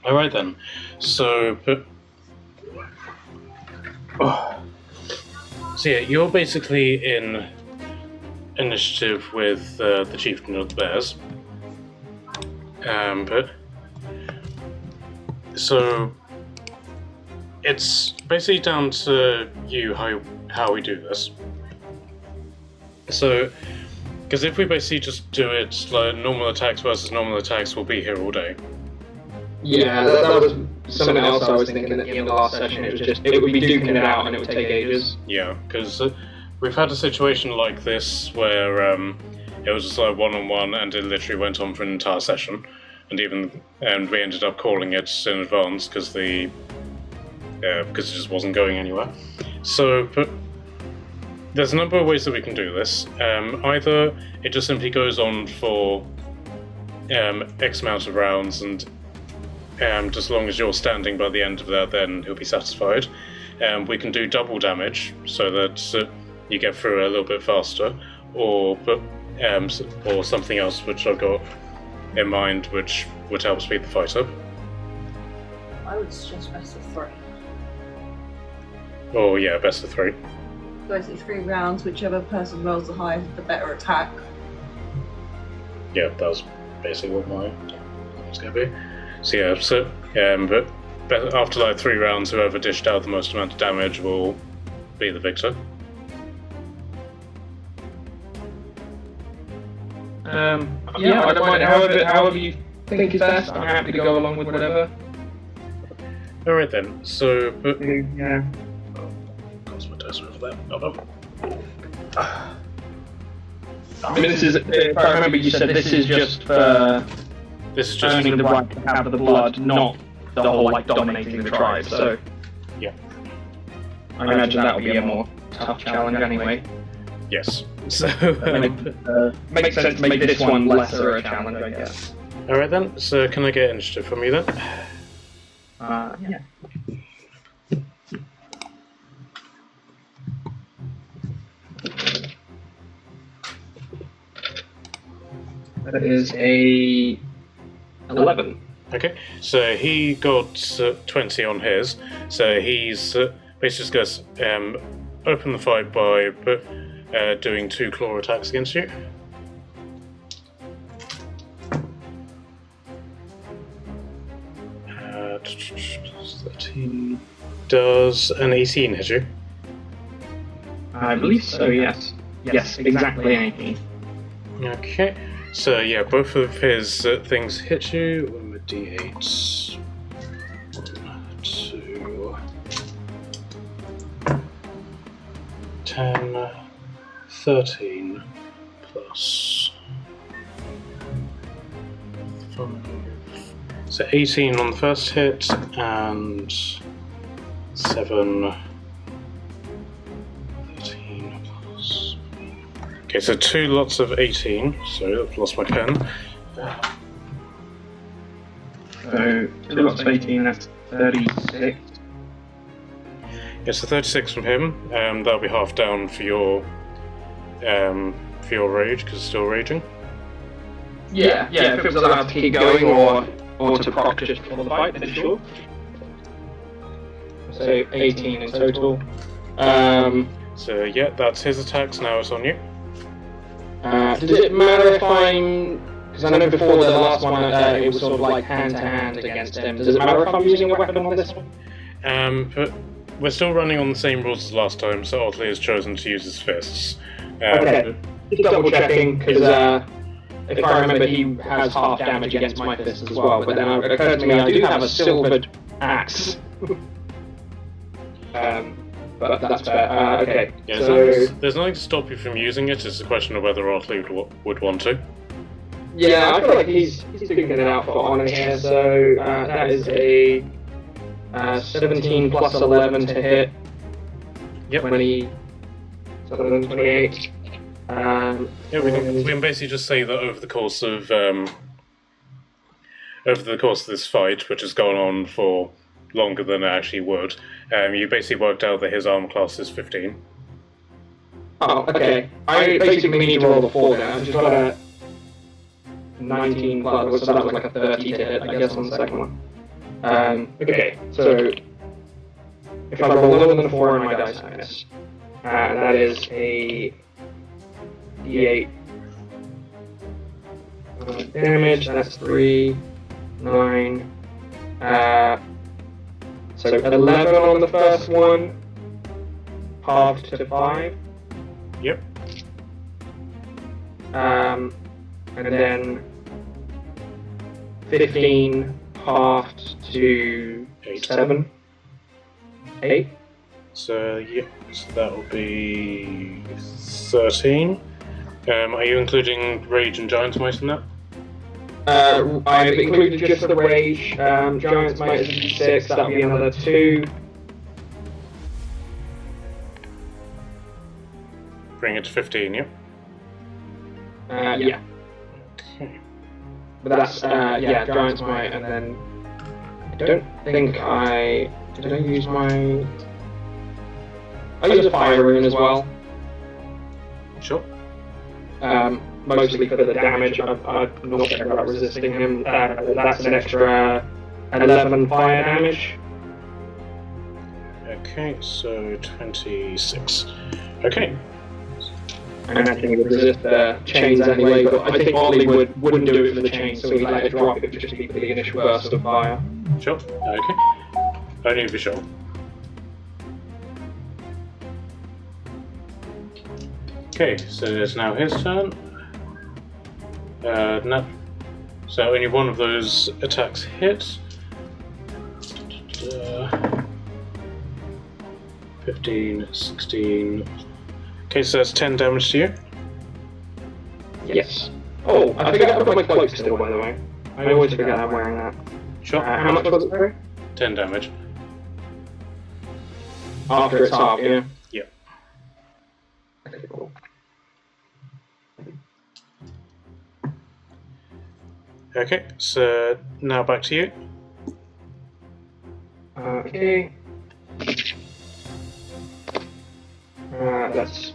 Alright then. So, so yeah, you're basically in initiative with the chieftain of the bears. So it's basically down to you how we do this. So, because if we basically just do it like normal attacks versus normal attacks, we'll be here all day. Yeah, that was something else I was thinking at the end of the last session. It would be duking it out and it would take ages. Yeah, because we've had a situation like this where it was just like one-on-one and it literally went on for an entire session, and we ended up calling it in advance because it just wasn't going anywhere. So, but there's a number of ways that we can do this. Either it just simply goes on for X amount of rounds, and just as long as you're standing by the end of that, then he'll be satisfied. We can do double damage so that you get through a little bit faster, or something else which I've got in mind which would help speed the fight up. I would suggest best of 3. Oh yeah, best of 3. Basically 3 rounds, whichever person rolls the highest, the better attack. Yeah, that was basically what my was going to be. So yeah, but after like 3 rounds, whoever dished out the most amount of damage will be the victor. Yeah, I don't mind. However you think is best, I'm happy to go along with whatever. Alright then, so... Yeah. Oh, cost my dice over there. Hold on. I mean, this is, if I remember, you said this is just for earning the right to have the blood, not the whole, like, dominating the tribe, so... Yeah. I imagine that will be a more tough challenge anyway. Yes. So... makes sense to make this one lesser a challenge, I guess. Alright then, so can I get initiative from you then? Yeah. That is a 11. Okay, so he got 20 on his, so he's basically just going to open the fight by doing 2 claw attacks against you. Plus 13. Does an 18 hit you? I believe so, yes. Yes, exactly 18. Okay, so yeah, both of his things hit you. One with d8. 1, 2, 10, 13, plus 5. So 18 on the first hit, and 7, 13 plus... Okay, so 2 lots of 18. Sorry, I've lost my pen. So, 2 lots of 18, that's 36. Yeah, so 36 from him. That'll be half down for your rage, because it's still raging. Yeah, if it was allowed to keep going, or to proc just for the fight, then sure. So 18 in total. So yeah, that's his attacks, now it's on you. Does it matter if I'm... Because I know before the last one, it was sort of like hand-to-hand against him. Does it matter if I'm using a weapon on this one? But we're still running on the same rules as last time, so Otli has chosen to use his fists. Okay, just double-checking, because if I remember, he has half damage against my fists as well, but then it occurred to me I do have a silvered axe. But that's fair. Okay. Yeah, so there's nothing to stop you from using it, it's a question of whether Otli would want to. yeah, I feel like he's figuring it out for honor here, so that is a 17 plus 11 to hit. Yep. 28. Yeah, we can basically just say that over the course of this fight, which has gone on for longer than it actually would, you basically worked out that his armor class is 15. Oh, okay. I basically need to roll a 4 then. I just got a 19 plus, so that was like a 30 to hit, I guess, on the second one. Okay, so if I roll lower than a 4 on my dice, I miss. And that is a D8 damage. That's 3, 9. So 11 on the first one, halved to 5. Yep. And then 15 halved to 7. 8. So, yep, so that will be 13. Are you including Rage and Giant's Might in that? I've included just the Rage. Giant's Might is a D6, that'll be another 2. Bring it to 15, yep? Yeah. Okay. But that's, Giant's Might, and then I don't think did I use my... I use a Fire Rune as well. Sure. Mostly for the damage. I'm not sure about resisting him. That's an extra 11 fire damage. Okay, so 26. Okay. I imagine he would resist the chains anyway, but I think Otli wouldn't do it for the chains, so he'd let it drop. It would just be for the initial burst of fire. Sure. Okay. Only if you're sure. Okay, so it's now his turn. No. So only one of those attacks hit. 15, 16. Okay, so that's 10 damage to you. Yes. Oh, I forgot to put my cloak still, by the way. I always forget I'm wearing that. Sure. How much was it, sorry? 10 damage. After it's half, yeah? Yeah. Okay, cool. Okay, so now back to you. Okay. That's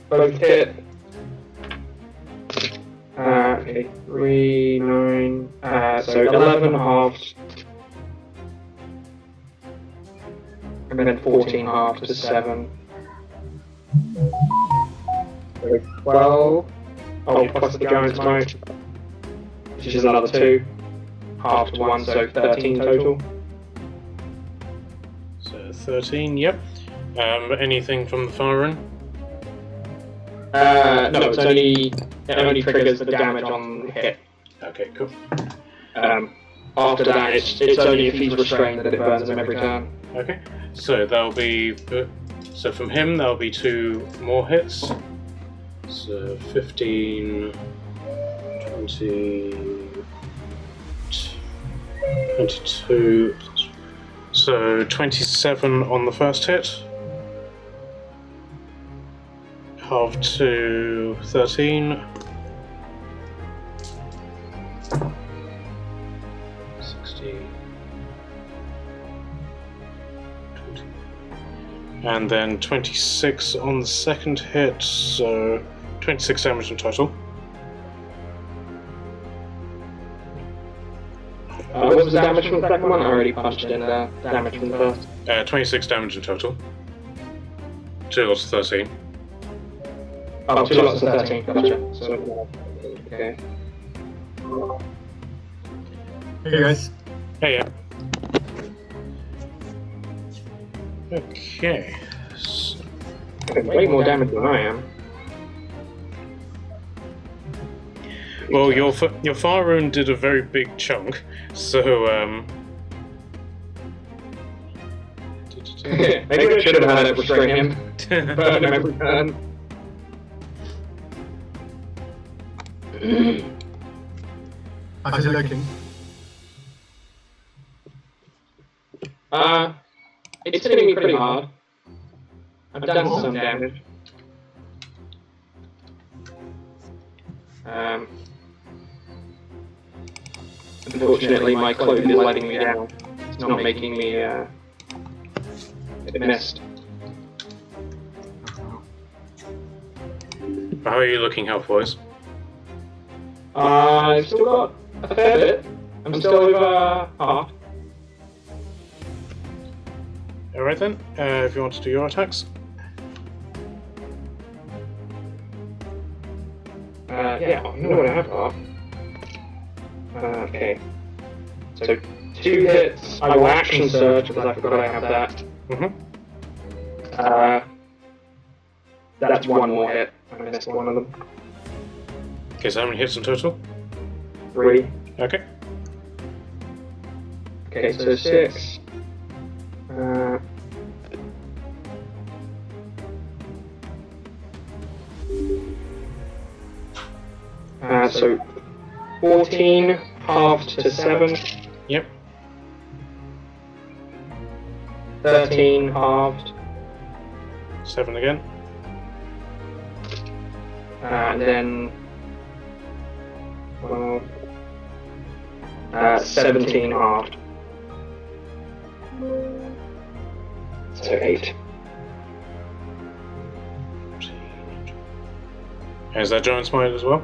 both hit. Okay, 3, 9, so 11 halved. And then 14 halved to 7. So 12. Oh, plus the Giant's Might, which is another 2. Half to 1, so 13 total. So 13, yep. Anything from the fire rune? No, it only triggers the damage on hit. Okay, cool. After that, it's only if he's restrained that it burns him every turn. Okay, so that'll be... So from him, that'll be 2 more hits. So 15... 20... 22... So 27 on the first hit. Half to 13. 16. 20. And then 26 on the second hit, so 26 damage in total. What was the damage from the second one? I already punched in the damage from the first. 26 damage in total. 2 lots of 13. Oh, 2 lots of 13, gotcha. So, okay. Hey guys. Hey, yeah. Okay. So, Way more damage than I am. well, your fire rune did a very big chunk, so Maybe I should have had it restrain him. Burn him every turn. How's it looking? It's hitting me pretty hard. I've done some damage. Unfortunately, my cloak is letting me down. It's not making me, it missed. how are you looking health-wise? I've still got a fair bit. I'm still over half. Alright then, if you want to do your attacks. Yeah, I know what I have got. Okay. So 2 hits. I will action surge because I forgot I have that. That's 1 more hit. I missed one of them. Okay, so how many hits in total? 3. Okay. Okay, so 6. So 14 halved to 7. Yep. 13 halved. 7 again. And then 17 halved. So 8. And is that Giant Smite as well?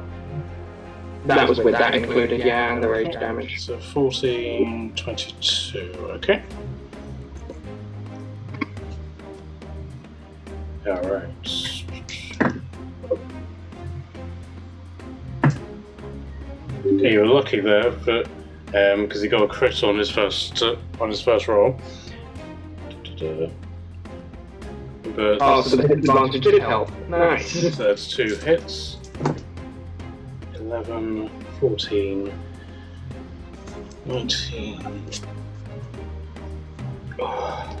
That was with that included, yeah, and the rage damage. So 14, 22, okay. Alright. Okay, you were lucky there, but because he got a crit on his first roll. But Oh, so the hit advantage did help. Nice. so that's 2 hits. 11, 14, 19. Oh.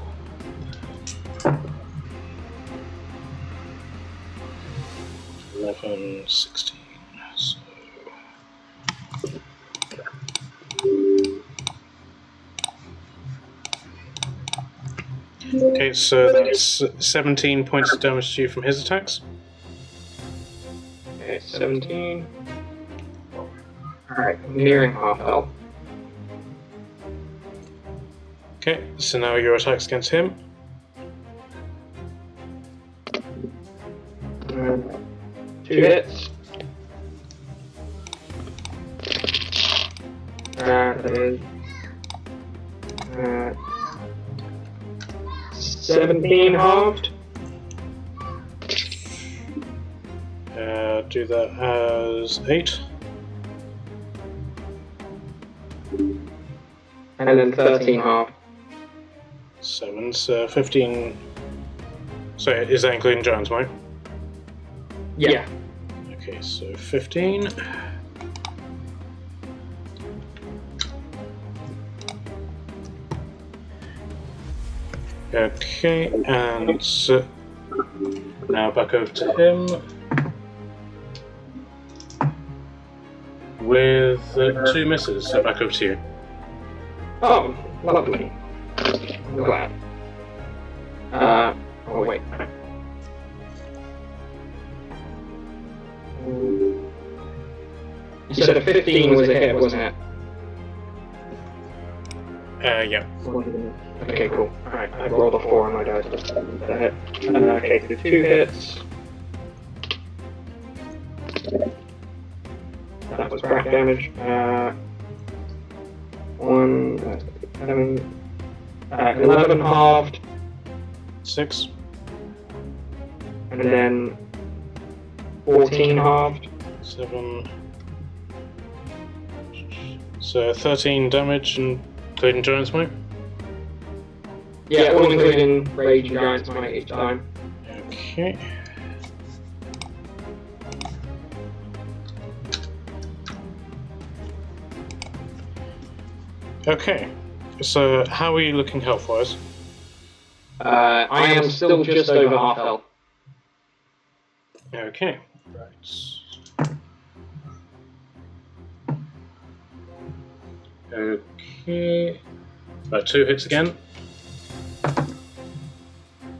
11, 16. So. Okay, so that's 17 points of damage to you from his attacks. Okay, 17. Alright, I'm nearing half health. Okay, so now your attacks against him. 2 hits. That is 17 halved. Do that as 8. And then 13 halved. 7, so 15. So is that including Giant Smite? Yeah. Okay, so 15. Okay, and so now back over to him with 2 misses. So back over to you. Oh, lovely. I'm glad. Oh wait. You said a 15 was a hit, wasn't it? Yeah. Okay, cool. Alright, I rolled a 4 on my dice. That's a hit. Okay, so 2 hits. That was crack damage. 11 halved, 6. and then 14 halved. 7. So 13 damage, including Giant Smite. Yeah, all including rage and giant smite each time. Okay. Okay. So how are you looking health-wise? I am still just over half health. Okay. Right. Okay. Right, 2 hits again.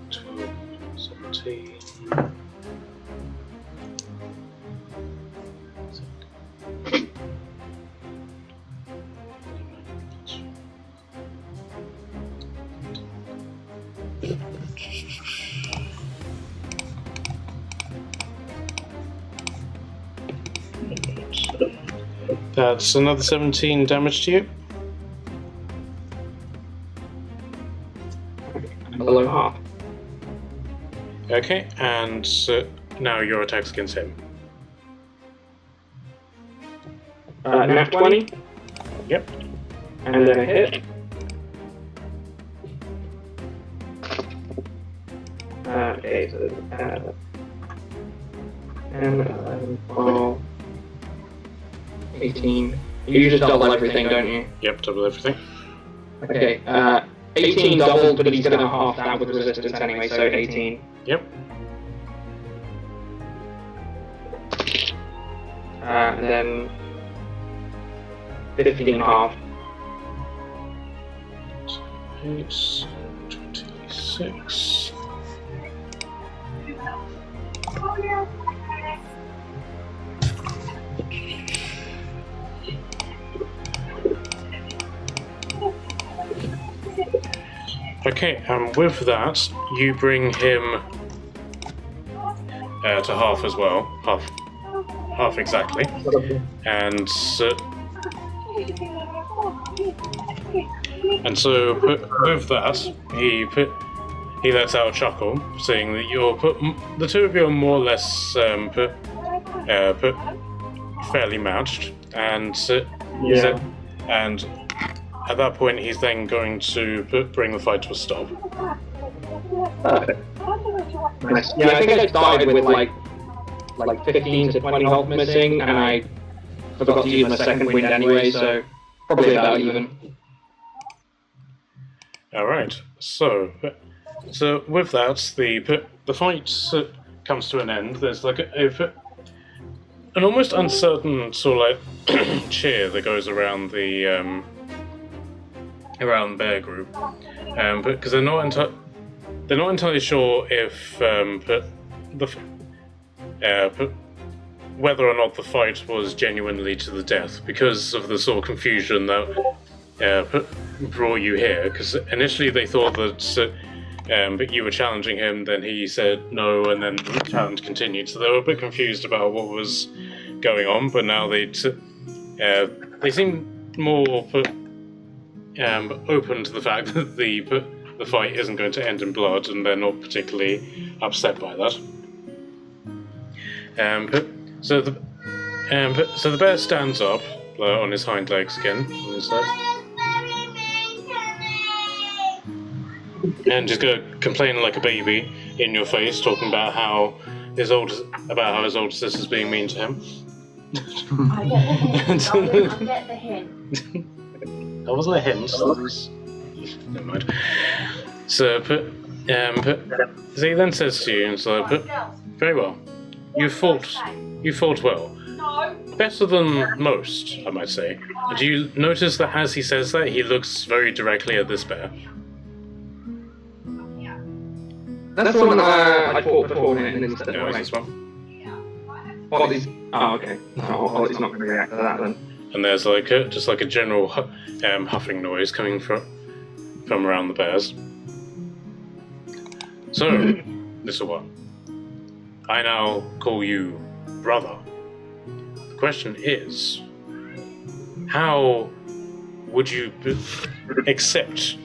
12, 17. That's another 17 damage to you. below half. Okay, and now your attacks against him. Nat 20. Yep. And then a hit. Okay, so 10, 11, 12, 18. You just double everything, don't you? Yep, double everything. Okay, 18 doubled, but he's gonna half that with resistance anyway, so 18. Yep. And then 15 half. 8, 26. Okay, and with that, you bring him to half as well. Half exactly. And so with that, he lets out a chuckle, saying that the two of you are more or less fairly matched, and and at that point he's then going to bring the fight to a stop. Perfect. Nice. Yeah, I think I started with like 15 to 20 health missing, and I forgot to use my second wind anyway, so probably about even. All right. So with that, the fight comes to an end. There's like an almost uncertain sort of like cheer that goes around the bear group, but because they're not entirely sure if whether or not the fight was genuinely to the death because of the sort of confusion that brought you here. Because initially they thought that but you were challenging him, then he said no, and then the challenge continued. So they were a bit confused about what was going on. But now they seem more open to the fact that the fight isn't going to end in blood, and they're not particularly upset by that. So the bear stands up on his hind legs again, and just go complaining like a baby in your face, talking about how his older sister's being mean to him. I get the hint. That wasn't a hint. That was... Never mind. So he then says to you, very well. You fought well. No. Better than most, I might say. Do you notice that as he says that, he looks very directly at this bear? That's the one I fought before in instead of No, it's this one. Otli's... Oh, okay. Otli's not going to react to that then. And there's like just like a general huffing noise coming from around the bears. So, little one, I now call you brother. The question is, how would you accept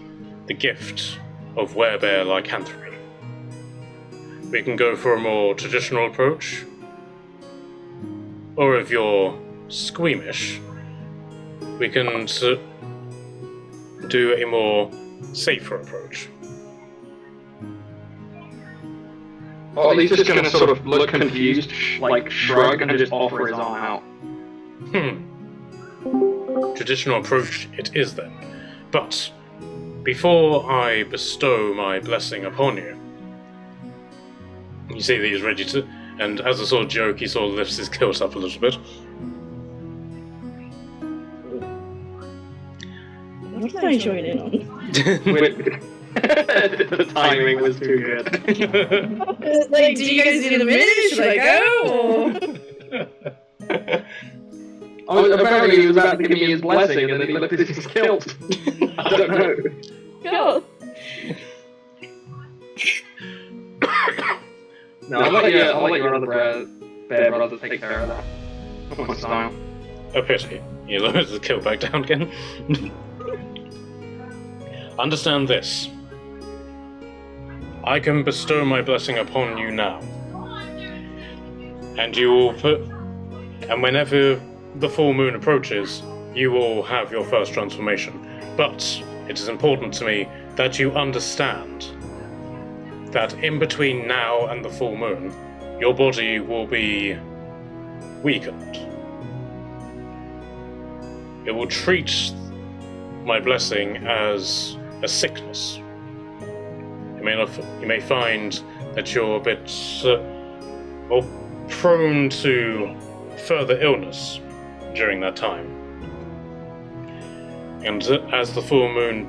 the gift of werebear lycanthropy? We can go for a more traditional approach, or if you're squeamish, we can do a more safer approach. Otli's just going to sort of look confused, like shrug, and just offer his arm out. Traditional approach it is then. But before I bestow my blessing upon you, you see that he's ready to, and as a sort of joke, he sort of lifts his kilt up a little bit. What did I join in on? The timing was too good. Like, do you guys need a minute? Should I go? Or... Apparently he was about to give me his blessing and then he lifted his kilt. I don't know. Cool. No, I'll let your other bear brother take care of that. That's my style. A pity. He lowers the kilt back down again. Understand this. I can bestow my blessing upon you now. And you will and whenever the full moon approaches, you will have your first transformation. But it is important to me that you understand that in between now and the full moon, your body will be weakened. It will treat my blessing as a sickness. You may find that you're a bit more prone to further illness during that time. And as the full moon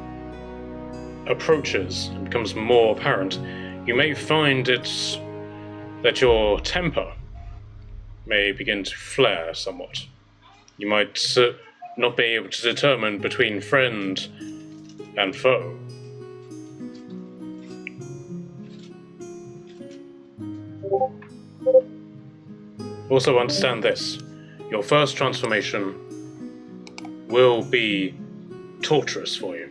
approaches and becomes more apparent, you may find that your temper may begin to flare somewhat. You might not be able to determine between friend and foe. Also understand this. Your first transformation will be torturous for you.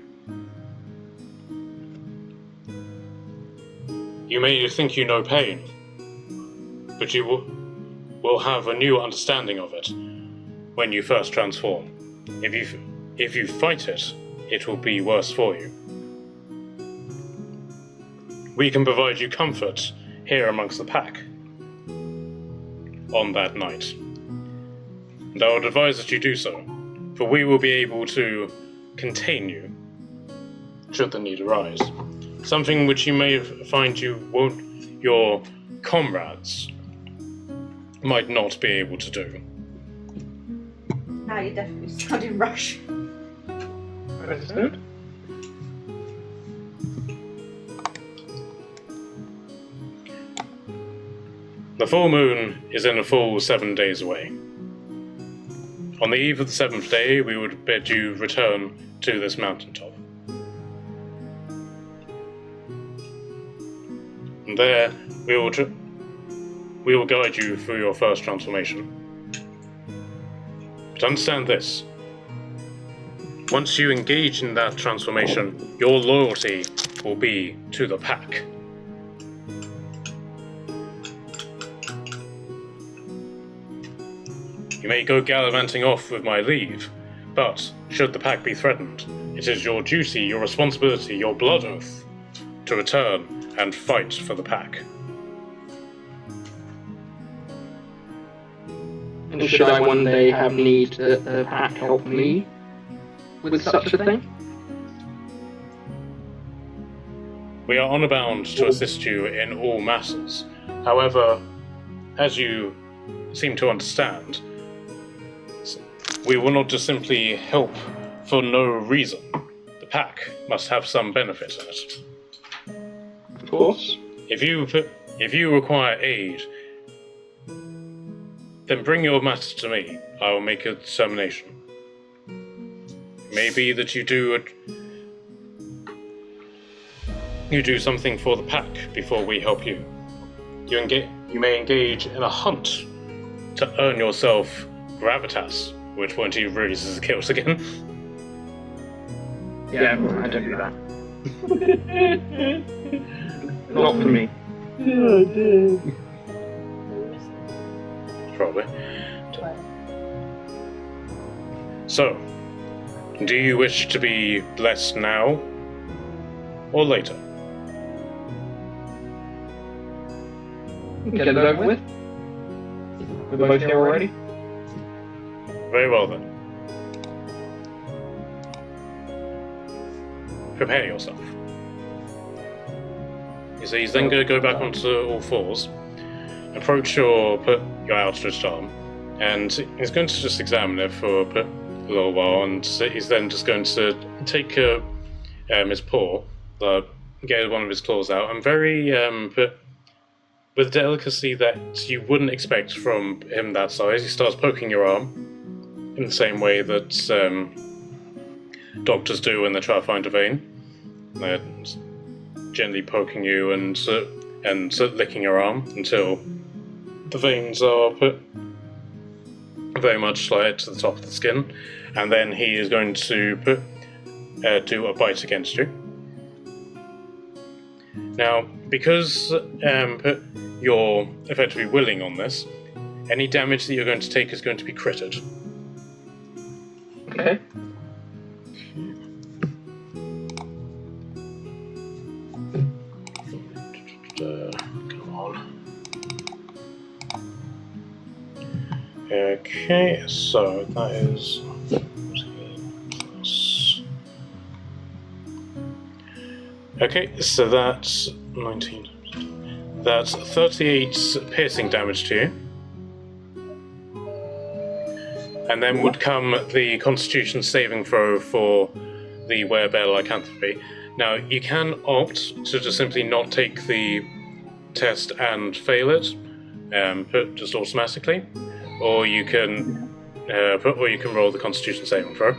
You may think you know pain, but you will have a new understanding of it when you first transform. If you fight it, it will be worse for you. We can provide you comfort here amongst the pack on that night. And I would advise that you do so, for we will be able to contain you should the need arise. Something which you may find your comrades might not be able to do. Now you're definitely sounding Rush. Understood? The full moon is in a full 7 days away. On the eve of the 7th day, we would bid you return to this mountaintop. And there, we will guide you through your first transformation. But understand this. Once you engage in that transformation, your loyalty will be to the pack. You may go gallivanting off with my leave, but should the pack be threatened, it is your duty, your responsibility, your blood oath to return and fight for the pack. And should I one day have need that the pack help me with such a thing? We are honor bound to assist you in all matters. However, as you seem to understand, we will not just simply help for no reason. The pack must have some benefit in it. Of course. If you require aid, then bring your matter to me. I will make a determination. It may be that you do something for the pack before we help you. You may engage in a hunt to earn yourself gravitas, which point he raises his kills again. Yeah, I don't do that. Not for me. Probably. So, do you wish to be blessed now or later? Get it over with. We're both here already. Very well then. Prepare yourself. So he's then going to go back onto all fours, approach your outstretched arm, and he's going to just examine it for a little while, and he's then just going to take his paw, get one of his claws out, and very with delicacy that you wouldn't expect from him that size, he starts poking your arm in the same way that doctors do when they try to find a vein. They're gently poking you and licking your arm until the veins are very much slide to the top of the skin, and then he is going to do a bite against you. Now, because you're effectively willing on this, any damage that you're going to take is going to be critted. Okay. Come on. Okay, so that is 14 plus. Okay, so that's 19. That's 38 piercing damage to you. And then would come the Constitution saving throw for the Werebear Lycanthropy. Now, you can opt to just simply not take the test and fail it, just automatically, or you can roll the Constitution saving throw.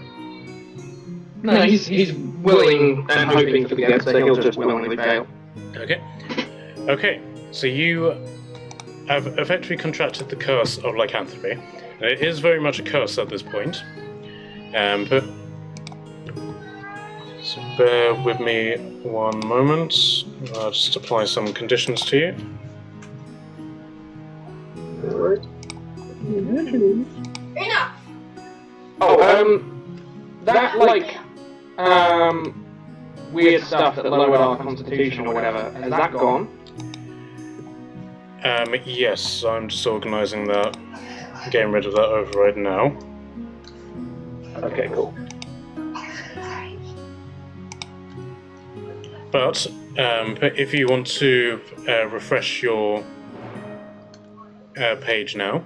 No, he's willing and hoping for the good, so he'll just willingly fail. Okay. Okay, so you have effectively contracted the curse of lycanthropy. And it is very much a curse at this point. But so bear with me one moment. I'll just apply some conditions to you. Enough! Oh, that, weird stuff that lowered our constitution or whatever, has that gone? Yes, I'm just organising that. Getting rid of that override now. Okay, cool. But if you want to refresh your page now,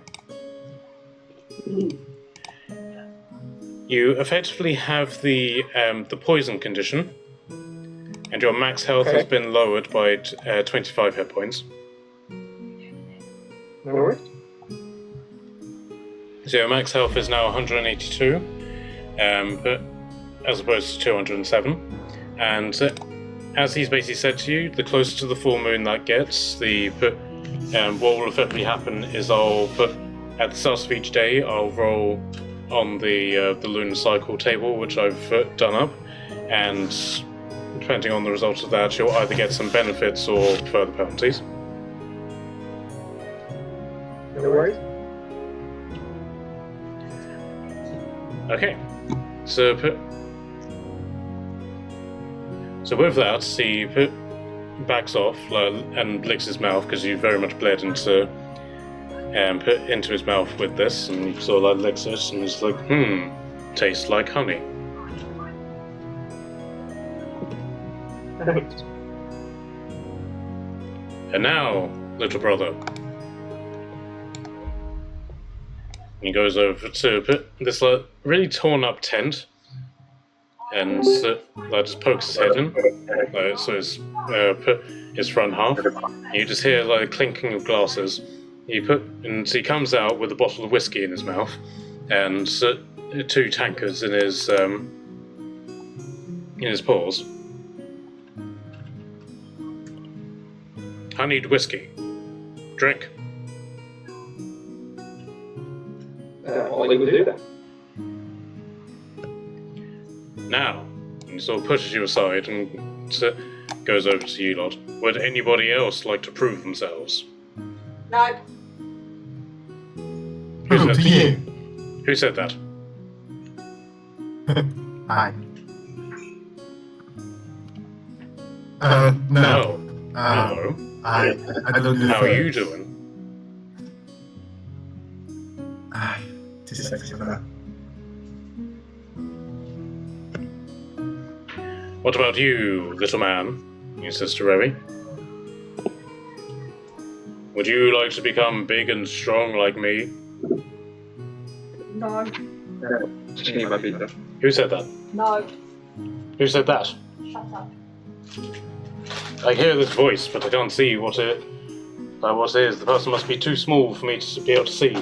you effectively have the poison condition, and your max health has been lowered by 25 hit points. No worries. So your max health is now 182, but as opposed to 207. And as he's basically said to you, the closer to the full moon that gets, what will effectively happen is at the start of each day, I'll roll on the lunar cycle table, which I've done up, and depending on the result of that, you'll either get some benefits or further penalties. No worries. Okay, so with that, he backs off and licks his mouth because you very much bled into his mouth with this, and he sort of licks it, and he's like, tastes like honey. Thanks. And now, little brother. He goes over to this really torn up tent, and just pokes his head in, so his front half. And you just hear the clinking of glasses. And he comes out with a bottle of whiskey in his mouth, and 2 tankards in his paws. Honeyed whiskey. Drink. Otli would do that. Now, he sort of pushes you aside and goes over to you lot. Would anybody else like to prove themselves? No. Prove to you. Who said that? I. No. No. I don't do How are that. you doing? Too sexy for that. What about you, little man? He says to Revy. Would you like to become big and strong like me? No. Who said that? No. Who said that? Shut up. I hear this voice, but I can't see what it is. The person must be too small for me to be able to see.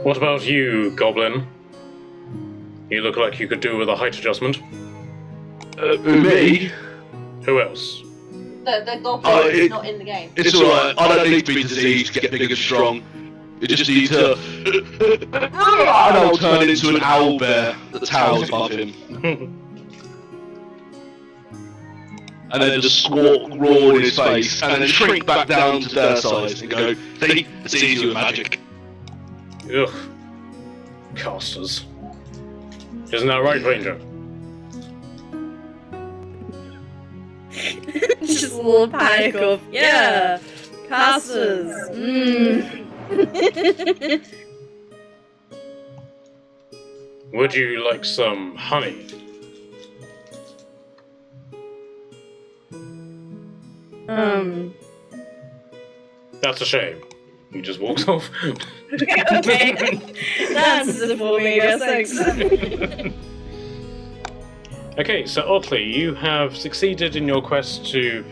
What about you, Goblin? You look like you could do with a height adjustment. Me? Who else? The goblin is not in the game. It's alright. I don't need to be diseased to get big and strong. You just need to... and I'll turn into an owl bear that towers above him. And then just squawk, roar in his face, and then shrink back down to their size and go, see, it's easy with magic. Ugh. Casters. Isn't that right, Ranger? Just a little panic of, yeah, casters. Would you like some honey? That's a shame. He just walks off. Okay. That's it for me, I guess, thanks. Okay, so Otli, you have succeeded in your quest to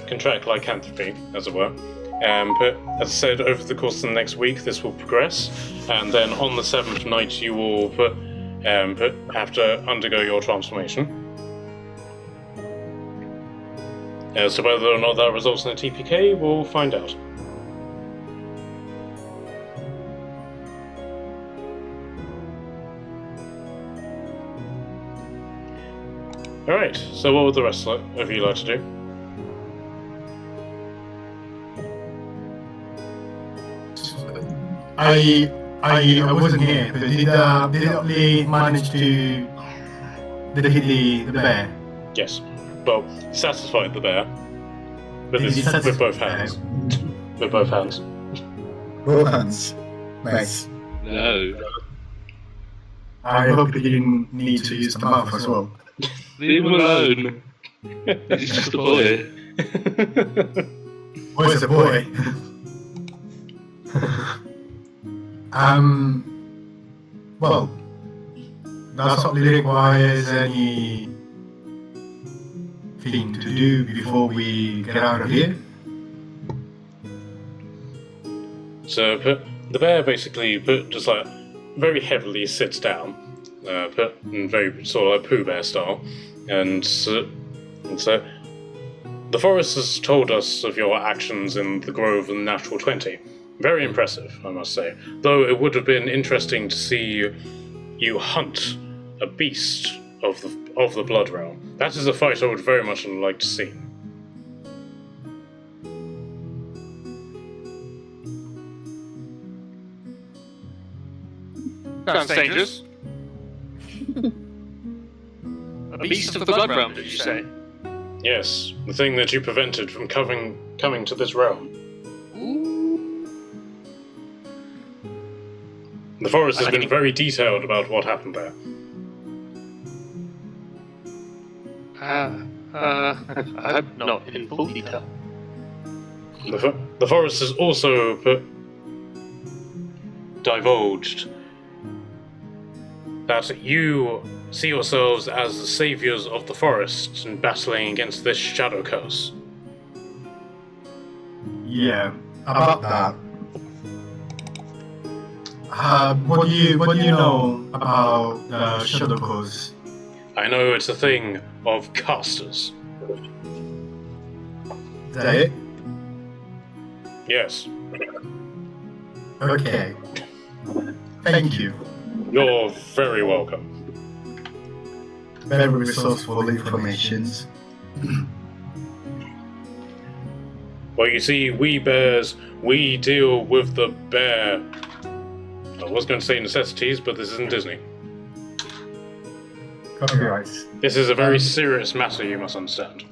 contract lycanthropy, as it were. But as I said, over the course of the next week, this will progress, and then on the 7th night, you will have to undergo your transformation. As to whether or not that results in a TPK, we'll find out. Alright, so what would the rest of you like to do? I wasn't here, but did Otli manage to hit the bear? Yes. Well, satisfied the bear. With both hands. With both hands. Both hands. Nice. No. I hope you didn't need to use the mouth as well. Leave him alone. He's just a boy. Boy's a boy. Well, that's what requires any thing to do before we get out of here. So the bear basically just like very heavily sits down, in very sort of like Pooh Bear style, and so the forest has told us of your actions in the Grove and Natural 20. Very impressive, I must say. Though it would have been interesting to see you hunt a beast of the Blood Realm. That is a fight I would very much like to see. Sounds dangerous. A beast of the blood realm, did you say? Yes, the thing that you prevented from coming to this realm. The forest has been very detailed about what happened there. Not in full detail. The forest has also divulged that you see yourselves as the saviors of the forest and battling against this shadow curse. Yeah, about that. What do you know about the shadow curse? I know it's a thing of casters. Is that it? Yes. Okay. Thank you. You're very welcome. Very resourceful information. Well, you see, we bears, we deal with the bear. I was going to say necessities, but this isn't Disney. Copyright. This is a very serious matter, you must understand.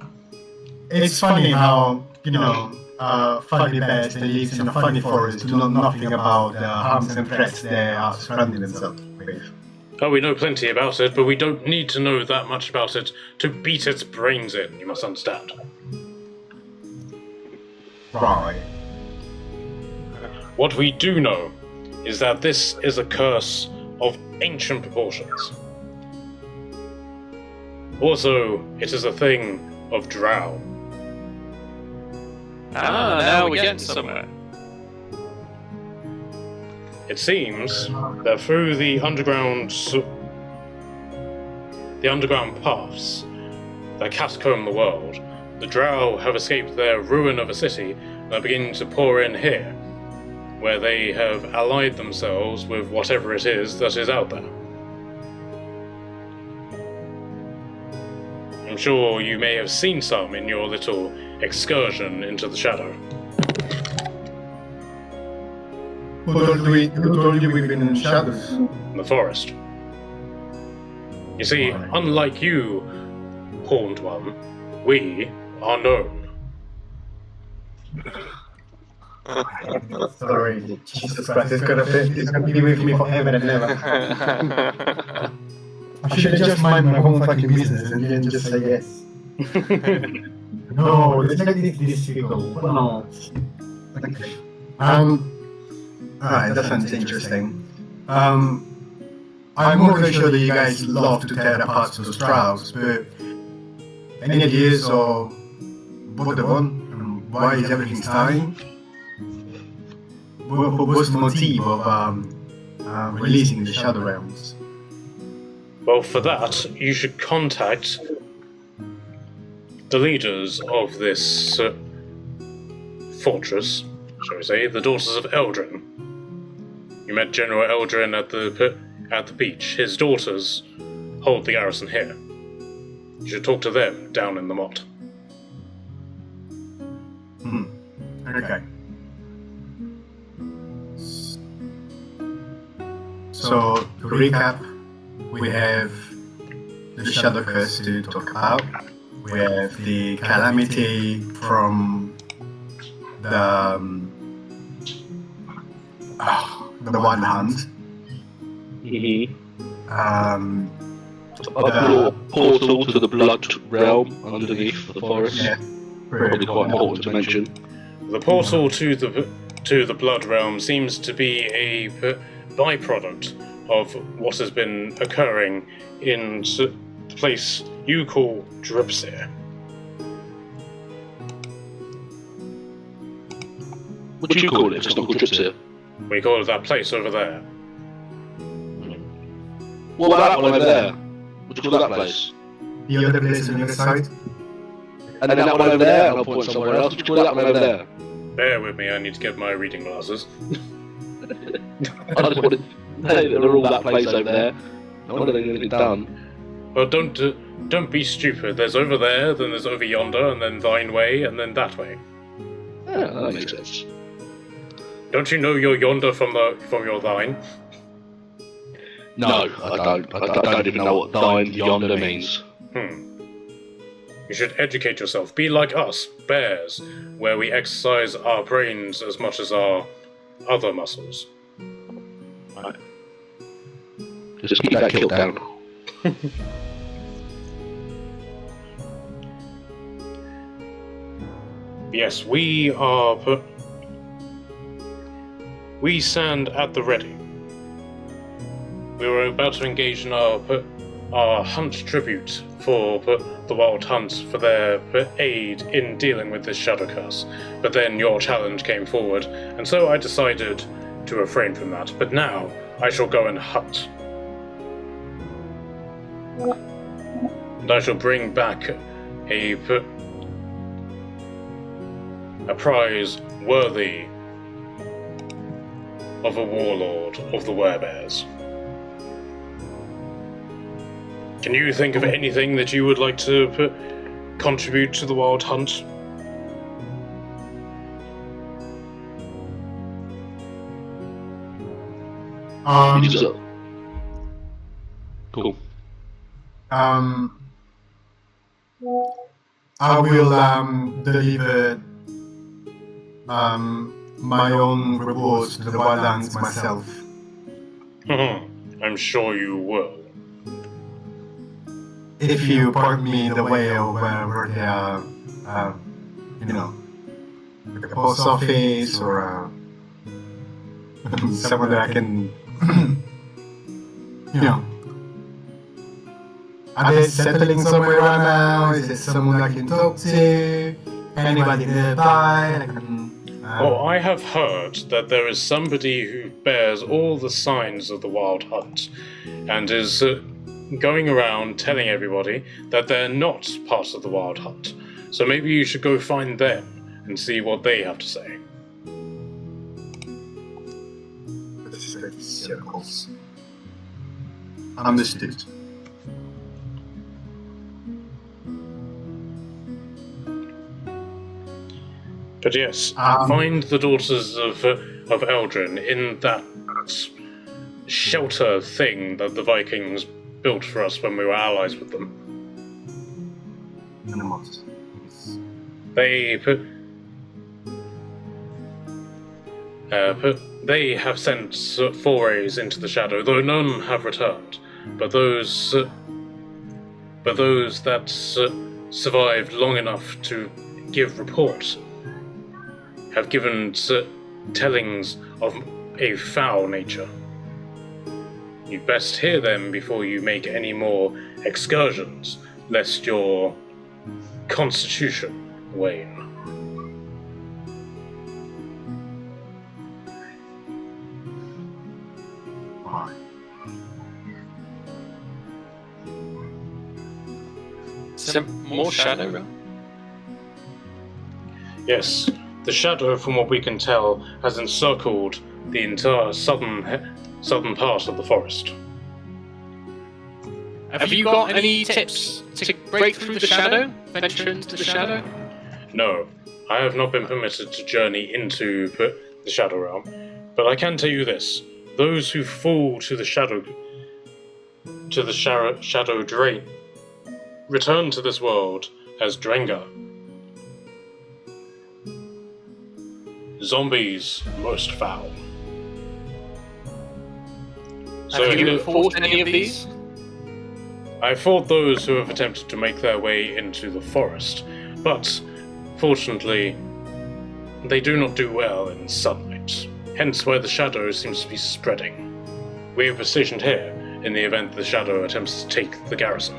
It's funny how, funny bears that live in a funny forest do know nothing about the harms and threats they are surrounding themselves with. Oh, we know plenty about it, but we don't need to know that much about it to beat its brains in, you must understand. Right. What we do know is that this is a curse of ancient proportions. Also, it is a thing of drow. Now we're getting somewhere. It seems that through the underground paths that catacomb the world, the drow have escaped their ruin of a city and are beginning to pour in here. where they have allied themselves with whatever it is that is out there. I'm sure you may have seen some in your little excursion into the shadow. Who told you we've been in shadows? In the forest. You see, Right. unlike you, Horned One, we are known. Sorry, Jesus Christ, it's gonna be with me forever and ever. I should have just mind my own fucking business and then just say yes. No, let's make this difficult. No. Okay. Alright, that sounds interesting. I'm more than sure that you guys love to tear apart those trials, but any ideas or what the one? Why is everything starting? What's the motive of releasing the Shadow Realms? Well, for that, you should contact the leaders of this fortress, shall we say, the Daughters of Eldrin. You met General Eldrin at the beach. His daughters hold the garrison here. You should talk to them down in the motte. Okay. So, to recap, we have the Shadow Curse to talk about. We have the calamity from the One Hunt. A portal to the Blood Realm underneath the forest. Yeah, Probably quite important to mention. The portal to the Blood Realm seems to be a byproduct of what has been occurring in the place you call Dripsir. What do you call it? It's not called Dripsir. We call it that place over there. What about that one over there? What do you call that place? the other place on your side. And then that one over there, and I'll point somewhere else. What do you call that one over there? Bear with me, I need to get my reading glasses. I just wanted. They're all that place over there. I wonder they're going to get done. Well, don't be stupid. There's over there, then there's over yonder, and then thine way, and then that way. Yeah, that makes sense. Don't you know your yonder from your thine? No, I don't. I don't even know what thine yonder means. You should educate yourself. Be like us, bears, where we exercise our brains as much as our other muscles. Just keep that kilt down. Yes, we stand at the ready. We were about to engage in our hunt tribute for the Wild Hunt for their aid in dealing with this shadow curse. But then your challenge came forward, and so I decided to refrain from that. But now I shall go and hunt. And I shall bring back a prize worthy of a warlord of the werebears. Can you think of anything that you would like to contribute to the Wild Hunt? Cool. I will deliver my own rewards to the Wildlands myself. I'm sure you will. If you point me in the way of where they are, like a post office or somewhere that I can, Are they settling somewhere right now? Is it someone I can talk to? Anybody nearby? Well, I have heard that there is somebody who bears all the signs of the Wild Hunt and is going around telling everybody that they're not part of the Wild Hunt. So maybe you should go find them and see what they have to say. circles. Understood. But yes, Um, find the daughters of Eldrin in that shelter thing that the Vikings built for us when we were allies with them. In a month. Yes. They have sent forays into the shadow, though none have returned. But those that survived long enough to give report have given tellings of a foul nature. You'd best hear them before you make any more excursions, lest your constitution wane. Alright. Is there more shadow around? Yes, the shadow, from what we can tell, has encircled the entire southern part of the forest. Have you got any tips to break through the shadow? Venture into the shadow? No, I have not been permitted to journey into the Shadow Realm, but I can tell you this: those who fall to the shadow drain, return to this world as Drenga. Zombies most foul. Have you fought any of these? I fought those who have attempted to make their way into the forest, but fortunately, they do not do well in sunlight, hence why the shadow seems to be spreading. We are positioned here in the event the shadow attempts to take the garrison.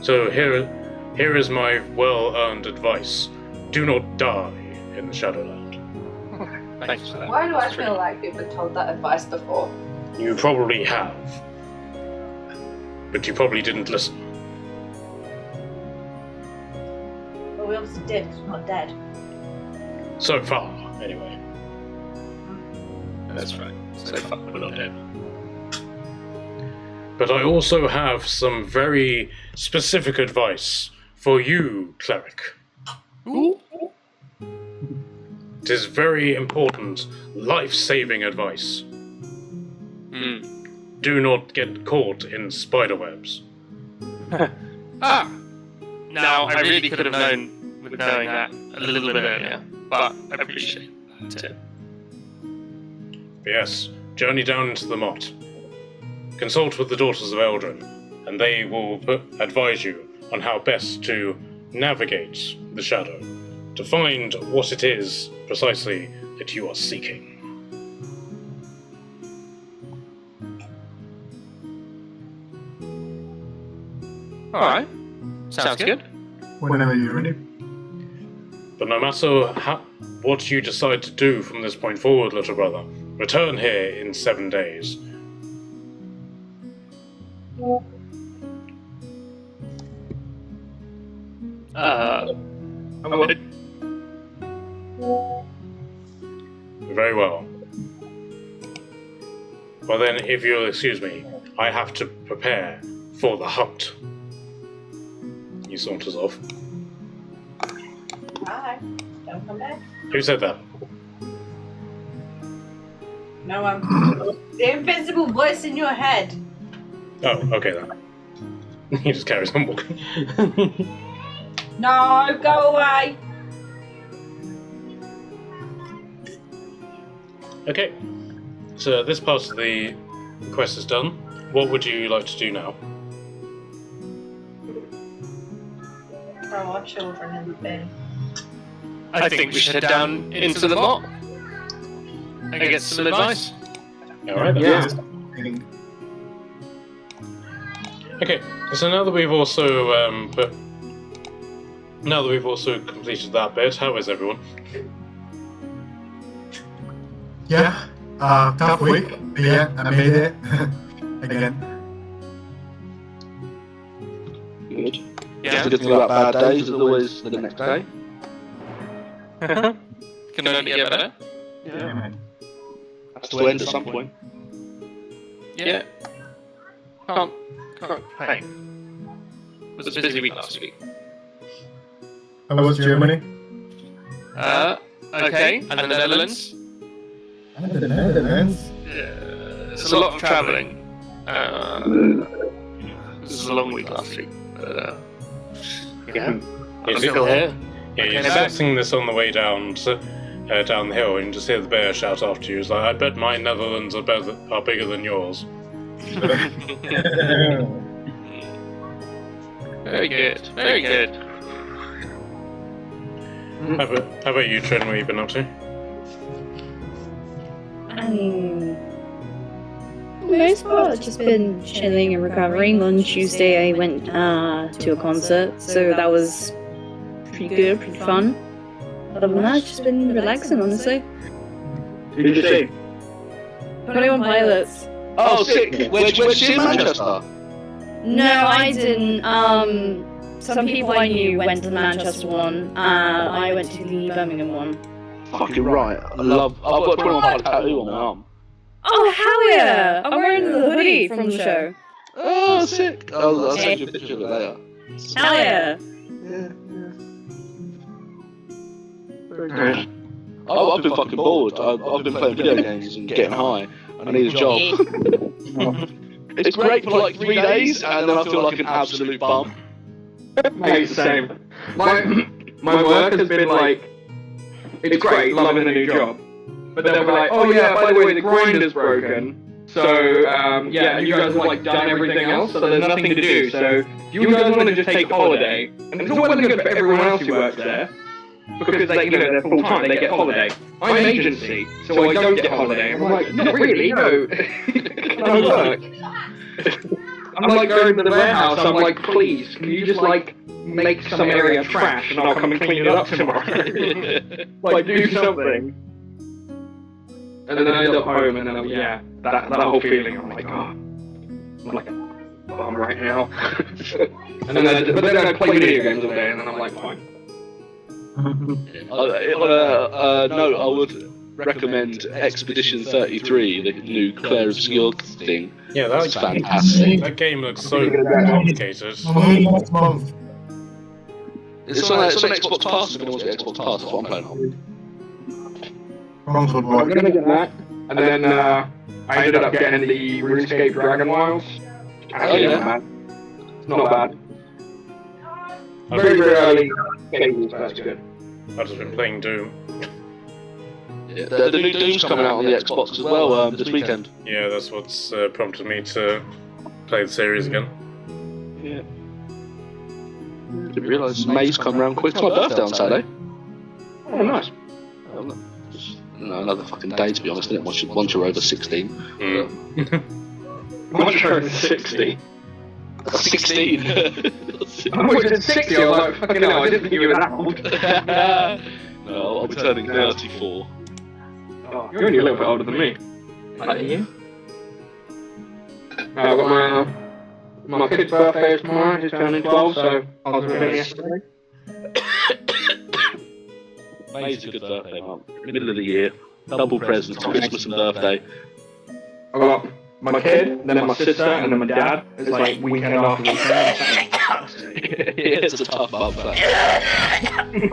So here is my well-earned advice. Do not die in the Shadowland. Thanks for that. Why do I feel like we've been told that advice before? You probably have, but you probably didn't listen. Well, we obviously did, because we're not dead. So far, anyway. That's right. So far, we're not dead. But I also have some very specific advice for you, cleric. Ooh. It is very important, life-saving advice. Do not get caught in spiderwebs. Ah! Now, I really could have known with knowing that a little bit earlier, but I appreciate that tip. Yes, journey down into the moat. Consult with the daughters of Eldrin, and they will advise you on how best to navigate the shadow, to find what it is precisely that you are seeking. Alright. Sounds good. Whenever you're ready. But no matter what you decide to do from this point forward, little brother, return here in 7 days. I would. Very well. Well then, if you'll excuse me, I have to prepare for the hunt. He saunters off. Bye. Don't come back. Who said that? No, I'm the invisible voice in your head. Oh, okay then. He just carries on walking. No, go away. Okay, so this part of the quest is done. What would you like to do now? Throw our children in the bin. I think we should head down into the moat and get some advice. Alright then. Yeah. Okay, so now that we've also completed that bit, how is everyone? Yeah, tough week. But yeah, I made it. Again. Good. That's the good thing about bad days, there's always the next day. Can only get better. Yeah, man. Has to end at some point. Yeah. Can't. Hey. Was a busy week last week. How was Germany? Okay. And the Netherlands. And the Netherlands. It's a lot of travelling. This was a long week last week. But, yeah. I'm still here. Yeah, you're Okay, discussing this on the way down down the hill, and you just hear the bear shout after you. He's like, "I bet my Netherlands are bigger than yours." Very good. Very good. How about you, Trin? What have you been up to? Most part, I've just been chilling and recovering. On Tuesday, I went to a concert, so that was pretty good, pretty fun. Other than that, I've just been relaxing, honestly. Who did you see? 21 Pilots. Oh, sick! Where'd you see in Manchester? No, I didn't. Some people I knew went to the Manchester one. I went to the Birmingham one. Fucking right. I've got 21 Pilot tattoo on my arm. Oh, hell yeah! I'm wearing the hoodie from the show. Oh, sick! I'll send you a picture of it later. Hell yeah! I've been fucking bored. I've been playing video games and getting high. I need a job. It's great for like 3 days, and then I feel like an absolute bum. Mate, same. My work has been like, it's great, loving the new job. But then we're like, oh yeah, by the way, the grinder's broken. So, yeah, and you guys have like done everything else, so there's nothing to do. So, you guys want to just take a holiday. And it's all well and good for everyone else who works there. Because they, you know, they're full time, they get holiday. I'm agency, so I don't get holiday. I'm like, not really, no. I work. I'm like going to the warehouse, I'm like, please, can you just like make some area trash and I'll come and clean it up tomorrow? Like, do something. And then I end up home and then, yeah, that whole feeling, I'm like, oh, I'm like a bum right now. But then I play video games all day and then I'm like, fine. No, I would recommend Expedition 33, the new Claire of Skjord thing. Yeah, It's fantastic. That game looks so complicated. Next month. It's on Xbox Pass. If anyone wants to get Xbox Pass, that's what I'm playing on. Console I'm board. gonna get that, and then I ended up getting the RuneScape Dragon Wilds. Actually, yeah. not bad. It's not bad. Very, very early games, but that's good. I've just been playing Doom. Yeah, the new Doom's coming out on the Xbox as well this weekend. Yeah, that's what's prompted me to play the series again. Yeah. Didn't realise May's come round quick. It's my birthday on Saturday. Oh, nice. No, another fucking day to be honest, isn't it? Once you're over 16. Once you're over 60. 16! I was at 60, I was like, fucking hell, I didn't think you were that old. No, I'll be turning 34. Oh, you're only a little bit older than me. Like a year. I've got my kid's birthday is tomorrow, he's turning 12, so I was with him yesterday. May's a good birthday month. Middle of the year. Double presents, Christmas and birthday. I got my kid, then my sister, and then my dad. It's like weekend after weekend. It's a tough month, that.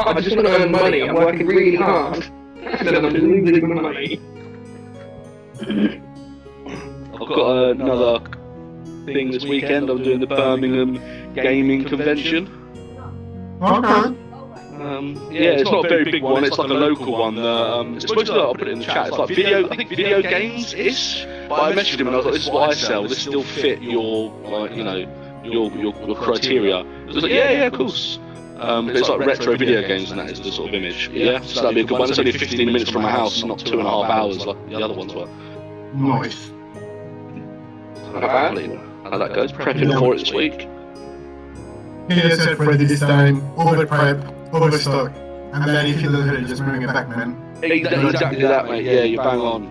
I just want to earn money, I'm working really hard. And then I'm losing money. I've got another thing this weekend. I'm doing the Birmingham Gaming Convention. Okay. Yeah, it's not a very big one. It's like a local one. It's supposed to. I'll put it in the chat. It's like video games-ish. But I messaged him and I was like, "This is what I sell. Will this still fit your, like, you know, your criteria?" He was like, "Yeah, of course." But it's like retro video games and that is the sort of image. Yeah, so that'd be a good one. It's only 15 minutes from my house, not 2.5 hours like the other ones were. Nice. Not bad. How that goes. Prepping for it this week. Here's it ready this time. Over prep, overstock. And then if you don't hit it, just bring it back, man. Exactly that, mate. Yeah, you're bang on.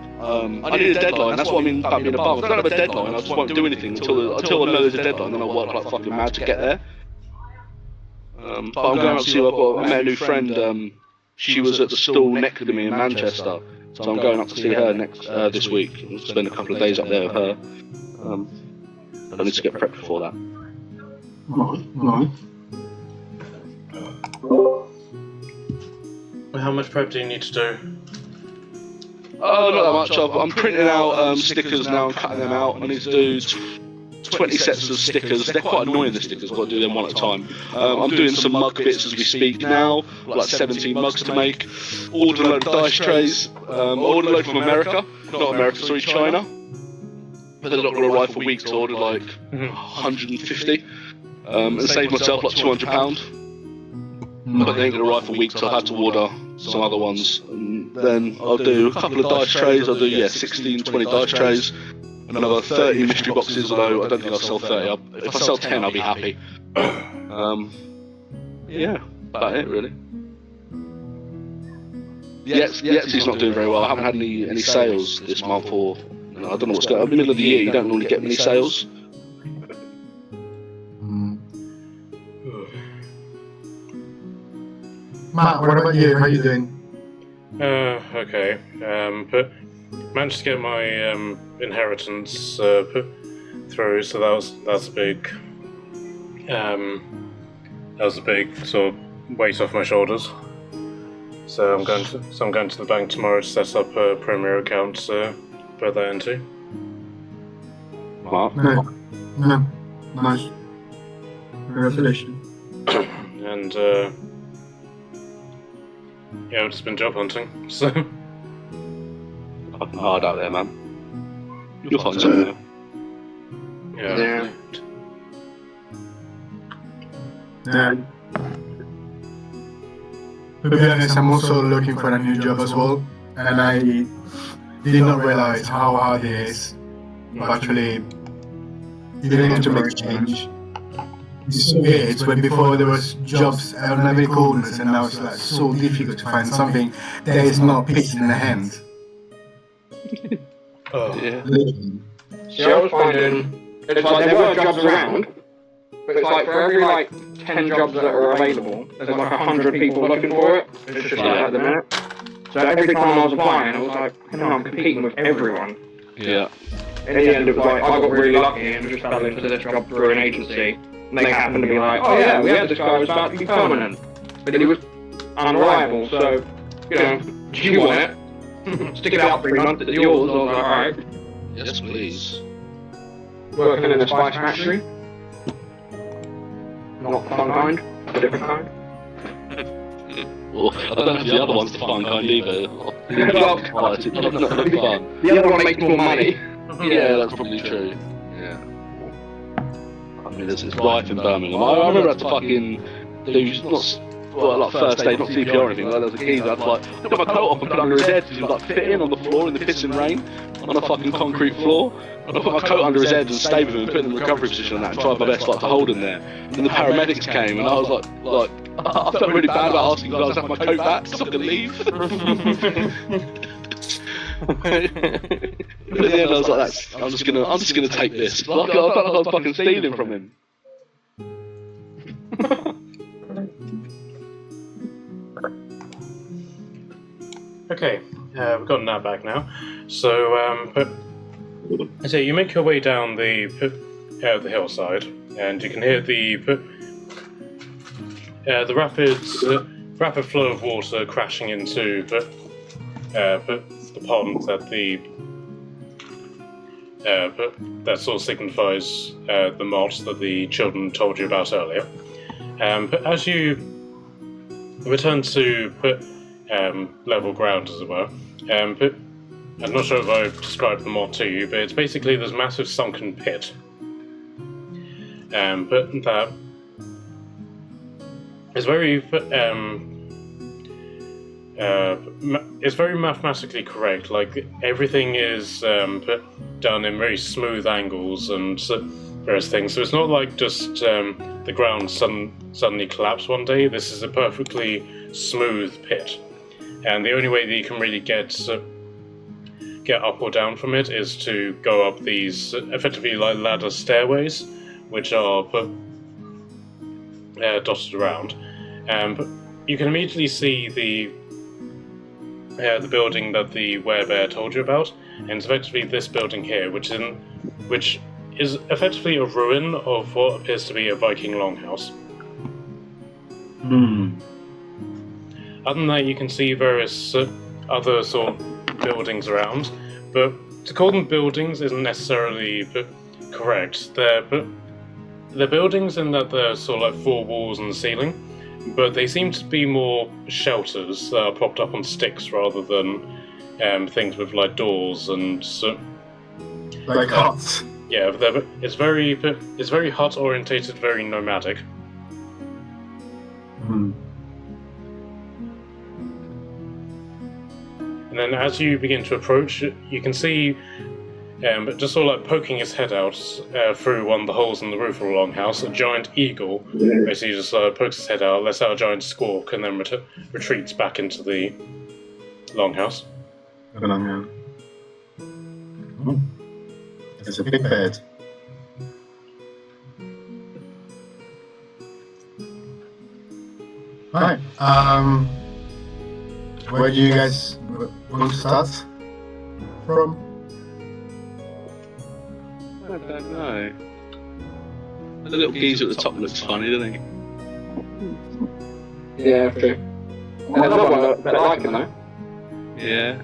I need a deadline. That's what I mean about being a bum. If I don't have a deadline, I just won't do anything until I know there's a deadline. Then I'll work like fucking mad to get there. But I'm going up to see. I met a new friend. She was at the stall next to me in Manchester, so I'm going up to see her this week. I'll spend a couple of days up there with her. I need to get prepped for that. Right. How much prep do you need to do? Oh, not that much. I'm printing out stickers now and cutting them out. I need to do 20 sets of stickers. They're quite annoying, the stickers. I've got to do them one at a time. I'm doing some mug bits as we speak now, like 17 mugs to make. Ordered a load of dice trays. Ordered a load from America. Not America, sorry, China. But they're not going to arrive for weeks, so I ordered like 150. And saved myself like £200. But they ain't going to arrive for weeks, so I've had to order some other ones. And then I'll do a couple of dice trays. I'll do, 16, 20 dice trays. Another 30 mystery boxes, although I don't think I'll sell 30. If I sell 10, I'll be happy. Yeah, about it, really. The Etsy's not doing very well. I haven't had any sales this month, or I don't know what's going on. In the middle of the year, you don't normally get many sales. Matt, what about you? How are you doing? Okay. But managed to get my inheritance through, so that's a big sort of weight off my shoulders. So I'm going to the bank tomorrow to set up a Premier account to put that into. Mark? No. Nice. Congratulations. And I've just been job hunting, so. Fucking hard out there, man. You'll find something. Yeah. To be honest, I'm also looking for a new job as well, and I did not realize how hard it is. Actually, you need to make a change. It's so weird. It's when before there was jobs on every corner, and now it's like so difficult to find something that is not pitched in the hand. Yeah. See, I was finding it's like there were jobs around, but it's like for every like 10 jobs that are available, there's like 100 people looking for it. It's just like at the minute. So every time I was applying, I was like, I'm competing with everyone. Yeah. In the end, it was like I got really lucky and just fell into this job through an agency. And they happened to be like, oh yeah, we had this guy who was about to be permanent, but he was unreliable. So, do you want it? Stick it out 3 months, it's yours. I was like, alright. Yes, please. Working in a spice factory. Not the fun kind, a different kind. Well, I don't know if the other one's the fun kind either. Well, Not fun. the other one makes more money. Yeah, that's probably true. Yeah. I mean, it's rife in Birmingham. I remember I had to fucking do, like first aid, not CPR or anything. Like, there was a geezer, I had to like put my coat up and put it under his head because he was like fitting on the floor in the pissing rain on a fucking concrete floor. And I put my coat under his head and stayed with him and put him in the recovery position and that and tried my best like to hold him there. And then the paramedics came and I was like I felt really bad about asking guys to have my coat back so I could leave. But at the end I was like, I'm just gonna take this. Like, I felt like I was fucking stealing from him. Okay, we've gotten that back now. So, so you make your way down the hillside, and you can hear the rapid flow of water crashing into the pond that sort of signifies the moat that the children told you about earlier. But as you return to level ground, as it were, but I'm not sure if I've described the mod to you, but it's basically this massive sunken pit. But that is very it's very mathematically correct. Like everything is done in very smooth angles and various things. So it's not like just the ground suddenly collapsed one day. This is a perfectly smooth pit, and the only way that you can really get up or down from it is to go up these effectively like ladder stairways, which are dotted around. But you can immediately see the building that the werebear told you about, and it's effectively this building here, which is effectively a ruin of what appears to be a Viking longhouse. Other than that, you can see various other sort of buildings around, but to call them buildings isn't necessarily correct. They're buildings in that they're sort of like 4 walls and the ceiling, but they seem to be more shelters that are propped up on sticks rather than things with like doors and Like huts. yeah. It's very hut orientated, very nomadic. And then as you begin to approach, you can see, just sort of like poking his head out through one of the holes in the roof of the longhouse, a giant eagle basically just pokes his head out, lets out a giant squawk, and then retreats back into the longhouse. It's a big bird. Right. Where do you guys want to start from? I don't know. The little geezer at the top looks funny, doesn't he? Yeah, true. And another one that I like him though. Yeah.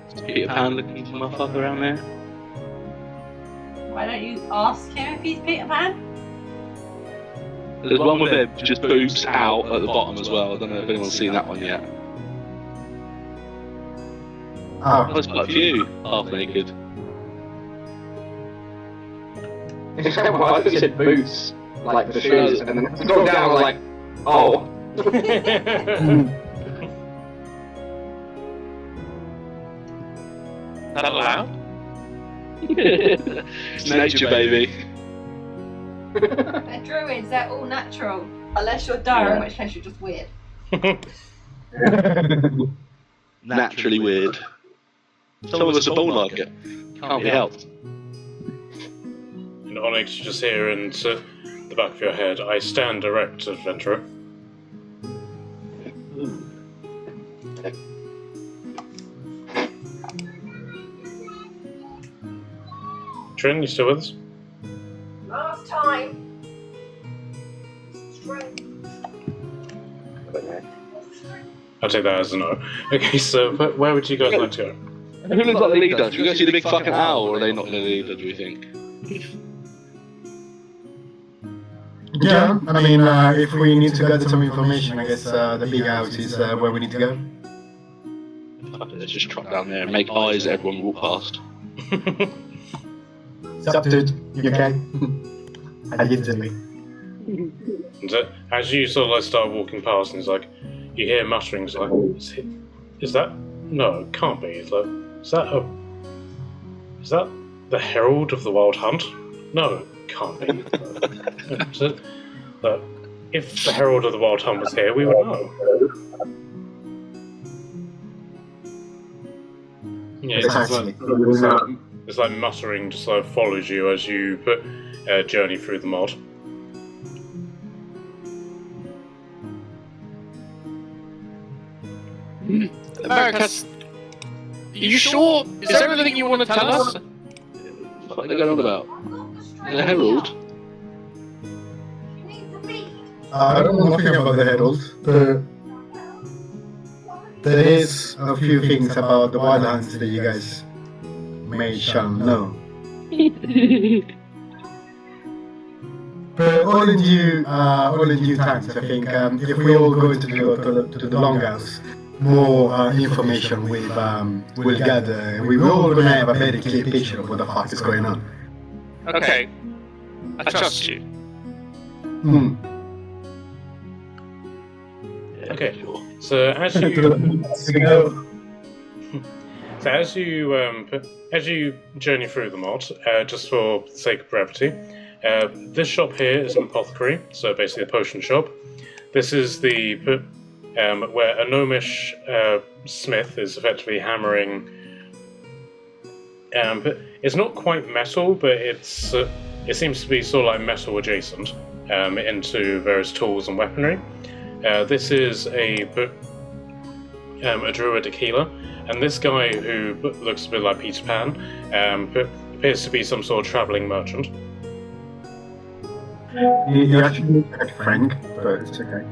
It's Peter Pan looking motherfucker around there. Why don't you ask him if he's Peter Pan? There's one with their just boobs out at the bottom as well. I don't know if anyone's seen that one yet. There's quite a few half naked. Well, I thought you said boots, like the shoes, and then I got down, I was like, oh. That loud? It's nature, baby. They're druids, they're all natural. Unless you're Dara, in which case you're just weird. Naturally weird. Some of us are born like it. Can't be helped. And Onyx, you just hear into the back of your head, I stand erect, adventurer. Trin, you still with us? Last time. Oh, I'll take that as a no. Okay, so where would you guys like to go? Who looks like the leader? Should we go see the big fucking owl, or are they not the leader, do we think? Yeah, I mean, if we need to gather some information, I guess the big house is where we need to go. Let's just trot down there and make eyes at everyone walk past. What's up, dude? You okay? How you doing? And as you sort of like start walking past, and it's like, you hear mutterings like, is that? No, it can't be. It's like, is that the Herald of the Wild Hunt? No, it can't be. If the Herald of the Wild Hunt was here, we would know. Yeah, it's like muttering just like follows you as you journey through the mod. Americus, are you sure? Is there anything you want to tell us? What are they going on about? The Herald? I don't know nothing about the Herald, but there is a few things about the Wild Hunts that you guys shall know. But all in due times, I think, if we all go to the Longhouse, more information will gather, and we're all going to have a very clear picture of what the fuck is going on. Okay, I trust you. Okay, so as you journey through the mod, just for the sake of brevity, this shop here is an apothecary, so basically a potion shop. This is the where a gnomish smith is effectively hammering. It's not quite metal, but it seems to be sort of like metal adjacent. into various tools and weaponry. This is a druidic healer, and this guy, who looks a bit like Peter Pan, appears to be some sort of travelling merchant. You actually look like Frank, but it's okay.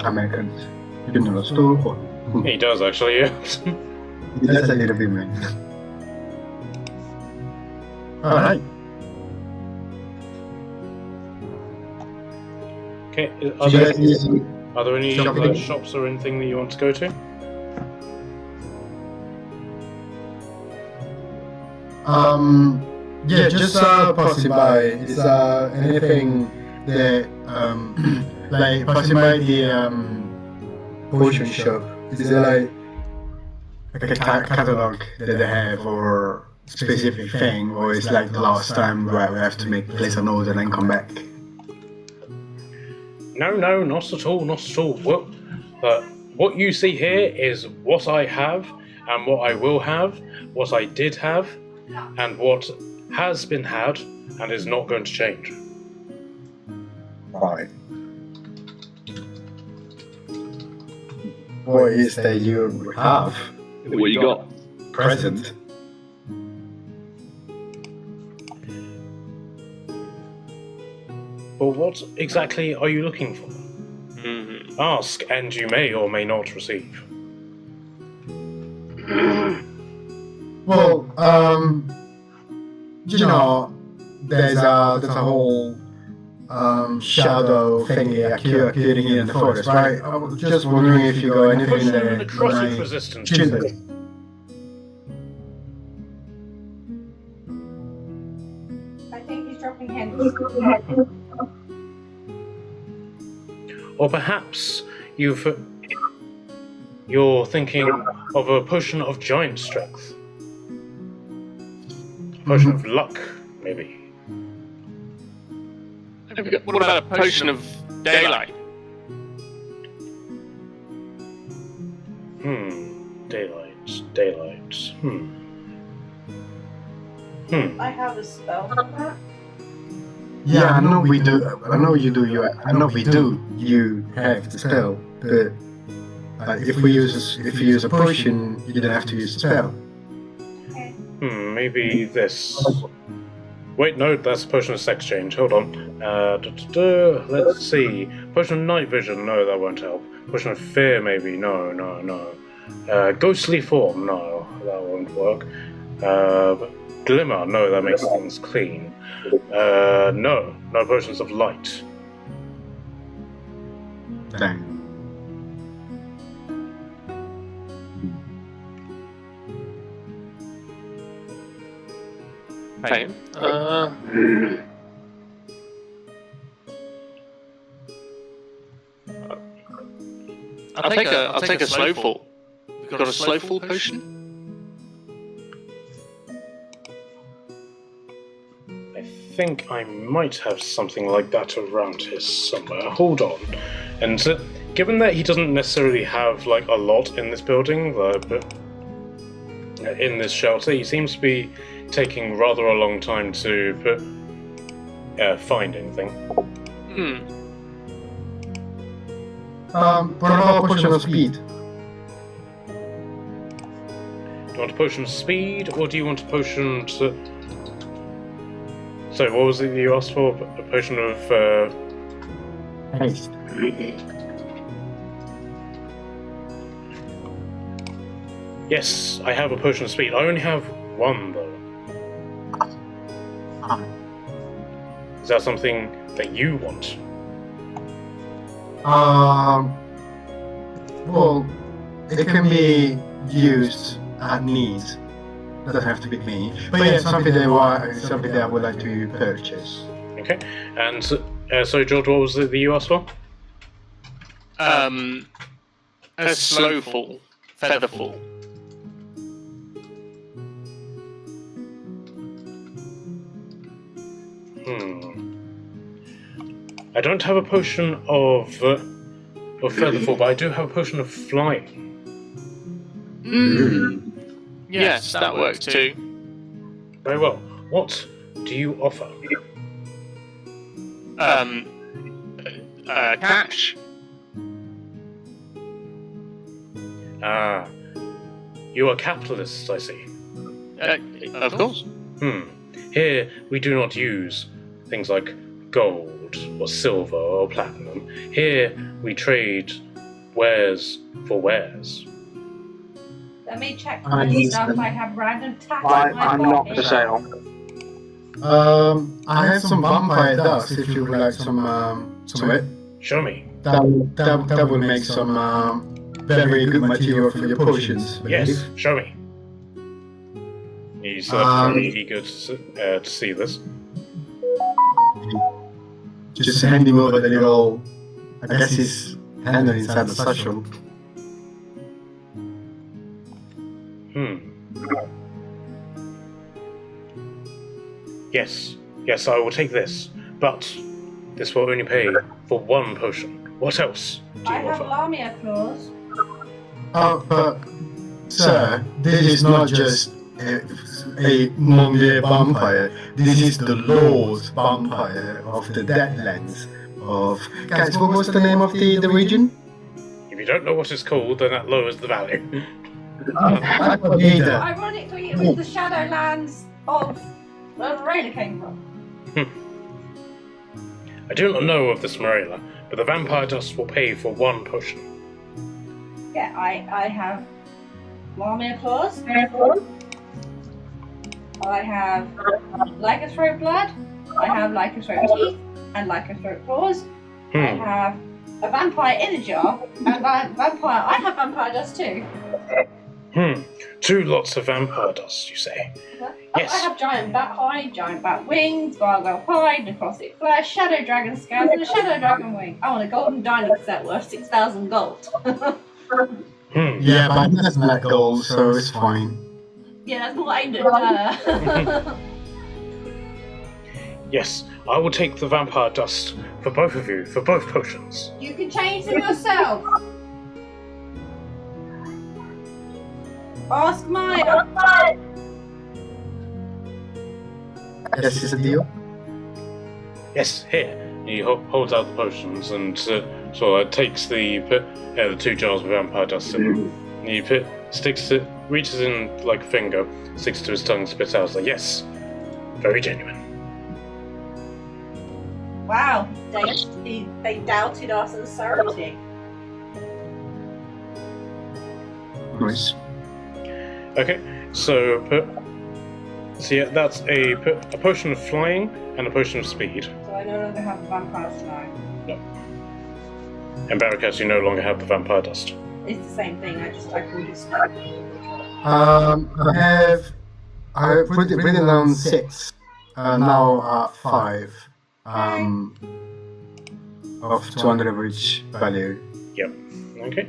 Americans. You know the store. He does, actually, yeah. That's a little bit mean. Alright. Okay, Are there any shopping? shops or anything that you want to go to? Yeah, just passing by. Is anything that like passing by the potion shop? Is there like a catalog that they have or specific thing, or is like the last time where we have to place an order and then come back? No, not at all, not at all. What you see here is what I have, and what I will have, what I did have, and what has been had, and is not going to change. Right. What is that you have? What you got? Present. But what exactly are you looking for? Mhm. Ask, and you may or may not receive. Well, you know, there's a whole shadow thingy appearing in the forest, right? I was just wondering if you got anything Potion of there. necrotic resistance. Tuesday. I think he's dropping hints. Or perhaps you're thinking of a potion of giant strength. Potion of luck, maybe. What about a potion of daylight? Daylight. I have a spell for that. Yeah, I know we do. I know you do. I know we do. You have the spell, but if you use a potion, you don't have to use the spell. Maybe this. Wait, no, that's a potion of sex change. Hold on. Let's see. Potion of night vision. No, that won't help. Potion of fear, maybe. No. Ghostly form. No, that won't work. Glimmer. No, that makes things clean. No potions of light. Dang. Okay. I'll take a slow fall. You've got a slow fall potion? I think I might have something like that around here somewhere. Hold on. And given that he doesn't necessarily have like a lot in this building, but in this shelter, he seems to be taking rather a long time to find anything. What about potion of speed? Do you want a potion of speed, or do you want a potion to... Sorry, what was it you asked for? A potion of... Haste. Yes, I have a potion of speed. I only have one, though. Is that something that you want? Well, it can be used at need. Doesn't have to be me. But yeah, something that I would like to purchase. Okay. And so, George, what was it that you asked for? A slow fall, feather fall. I don't have a potion of featherfall, but I do have a potion of flying. Yes, that works too. Very well. What do you offer? Cash. Ah, you are capitalists, I see. Of course. Here, we do not use things like gold or silver or platinum. Here, we trade wares for wares. Let me check I my stuff. understand. I have random tats in my I'm not pocket. for sale. I have some vampire dust if you would like some it. Show me. That will make some very good material for your potions. I believe. Yes, show me. He's very eager to see this. Just handing over the little, I guess his hand inside the satchel. Yes, I will take this, but this will only pay for one potion. What else do I you have offer? Lamia claws. But, sir, this is not just a Monday vampire. This is the Lord's vampire of the Deadlands. Guys, what was the name of the region? If you don't know what it's called, then that lowers the value. I don't either. Ironically, it was the Shadowlands of where Morena came from. I do not know of this Marilla, but the vampire dust will pay for one potion. Yeah, I have Lamia claws. I have lycanthrope blood. I have lycanthrope teeth and lycanthrope claws. I have a vampire in a jar and I have vampire dust too. 2 lots of vampire dust, you say? Yes. I have giant bat hide, giant bat wings, gargoyle hide, necrotic flesh, shadow dragon scales, and a shadow dragon wing. I want a golden diamond set worth 6,000 gold. Yeah, but he doesn't like gold, so it's fine. Yeah, that's more aimed at her. Yes, I will take the vampire dust for both of you, for both potions. You can change them yourself. Ask Maya. I guess it's a deal. Yes, here. He holds out the potions and takes the 2 jars of vampire dust in. He sticks it, reaches in like a finger, sticks it to his tongue, spits out. Like, yes, very genuine. Wow, they doubted our sincerity. Nice. Okay, so yeah, that's a potion of flying and a potion of speed. So I no longer have a vampire slime. And Barricades, you no longer have the vampire dust. It's the same thing. I called it speed. I put it written down 6. Now 5. Of 200 average value. Yep. Okay.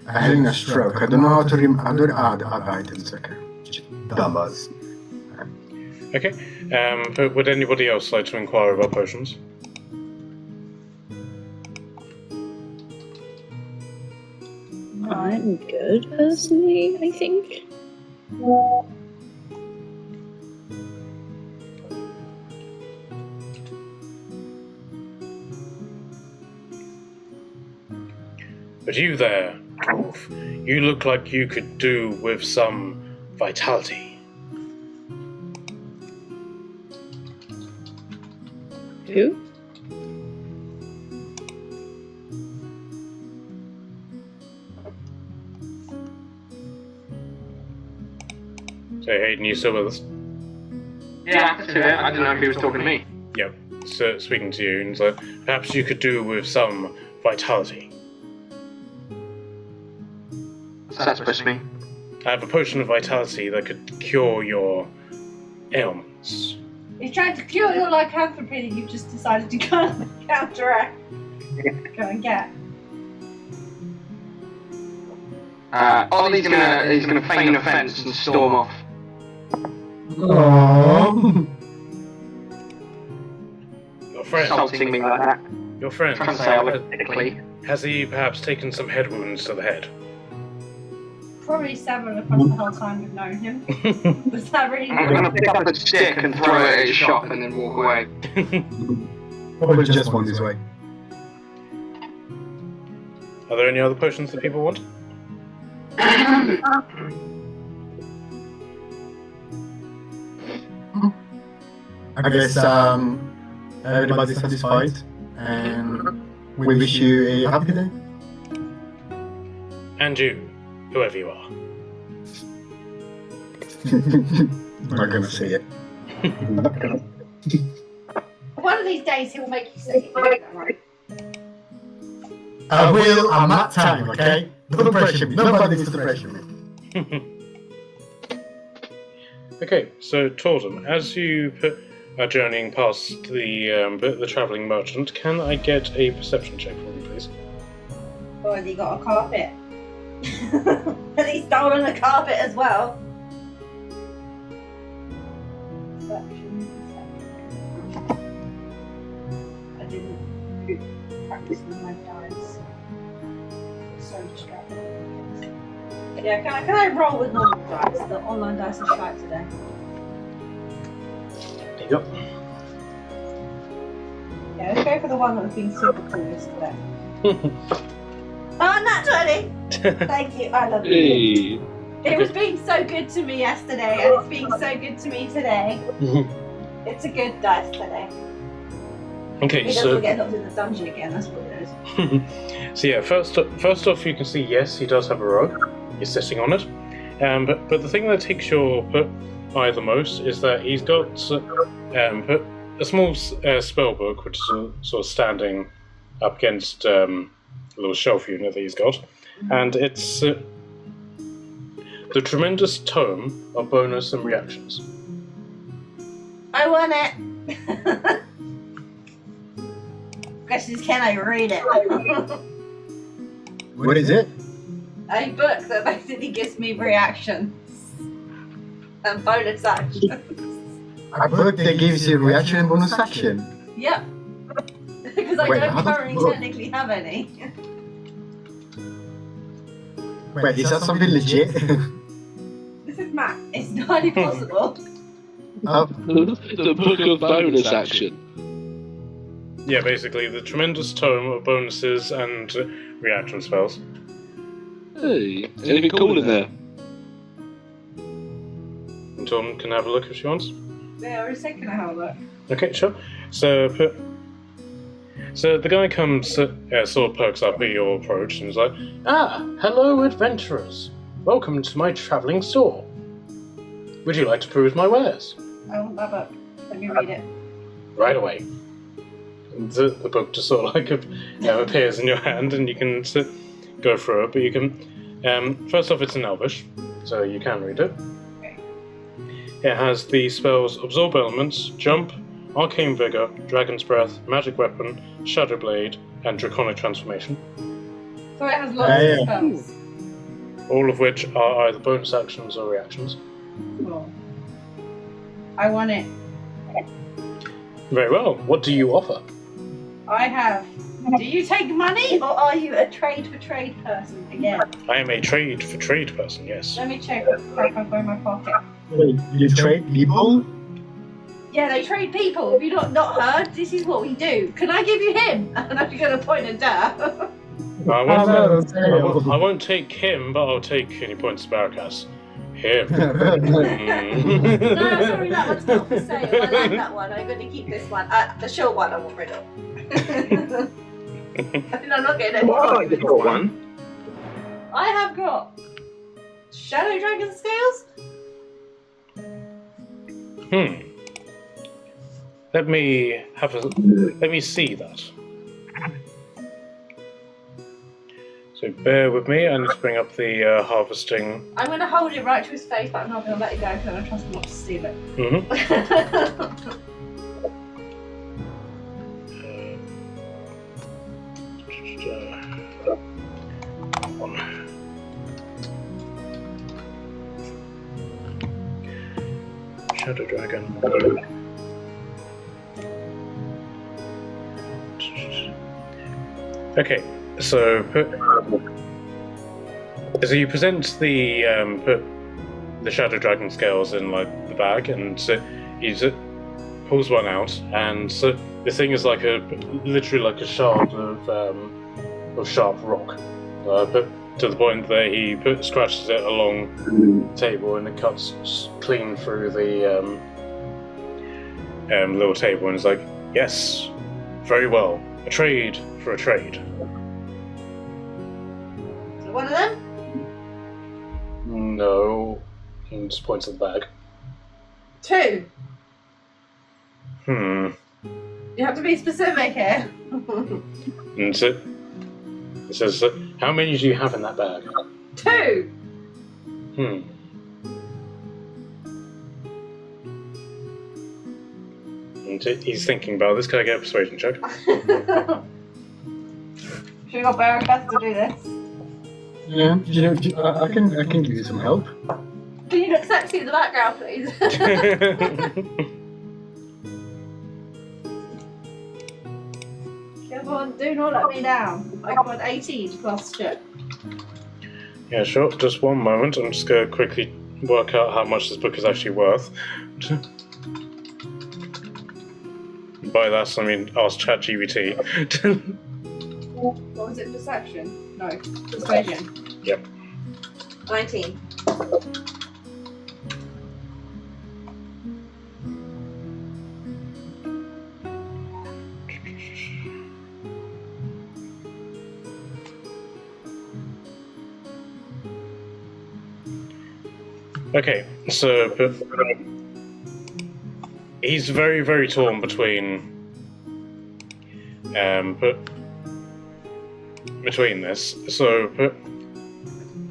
Having a stroke. I don't know how to add items. Okay. Numbers. Okay. But would anybody else like to inquire about potions? I'm good, personally, I think. But you there, Dwarf, you look like you could do with some vitality. Who? So Hayden, you still with us? Yeah, that's it. I didn't know if he was talking to me. Yep. So speaking to you, and so perhaps you could do with some vitality. What's that supposed to mean? I have a potion of vitality that could cure your ailments. He's trying to cure your lycanthropy that you've just decided to go counteract. Go and get. Otli's gonna feign offence and storm off. Aww. Your friend, Insulting me like that. your friend, Trying to say I look thickly. has he perhaps taken some head wounds to the head? probably several across the whole time we've known him. Was that really I'm gonna pick up a stick and throw it at his shop and then walk away. Probably just one this way. Are there any other potions that people want? I guess everybody's satisfied, and we wish you a happy day. And you, whoever you are. I'm not gonna say it. One of these days he will make you say it, right? I will at that time, okay? Don't pressure me. Nobody needs to pressure me. Okay, so Tordum, as you are journeying past the travelling merchant, can I get a perception check for me, please? Or has he got a carpet? Has he stolen a carpet as well? Perception. I didn't practice with my dice. So distracted. Yeah, can I roll with normal dice? The online dice are shite today. There you go. Yeah, let's go for the one that was being super cool yesterday. Oh, nat 20! Thank you, I love you. Hey. It was being so good to me yesterday, and it's being so good to me today. It's a good dice today. Okay, He doesn't get locked in the dungeon again, that's what it is. So yeah, first off, you can see yes, he does have a rug. He's sitting on it, but the thing that takes your eye the most is that he's got a small spell book, which is sort of standing up against a little shelf unit that he's got, and it's the Tremendous Tome of Bonus and Reactions. I want it! Question is, can I read it? What is it? A book that basically gives me reactions and bonus actions. A book that gives you reaction and bonus action. Yep. Because I Wait, don't how does currently it work? technically have any. Wait, is that something legit? This is math. It's entirely possible. The book of bonus action. Yeah, basically the Tremendous Tome of Bonuses and Reaction Spells. Hey, anything cool in there? And Tom can have a look if she wants. Yeah, I was saying, can I have a look? Okay, sure. So the guy comes, sort of perks up at your approach and is like, "Ah, hello, adventurers. Welcome to my travelling store. Would you like to peruse my wares?" I want that book. Let me read it. Right away. And the book just sort of like appears in your hand, and you can go through it. But you can, first off, it's in Elvish, so you can read it. Okay. It has the spells Absorb Elements, Jump, Arcane Vigor, Dragon's Breath, Magic Weapon, Shadow Blade, and Draconic Transformation. So it has lots of spells. All of which are either bonus actions or reactions. Cool. I want it. Very well. What do you offer? I have. Do you take money, or are you a trade for trade person again? I am a trade for trade person, yes. Let me check if I've got in my pocket. Wait, you trade people? Yeah, they trade people. Have you not heard? This is what we do. Can I give you him? And I'm going to point at Dad. I won't take him, but I'll take any points to Barracas. Him. No, sorry, that one's not for sale. I like that one. I'm going to keep this one. The short one I want rid of. I think I'm not getting any. Well, I like the short one. I have got Shadow Dragon Scales. Let me see that. So bear with me, I need to bring up the harvesting. I'm going to hold it right to his face, but I'm not going to let it go because I trust him not to steal it. Shadow Dragon. Okay, so So you present the shadow dragon scales in like the bag, and he pulls one out, and the thing is like literally like a shard of sharp rock, but to the point that he scratches it along the table, and it cuts clean through the little table, and it's like, yes, very well, a trade for a trade. So one of them? No, he just points at the bag. 2. You have to be specific here. And it says, how many do you have in that bag? 2. And he's thinking about this. Can I get a persuasion check? Should we got Baron Beth to do this? Yeah, I can give you some help. Can you look sexy in the background, please? Come on, do not let me down. I got 18 plus shit. Yeah, sure. Just one moment. I'm just going to quickly work out how much this book is actually worth. By that, I mean ask ChatGPT. What was it? Perception? No. Persuasion. Yep. 19. Okay, so he's very, very torn between this. So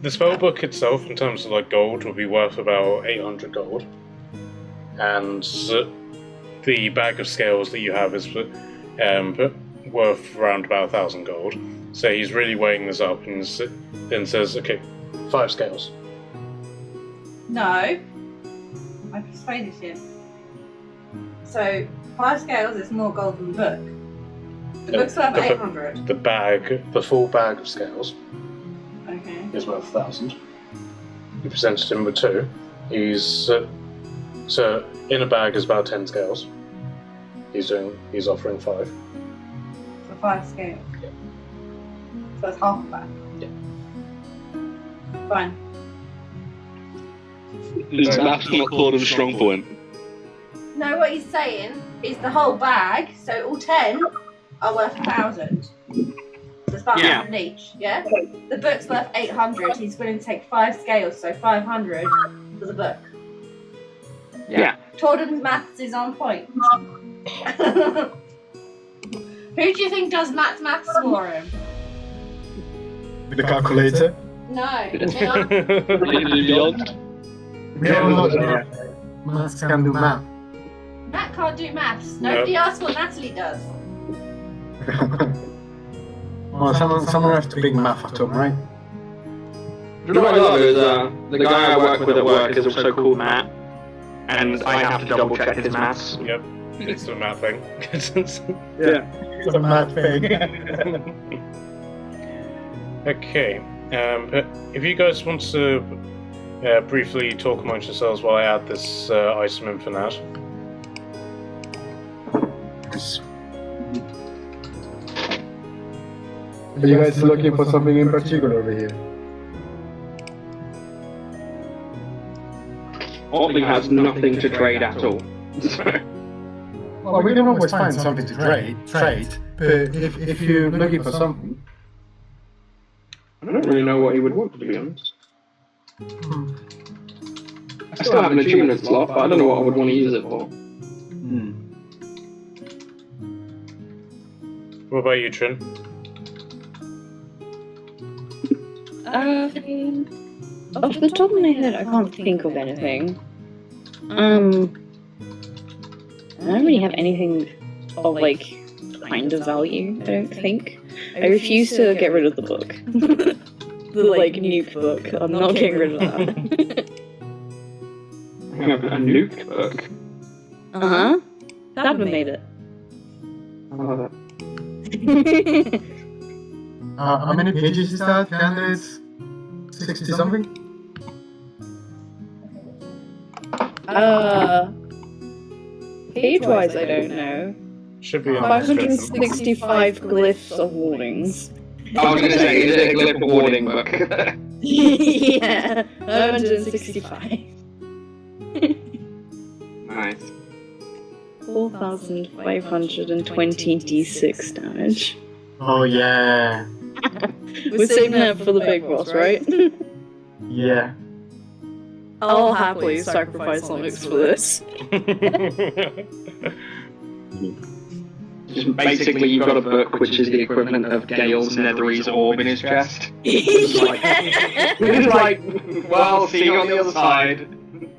the spellbook itself, in terms of like gold, will be worth about 800 gold, and the bag of scales that you have is worth around about 1,000 gold. So he's really weighing this up, and then says, "Okay, 5 scales." No. I persuaded him. So, 5 scales is more gold than the book. The book's worth 800. The full bag of scales Okay. is worth 1,000. You presented him with 2. He's so in a bag is about 10 scales. He's offering 5. So 5 scales. Yeah. So that's half of that. Yeah. Fine. Is maths not Claude's strong point? No, what he's saying is the whole bag, so all 10 are worth 1,000. So it's about 100 each, yeah? The book's worth 800. He's willing to take 5 scales, so 500 for the book. Yeah. Torden's maths is on point. Who do you think does maths for him? With the calculator? No. Beyond? Yeah, maths can do math. Matt can't do maths. Nobody asked what Natalie does. Well, someone has to bring math at home, right? You know what I love is the guy I work with at work is also called Matt, and I have to double check his maths. Yep, it's a math thing. Yeah. It's a math thing. Okay, but if you guys want to briefly talk amongst yourselves while I add this item in for Nat. Are you guys looking for something in particular over here? Otli has nothing to trade at all. Well, we can always find something to trade, but if you're looking for something... I don't really know what he would want, to be honest. I still have an achievement slot, but I don't know what I would want to use it for. What about you, Trin? Off the top of my head, I can't think of anything. I don't really have anything of like kind of value, I don't think. I refuse to get rid of the book. The like nuke book. I'm not getting rid of that. I have a nuke book. Uh-huh. That would have made it. I love it. how many pages is that? 360 60 something? Page-wise, I don't know. Should be in the description. 565 glyphs of warnings. I was going to say, is it a glyph warning book? Yeah, 165. Nice. 4,520 d6 damage. Oh yeah. We're saving that for the big boss, right? Yeah. I'll happily sacrifice Onyx for this. Just basically, you've got a book which is the equivalent of Gale's Netherese orb in his chest. It's like, well, see you on the other side.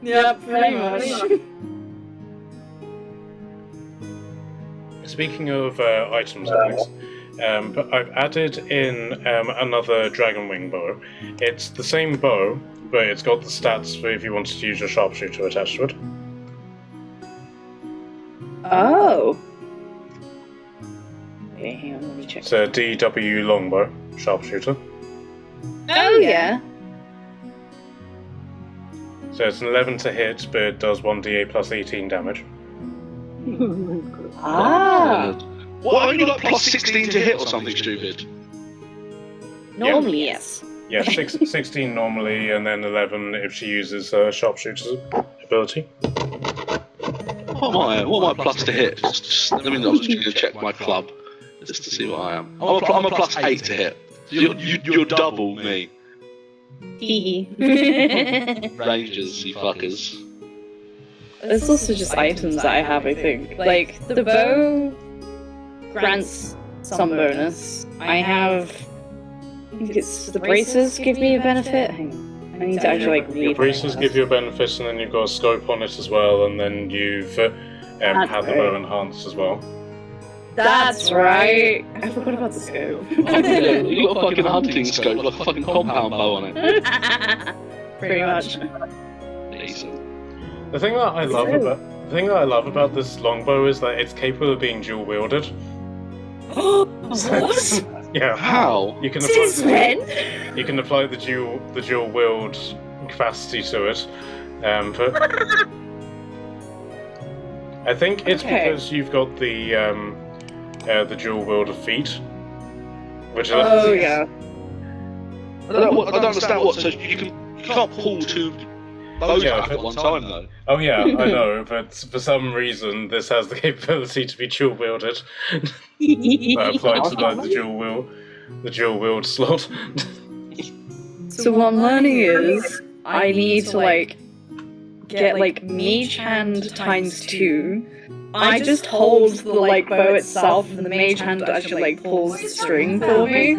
Yeah, pretty much. Speaking of items, Alex, but I've added in another Dragon Wing bow. It's the same bow, but it's got the stats for if you wanted to use your sharpshooter attached to it. Oh. Okay, hang on, let me check. It's a DW longbow, sharpshooter. Oh, yeah. So it's an 11 to hit, but it does 1d8 plus 18 damage. Ah. What, are you like plus 16 to hit or something stupid? Normally, yes. Yeah, 16 normally, and then 11 if she uses sharpshooter's ability. What am I plus to hit? Let me know, I'm just going to check my club, just to see what I am. I'm a plus 8 to hit. You're double me. Rangers, you fuckers. It's also just items that I have, I think. Like, the bow grants some bonus. I have... I think it's the braces give me a benefit. Hang on. I need to actually, like, read Your braces give you a benefit, and then you've got a scope on it as well, and then you've had the bow enhanced as well. That's right! I forgot about the scope. You got a fucking hunting scope, like a fucking compound bow on it. Pretty much. Decent. The thing that I love about this longbow is that it's capable of being dual wielded. What? Yeah. How? You can Since when? You can apply the dual wield capacity to it, but I think it's because you've got the dual wield of feet, which Oh yeah. I don't understand what. So you can't pull two bows back at one time though. Oh yeah, I know, but for some reason this has the capability to be dual wielded. That applied to like the dual wield slot. So what I'm learning is I need to like get like mage hand times 2. I just hold the like bow itself, and the mage hand actually like pulls the string for me.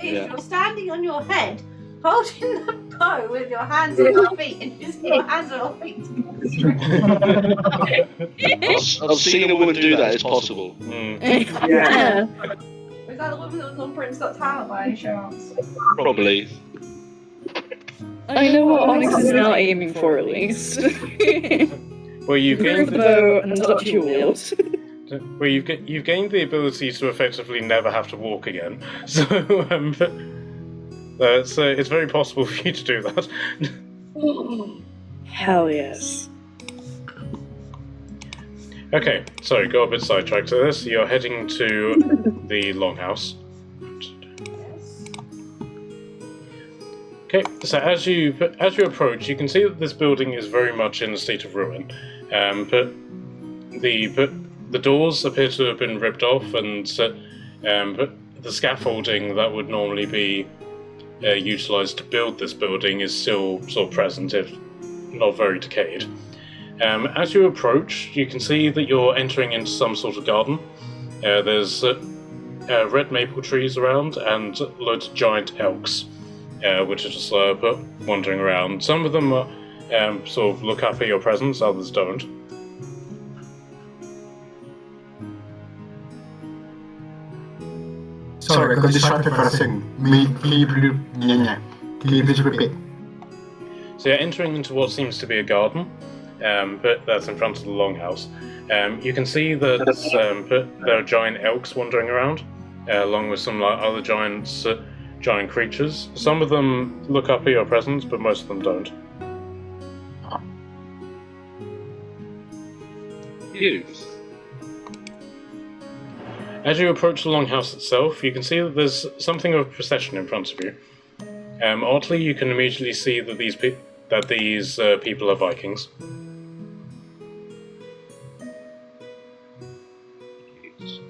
You're standing on your head, holding the bow with your hands on your feet, and using your hands on your feet to pull the string. I've seen a woman do that. It's possible. Yeah. Was that the woman that was on Britain's Got Talent by any chance? Probably. I know what Onyx is now aiming for at least. Well, you've Groove gained the bow and touch your wield. well, you've gained the ability to effectively never have to walk again. So so it's very possible for you to do that. Hell yes. Okay, sorry, got a bit sidetracked to this. You're heading to the longhouse. Okay, so as you approach, you can see that this building is very much in a state of ruin. But the doors appear to have been ripped off, and but the scaffolding that would normally be utilised to build this building is still sort of present, if not very decayed. As you approach, you can see that you're entering into some sort of garden. There's red maple trees around and loads of giant elks, which are just wandering around. Some of them sort of look up at your presence, others don't. Sorry, I got distracted for a second. Can you please repeat? So you're entering into what seems to be a garden, but that's in front of the longhouse. You can see that there are giant elks wandering around, along with some other giants giant creatures. Some of them look up at your presence, but most of them don't. You. As you approach the longhouse itself, you can see that there's something of a procession in front of you. Oddly, you can immediately see that these people are Vikings.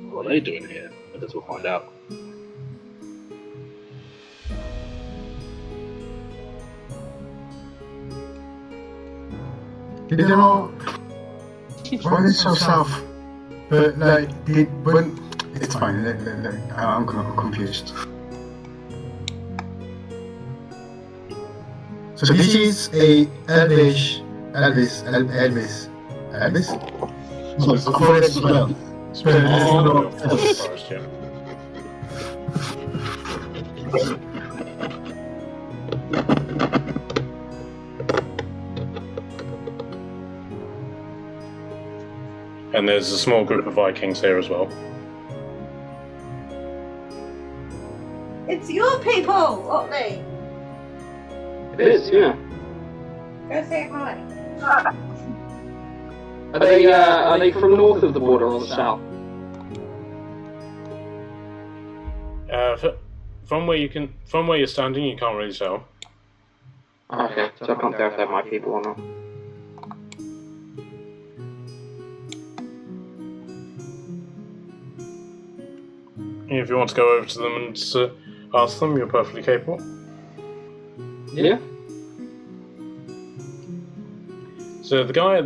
What are they doing here? I guess we'll find out. You know, when it's so south, but like, it's fine. I'm confused. So this is a Elvis. So it's a forest as well. Forest, yeah. And there's a small group of Vikings here as well. It's your people, Otli. It is, yeah. Go say hi. Are they from north of the border or the south? From where you're standing, you can't really tell. Okay, so I can't tell if they're my people or not. If you want to go over to them and ask them, you're perfectly capable. Yeah. So the guy at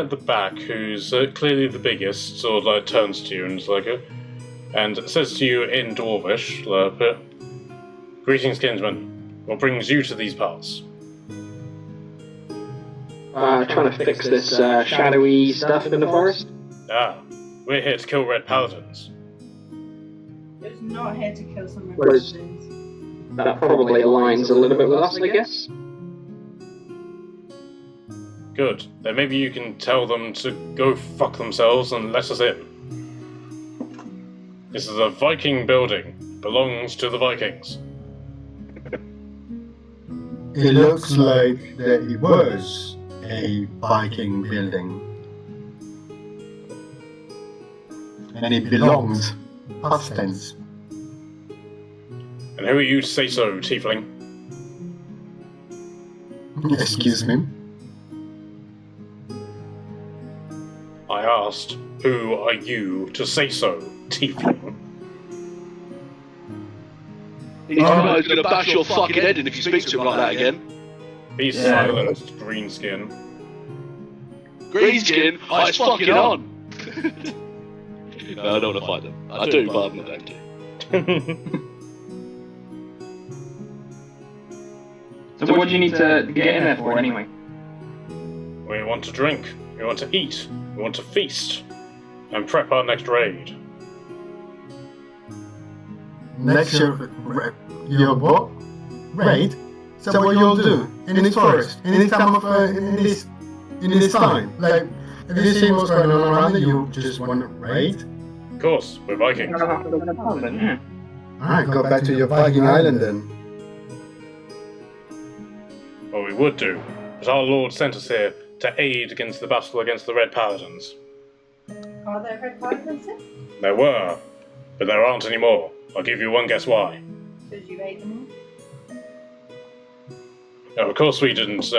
the back, who's clearly the biggest, sort of like turns to you and is like, and says to you in Dwarvish, "Greetings, kinsman. What brings you to these parts?" Trying to fix this shadowy stuff in the forest. Ah, we're here to kill red paladins. It's not here to kill some Whereas- Republicans. That probably aligns a little bit with us, I guess. Good. Then maybe you can tell them to go fuck themselves and let us in. This is a Viking building. Belongs to the Vikings. It looks like that it was a Viking building. And it belonged, past tense. And who are you to say so, tiefling? Excuse me? I asked, who are you to say so, tiefling? He's gonna bash your fucking head in if you speak to him like that again. Be silent, greenskin. Greenskin, it's fucking on! No, I don't want to fight them. I do, but I'm not going to. So what do you need to get in there for anyway? We want to drink, we want to eat, we want to feast, and prep our next raid. Next your what? Raid? Is that what you'll do? In this forest? In this time of in this time? Like, have you seen what's going on around you? You just want to raid? Of course, we're Vikings. Alright, go back to your Viking island then. What we would do, but our Lord sent us here to aid against the battle against the Red Paladins. Are there red paladins in? There were, but there aren't anymore. I'll give you one guess why. Because you ate them No, of course we didn't.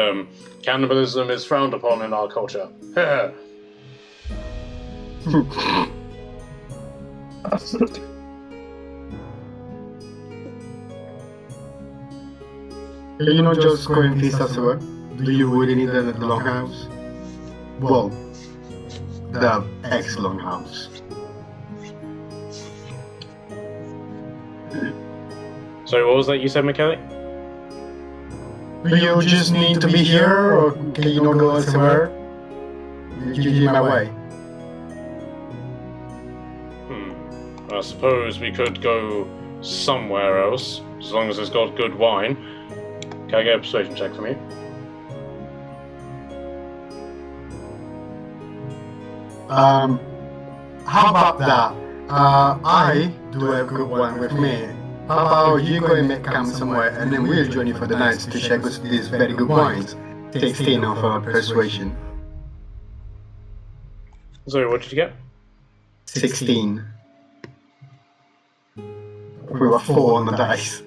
Cannibalism is frowned upon in our culture. Can you not just go and feast us away? Do you really need the longhouse? Well, the ex-longhouse. Sorry, what was that you said, McKelly? Do you just need to be here, or can you not go elsewhere? You give my way. I suppose we could go somewhere else, as long as it's got good wine. Can I get a persuasion check from you? How about that? I do have good wine with me, How about you go and make camp somewhere, and then we'll join you for the night to share these very good wines. 16 of persuasion. Sorry, what did you get? 16. We were 4 on the dice.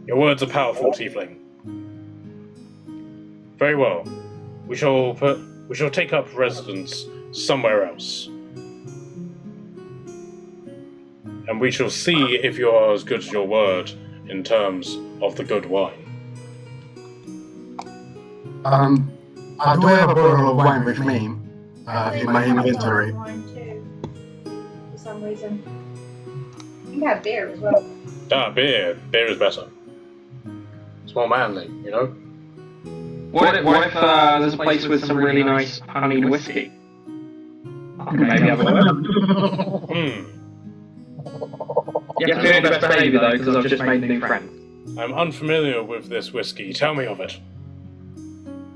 Your words are powerful, Tiefling. Very well. We shall take up residence somewhere else. And we shall see if you are as good as your word in terms of the good wine. I do have a bottle of wine with me in my inventory. Mine too, for some reason. You can have beer as well. Beer. Beer is better. It's more manly, you know? What if there's a place with some really nice honeyed whiskey? Okay, maybe have a look. You have to do your best behaviour though, because I've just made new friends. I'm unfamiliar with this whiskey. Tell me of it.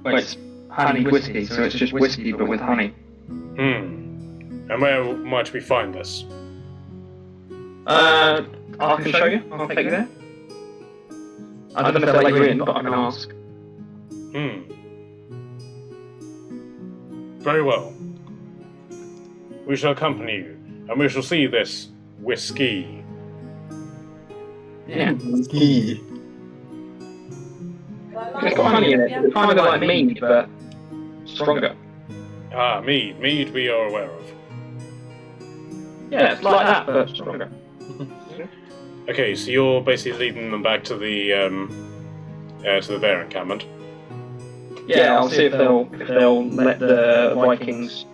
Well, it's honeyed whiskey, so it's just whiskey but with honey. And where might we find this? I can show you. I'll take you there. I don't know if they'll let you in, but I can ask. Very well. We shall accompany you, and we shall see this whiskey. Yeah. Whiskey. It's got honey in it. It's kind of like mead, but stronger. Mead. Mead we are aware of. Yeah, it's like that, but stronger. Okay, so you're basically leading them back to the bear encampment. Yeah, I'll see if they'll let the Vikings.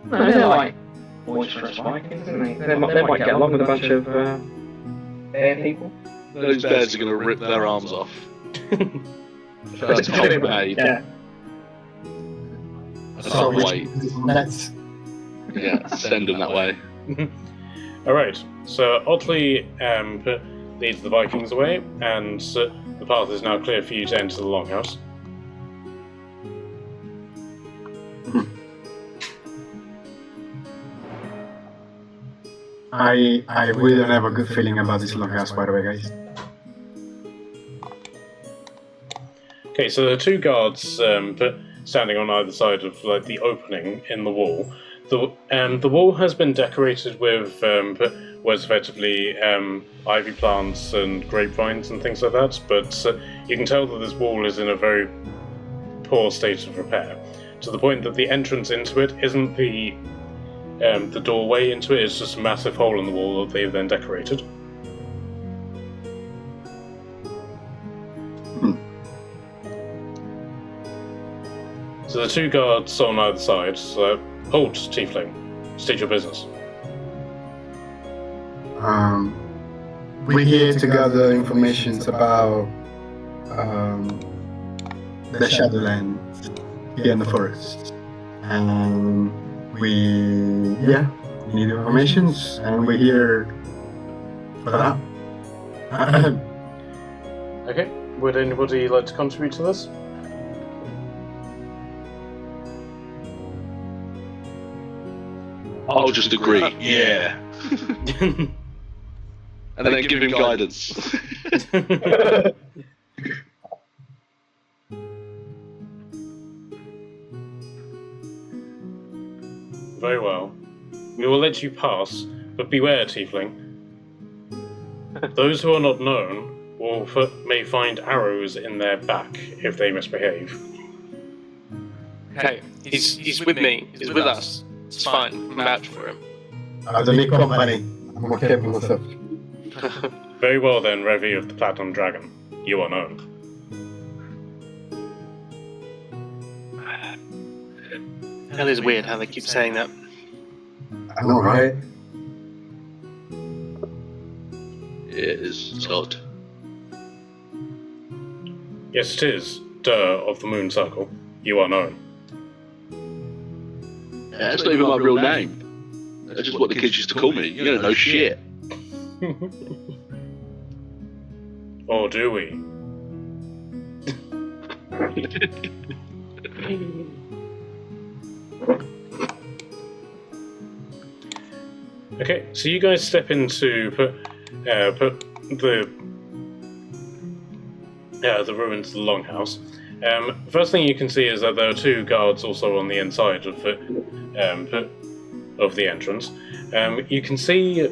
No, they're like boisterous Vikings, isn't they? They might get along with a bunch of bear people. Those bears are going to rip their arms off. First time made. Yeah. I can't wait. That's Yeah, send them that way. Alright, so Otli leads the Vikings away, and the path is now clear for you to enter the Longhouse. I really don't have a good feeling about this longhouse, by the way, guys. Okay, so there are two guards standing on either side of the opening in the wall. The wall has been decorated with was effectively ivy plants and grapevines and things like that, but you can tell that this wall is in a very poor state of repair, to the point that the entrance into it isn't the doorway into it, it's just a massive hole in the wall that they've then decorated. So the two guards on either side, so halt, Tiefling. State your business. We're here to gather information about the Shadowlands here in the forest. And we need information, and we're here for that. Okay, would anybody like to contribute to this? I'll just agree. Yeah. And then give him guidance. Very well. We will let you pass, but beware, Tiefling. Those who are not known may find arrows in their back if they misbehave. Okay, he's with me. He's with us. It's fine. I'm vouch for him. I don't need company. I'm okay with myself. Very well then, Revi of the Platinum Dragon. You are known. That is weird how they keep saying that. I know, right? It is. It's odd. Yes, it is. Dur of the Moon Circle. You are known. Yeah, that's not even my real name. That's just what the kids used to call me. You don't know shit. Or do we? Okay, so you guys step into put the ruins of the longhouse. First thing you can see is that there are two guards also on the inside of the entrance. You can see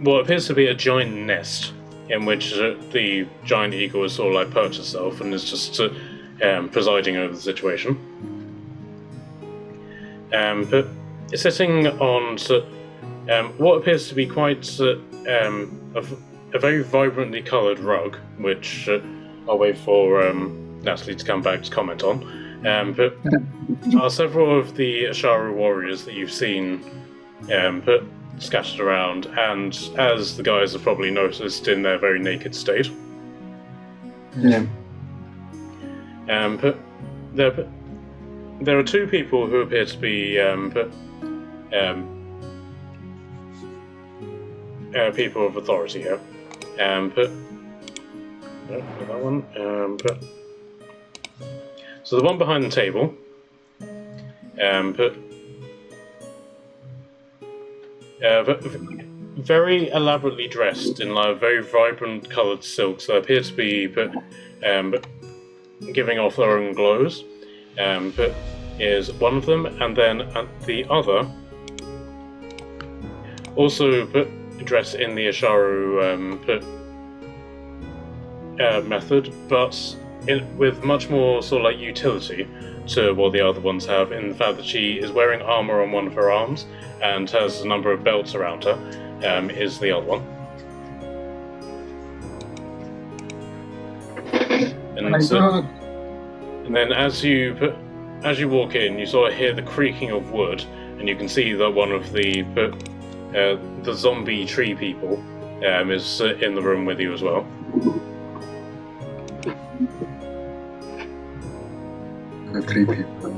what appears to be a giant nest in which the giant eagle has sort of like perched itself and is just presiding over the situation. But it's sitting on what appears to be quite a very vibrantly coloured rug, which I'll wait for Natalie to come back to comment on. But are several of the Asharu warriors that you've seen scattered around, and as the guys have probably noticed, in their very naked state. Yeah. But there are two people who appear to be people of authority here. That one. So the one behind the table. Very elaborately dressed in like very vibrant coloured silks that appear to be giving off their own glows. Is one of them, and then the other also dressed in the Asharu method, but with much more sort of like utility to what the other ones have, in the fact that she is wearing armour on one of her arms and has a number of belts around her, is the other one. And then as you walk in, you sort of hear the creaking of wood, and you can see that one of the zombie tree people is in the room with you as well. The 3 people.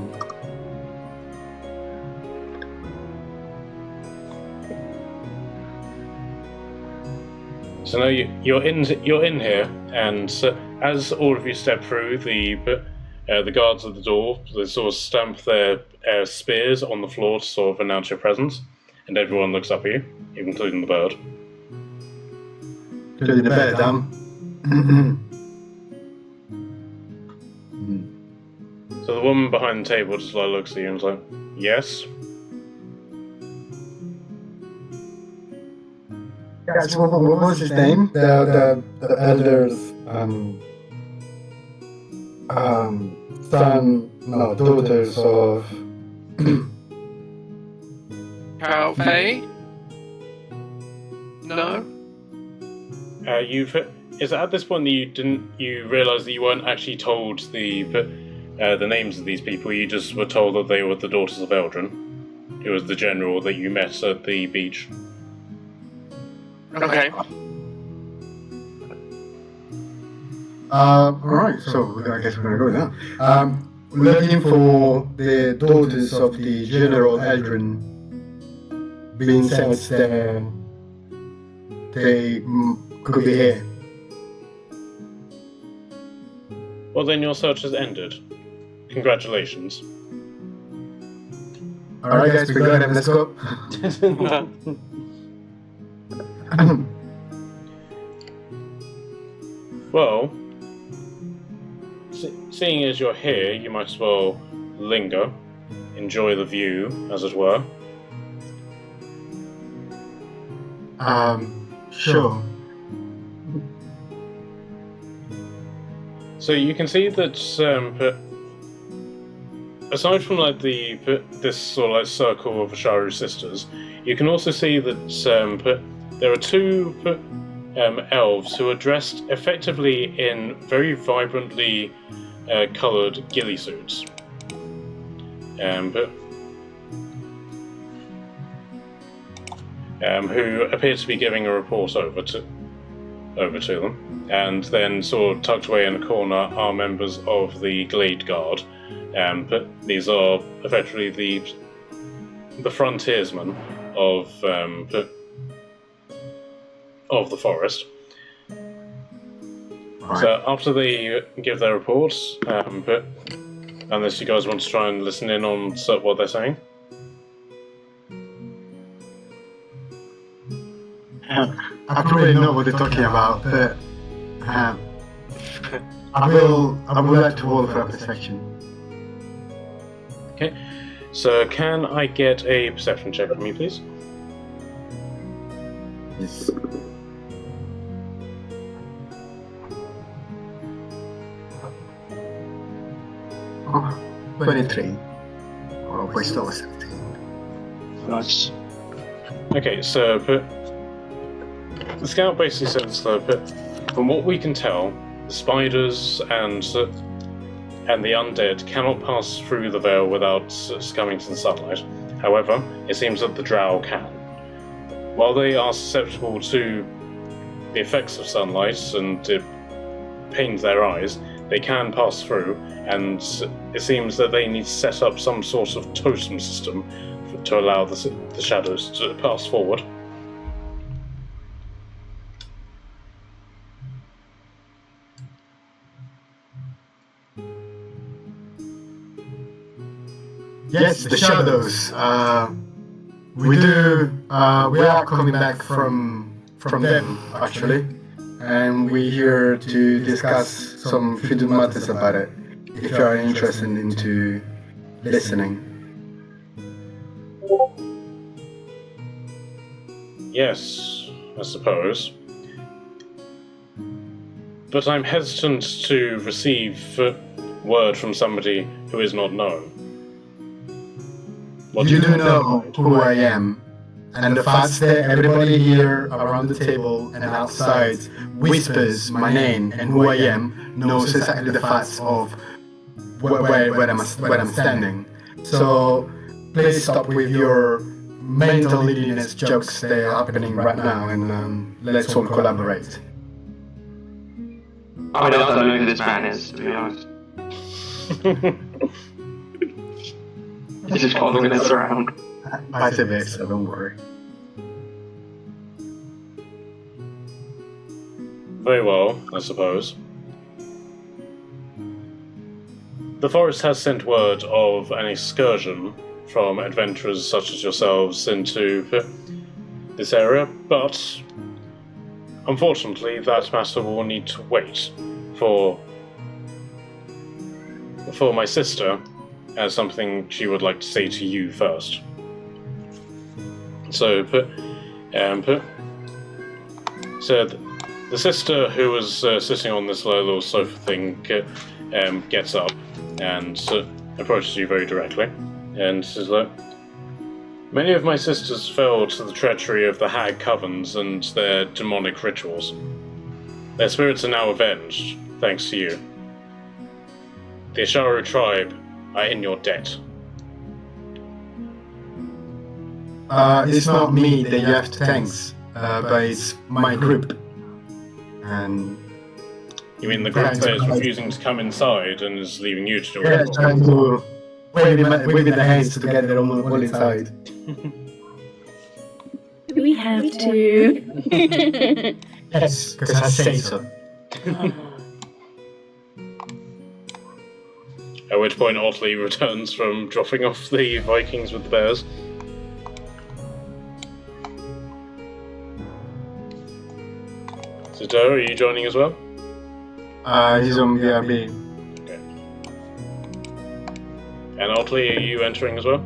So now you're in here, and as all of you step through, the guards at the door, they sort of stamp their spears on the floor to sort of announce your presence, and everyone looks up at you, including the bird. Including the bird, So the woman behind the table just like looks at you and is like, "Yes." Yes, what was his name? The elder's daughters of Carol Fay? No? Is it at this point that you realised that you weren't actually told the names of these people? You just were told that they were the daughters of Eldrin, who was the general that you met at the beach. Okay. Alright, so I guess we're gonna go now. We're looking for the daughters of the General Eldrin, being sense that they could be here. Well, then your search has ended. Congratulations. Alright guys, we got him, let's go. Well, seeing as you're here, you might as well linger, enjoy the view, as it were. Sure. So you can see that aside from like this sort of like circle of Asharu sisters, you can also see that there are two elves who are dressed effectively in very vibrantly coloured ghillie suits. Who appear to be giving a report over to them, and then sort of tucked away in a corner are members of the Glade Guard. But these are effectively the frontiersmen of the forest. Right. So after they give their reports, unless you guys want to try and listen in on what they're saying. I probably know what they're talking about, but I would like to roll for a perception. Okay. So can I get a perception check from you, please? Yes. Oh, 23. Oh, we're still 17. Nice. Okay, so the scout basically says that from what we can tell, the spiders and the undead cannot pass through the veil without succumbing to the sunlight. However, it seems that the drow can. While they are susceptible to the effects of sunlight and it pains their eyes, they can pass through, and it seems that they need to set up some sort of totem system to allow the shadows to pass forward. Yes, the shadows. We are coming back from them actually, and we're here to discuss some few matters about it. If you are interested into listening. Yes, I suppose. But I'm hesitant to receive word from somebody who is not known. What You do know who I am, and the fact that everybody here around the table and outside whispers my name and who I am knows exactly the facts of where I'm standing. So please stop with your mental illness jokes that are happening right now, and let's all collaborate. I don't know who this man is, to be honest. He's just following us around. Vice versa, don't worry. Very well, I suppose. The forest has sent word of an excursion from adventurers such as yourselves into this area, but unfortunately that matter will need to wait for my sister has something she would like to say to you first. So the sister who was sitting on this little sofa thing gets up and approaches you very directly and says, "Look, many of my sisters fell to the treachery of the hag covens and their demonic rituals. Their spirits are now avenged, thanks to you. The Asharu tribe are in your debt." It's not me that you have to thanks, but it's my group. And You mean the group that is refusing to come inside and is leaving you to do yeah, it? trying to waving the hands together all inside. Do we have to? Yes, because I say so. At which point Otli returns from dropping off the Vikings with the bears. So Doe, are you joining as well? He's on BRB. Okay. And Otli, are you entering as well?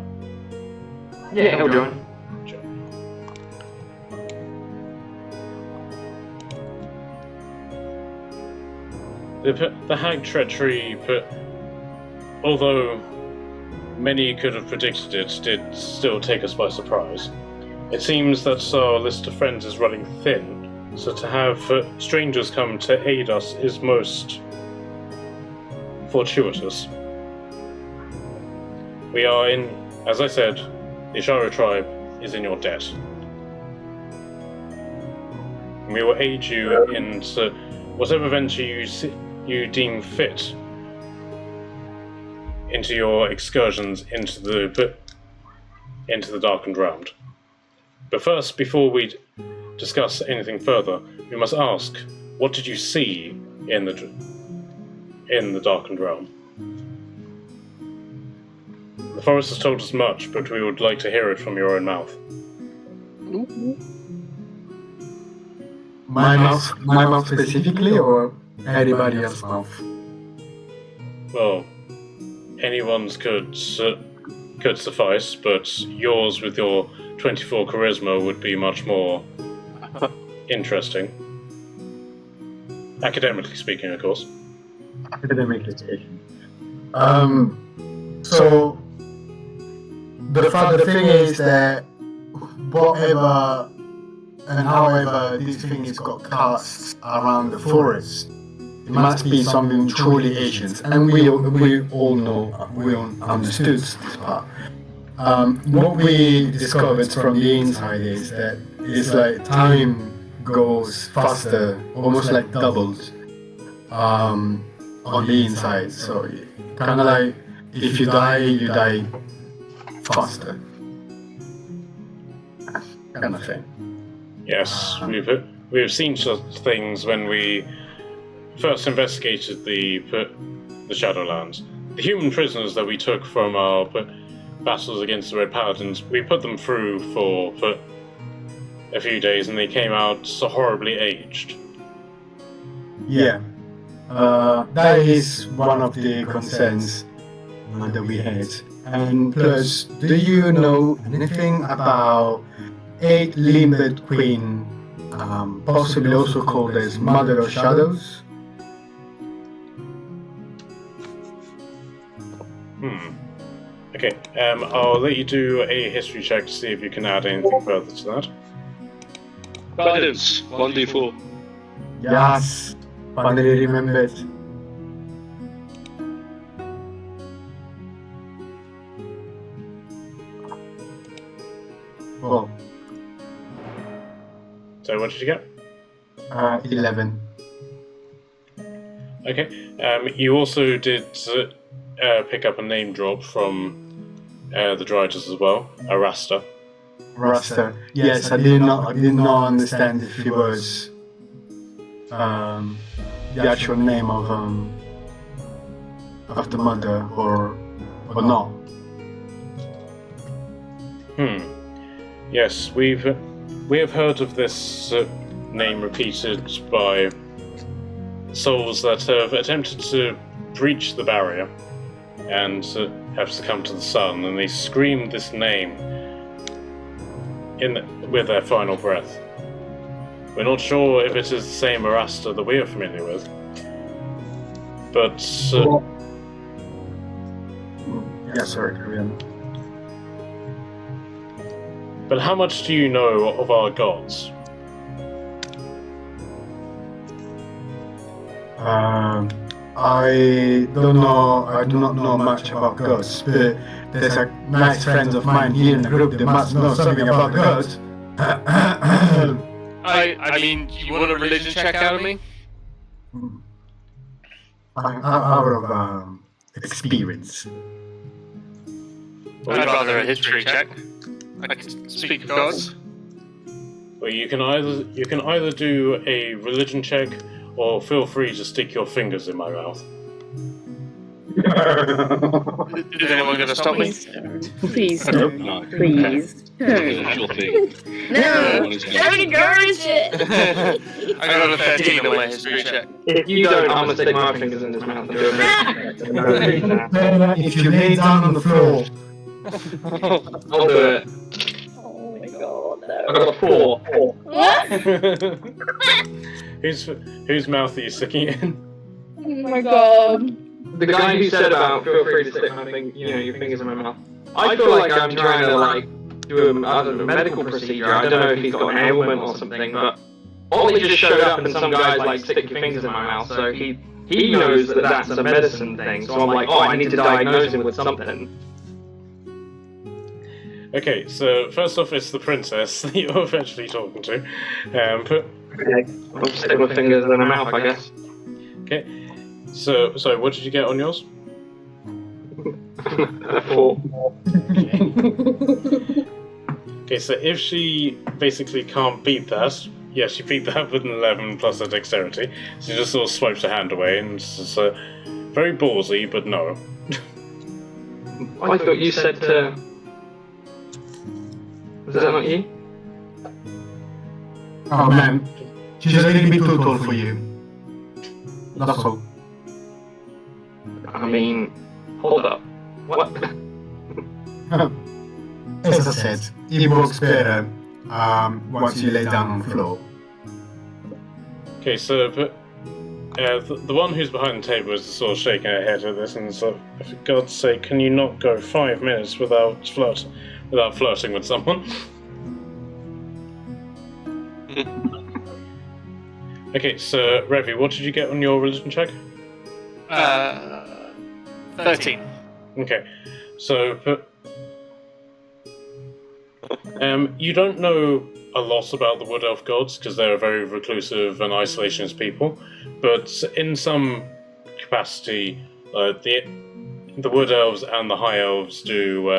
Yeah, he'll join. Sure. The hag treachery, although many could have predicted it, did still take us by surprise. It seems that our list of friends is running thin, so to have strangers come to aid us is most fortuitous. We are in, as I said, the Asharu tribe is in your debt. We will aid you in whatever venture you deem fit into your excursions into the darkened realm. But first, before we discuss anything further, we must ask, what did you see in the darkened realm? The forest has told us much, but we would like to hear it from your own mouth. My mouth specifically, or anybody else's mouth? Well, anyone's could suffice, but yours with your 24 charisma would be much more interesting. Academically speaking, of course. Academically speaking. So the thing is that whatever and however this thing is got cast around the forest, it must be something truly ancient, and we all know, we all understood this part. What we discovered from the inside is that it's like time goes faster, almost like doubles on the inside. So kind of like if you die faster, kind of thing. Yes, we've seen such things when we first investigated the Shadowlands. The human prisoners that we took from our battles against the Red Paladins, we put them through for a few days, and they came out so horribly aged. Yeah, that is one of the concerns that we had. And plus, do you know anything about 8-limbed queen, possibly also called as Mother of Shadows? Okay, I'll let you do a history check to see if you can add anything further to that. Guidance, 1d4. Yes, finally remembered. Oh, So what did you get? 11. Okay, you also did pick up a name drop from the Dryters as well, Arasta. Rasta. Yes, I did not understand if it was the actual name of the mother or not. Yes, we have heard of this name repeated by souls that have attempted to breach the barrier and have succumbed to the sun, and they scream this name with their final breath. We're not sure if it is the same Arasta that we are familiar with, but Yeah, sorry, carry on. But how much do you know of our gods? I don't know. I do not know much about gods, but there's a nice friend of mine here in the group that must know something about the gods. I mean, do you want a religion check out of me? Out of experience. I'd rather a history check. I can speak of gods. Well, you can either do a religion check, or feel free to stick your fingers in my mouth. Is anyone going to stop me? Please don't. No. Please. Sure thing. No! Don't encourage it! I got a 13 on my history check. If you don't, I'm gonna stick my fingers in his mouth and do If you lay down on the floor. I'll do it. Oh my god, no. I got a 4. What? Whose mouth are you sticking it in? Oh my god. The guy who said about feel free to stick your fingers in my mouth. I feel like I'm trying to do a medical procedure. I don't know if he's got an ailment or something, but Otli just showed up and some guy's stick your fingers in my mouth, so he knows that that's a medicine thing. So I'm like, I need to diagnose him with something. Okay, so first off, it's the princess that you're eventually talking to. Okay, I'll stick my fingers in her mouth, I guess. Okay, so what did you get on yours? 4. Okay, so if she basically can't beat that, yeah, she beat that with an 11 plus her dexterity. She just sort of swipes her hand away, and it's very ballsy, but no. I thought you said to... Was that not you? Oh man, She's a little bit too tall for you. That's all. I mean, hold up. What? As I said, it works better once you lay down on the floor. Okay, so but, the one who's behind the table is sort of shaking her head at this and so, for God's sake, can you not go 5 minutes without flirting with someone? Okay, so Revi, what did you get on your religion check? 13. Okay, so you don't know a lot about the Wood Elf gods because they're very reclusive and isolationist people, but in some capacity, the Wood Elves and the High Elves do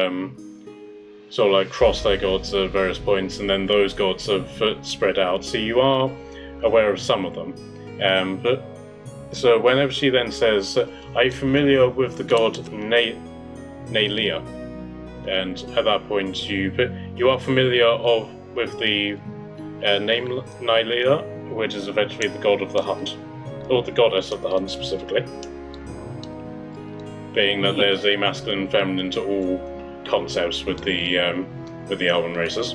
sort of like cross their gods at various points, and then those gods have spread out. So you are aware of some of them. But so whenever she then says, "Are you familiar with the god Nalia?" and at that point you are familiar with the name Nalia, which is eventually the god of the hunt, or the goddess of the hunt specifically, being that there's a masculine and feminine to all concepts with the elven races.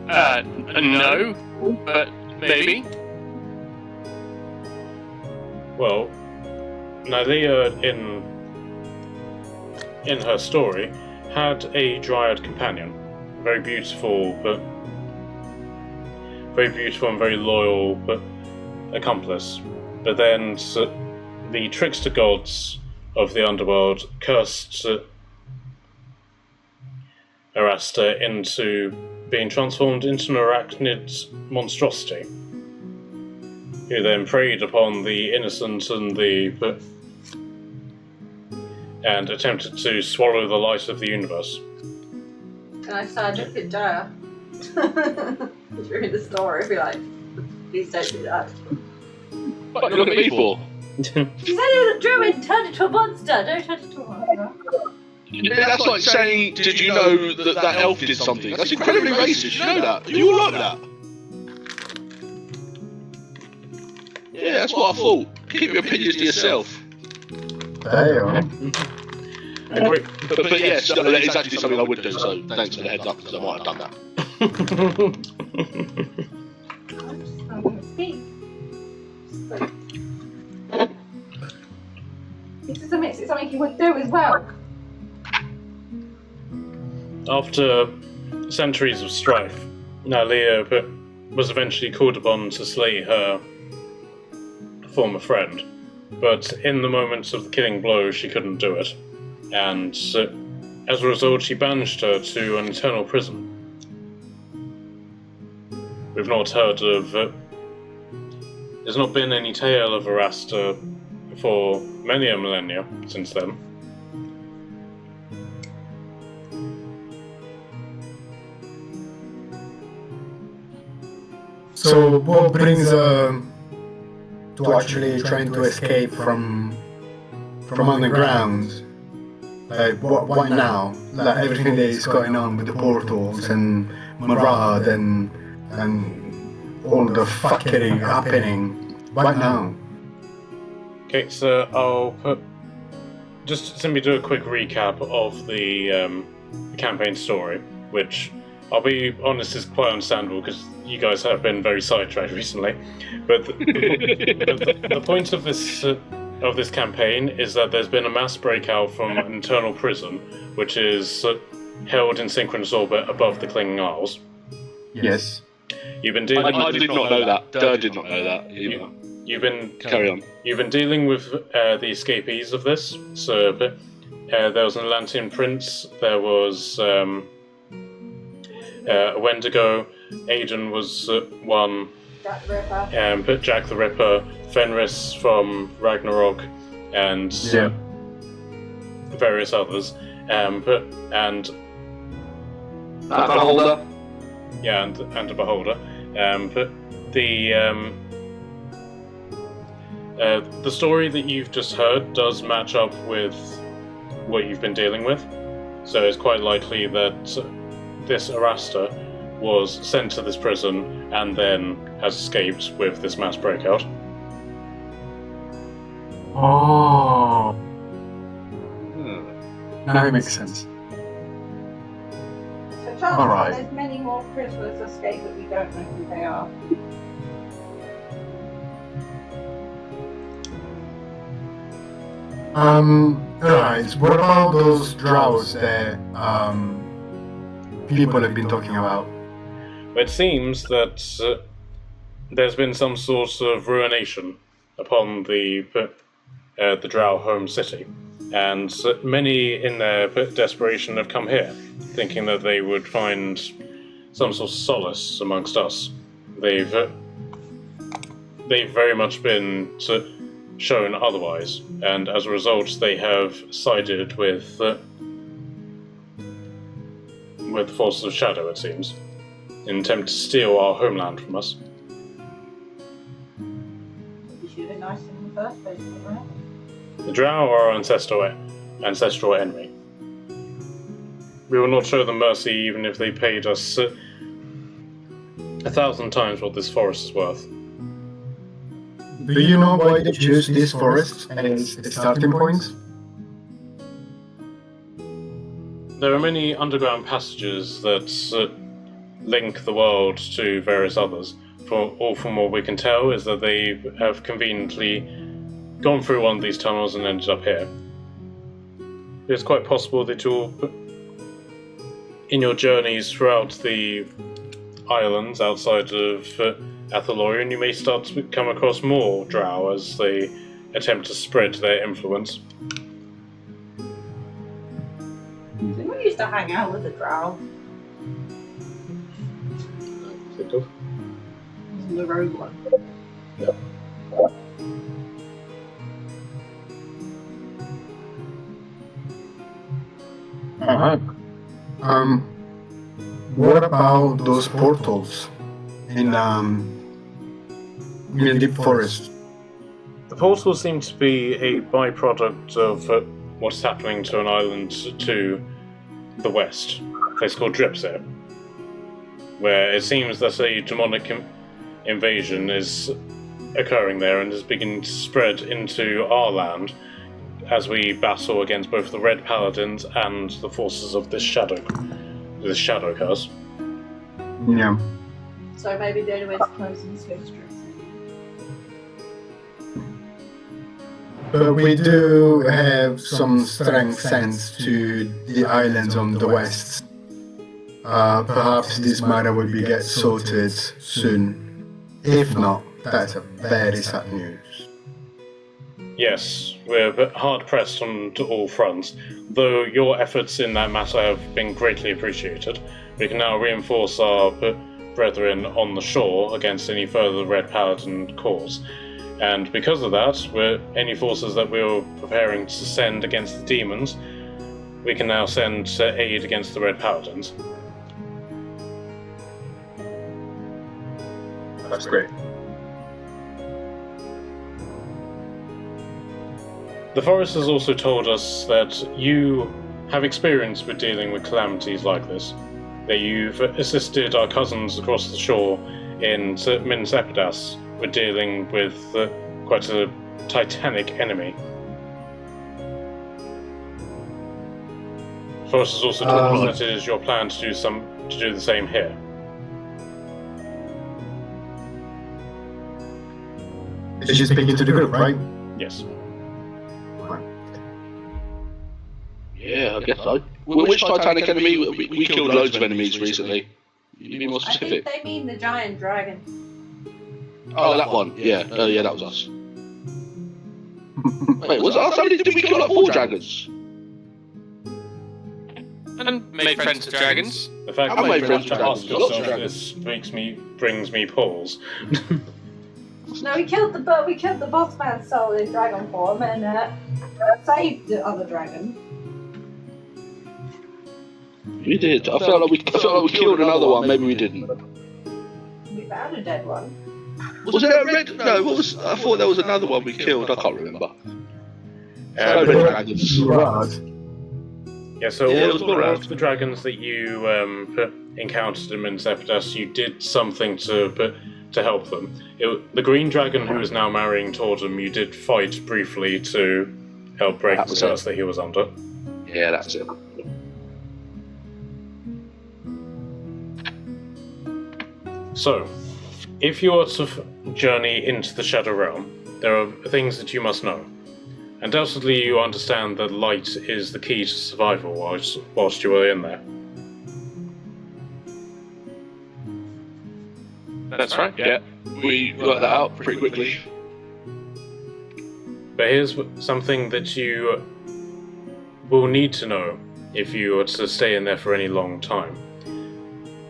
No, but maybe. Well, Nalia in her story had a dryad companion, very beautiful and very loyal but accomplice. But then the trickster gods of the underworld cursed Arasta into being transformed into an arachnid monstrosity, who then preyed upon the innocent and attempted to swallow the light of the universe. Can I start a bit dire? During the story, be like, please don't do that. What are you looking at me for? You said you were a druid turned into a monster. Don't turn into a monster. Yeah, that's like saying, did you know that elf did something? That's incredibly racist, you know that? You all like that? Yeah, that's what I thought. Keep your opinions to yourself. Damn. But yes, that is actually something I would do, so thanks for the heads up, because I might have done that. I'm going to speak. This is something you would do as well. After centuries of strife, Nalia was eventually called upon to slay her former friend, but in the moments of the killing blow she couldn't do it, and as a result she banished her to an eternal prison. We've not heard of there's not been any tale of Arasta for many a millennia since then. So what brings to actually trying to escape from underground? Like what now? Like everything that is going on with the portals and Marad and all the fuckery happening. What now? Okay, so I'll just simply do a quick recap of the campaign story, which I'll be honest is quite understandable because you guys have been very sidetracked recently. But the point of this campaign is that there's been a mass breakout from an internal prison, which is held in synchronous orbit above the Clinging Isles. Yes. You've been dealing. I did not know that. Durr did not know that either. You've been Carry on. You've been dealing with the escapees of this. So there was an Atlantean prince. There was a Wendigo. Aiden was one. Jack the Ripper. Jack the Ripper, Fenris from Ragnarok, and various others. And Beholder. yeah, and a beholder. But the story that you've just heard does match up with what you've been dealing with. So it's quite likely that this Arasta was sent to this prison and then has escaped with this mass breakout. Oh, now it makes sense. So chances All right. are there's many more prisoners escape that we don't know who they are. Alright, what about those drows that people have been talking about? It seems that there's been some sort of ruination upon the Drow home city, and many in their desperation have come here, thinking that they would find some sort of solace amongst us. They've very much been shown otherwise, and as a result they have sided with the forces of shadow, it seems, in an attempt to steal our homeland from us. You should have been nice in the first place, right? The Drow are our ancestral enemy. We will not show them mercy even if they paid us 1,000 times what this forest is worth. Do you know why they choose this forest as a starting point? There are many underground passages that link the world to various others. From what we can tell is that they have conveniently gone through one of these tunnels and ended up here. It's quite possible that in your journeys throughout the islands outside of Athalorian, you may start to come across more Drow as they attempt to spread their influence. We used to hang out with the Drow. Think of. The rogue one. Alright. What about those portals in the deep forest? The portals seem to be a byproduct of what's happening to an island to the west, a place called Dripsir, where it seems that a demonic invasion is occurring there and is beginning to spread into our land as we battle against both the Red Paladins and the forces of this shadow curse. Yeah. So maybe the only way to close this history. But we do have some strength sense to the islands on the west. Perhaps this matter will be get sorted soon. If not, that's a very sad news. Yes, we're hard pressed on all fronts. Though your efforts in that matter have been greatly appreciated, we can now reinforce our brethren on the shore against any further Red Paladin cause. And because of that, any forces that we were preparing to send against the demons, we can now send to aid against the Red Paladins. That's great. The forest has also told us that you have experience with dealing with calamities like this, that you've assisted our cousins across the shore in Minas Epidas with dealing with quite a titanic enemy. The forest has also told us that it is your plan to do the same here. She's speaking to the group, right? Yes. Yeah, I guess so. Which Titanic enemy? We killed loads of enemies recently. You can be more I think specific. they mean the giant dragon. Oh, that one. Yeah. Yeah, that was us. Wait, was it us? Did we kill like 4 dragons? And made friends with dragons. The fact I that made you friends have to with ask dragons. yourself Lots of this brings me pause. No, we killed the boss man's soul in dragon form and saved the other dragon. We did. I felt like we killed another one. Maybe we didn't. We found a dead one. Was it a red? No. What was? I thought there was another one we killed. I can't remember. So many dragons. Right. Yeah, so Yeah, it all was of all right. the dragons that you encountered in Mincepidas, you did something to help them. The green dragon who is now marrying Tordum, you did fight briefly to help break That the was curse it. that he was under. Yeah, that's it. So, if you are to journey into the Shadow Realm, there are things that you must know. Undoubtedly, you understand that light is the key to survival whilst you are in there. That's right. Yeah, we worked that out pretty quickly. But here's something that you will need to know if you are to stay in there for any long time.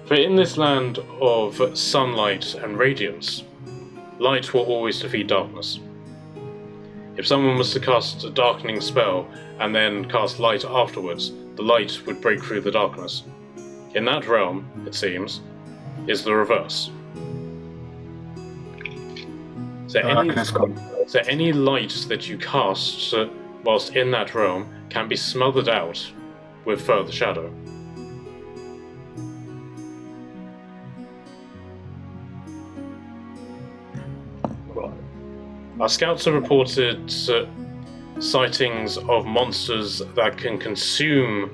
For in this land of sunlight and radiance, light will always defeat darkness. If someone was to cast a darkening spell and then cast light afterwards, the light would break through the darkness. In that realm, it seems, is the reverse. So any light that you cast whilst in that realm can be smothered out with further shadow. Our scouts have reported sightings of monsters that can consume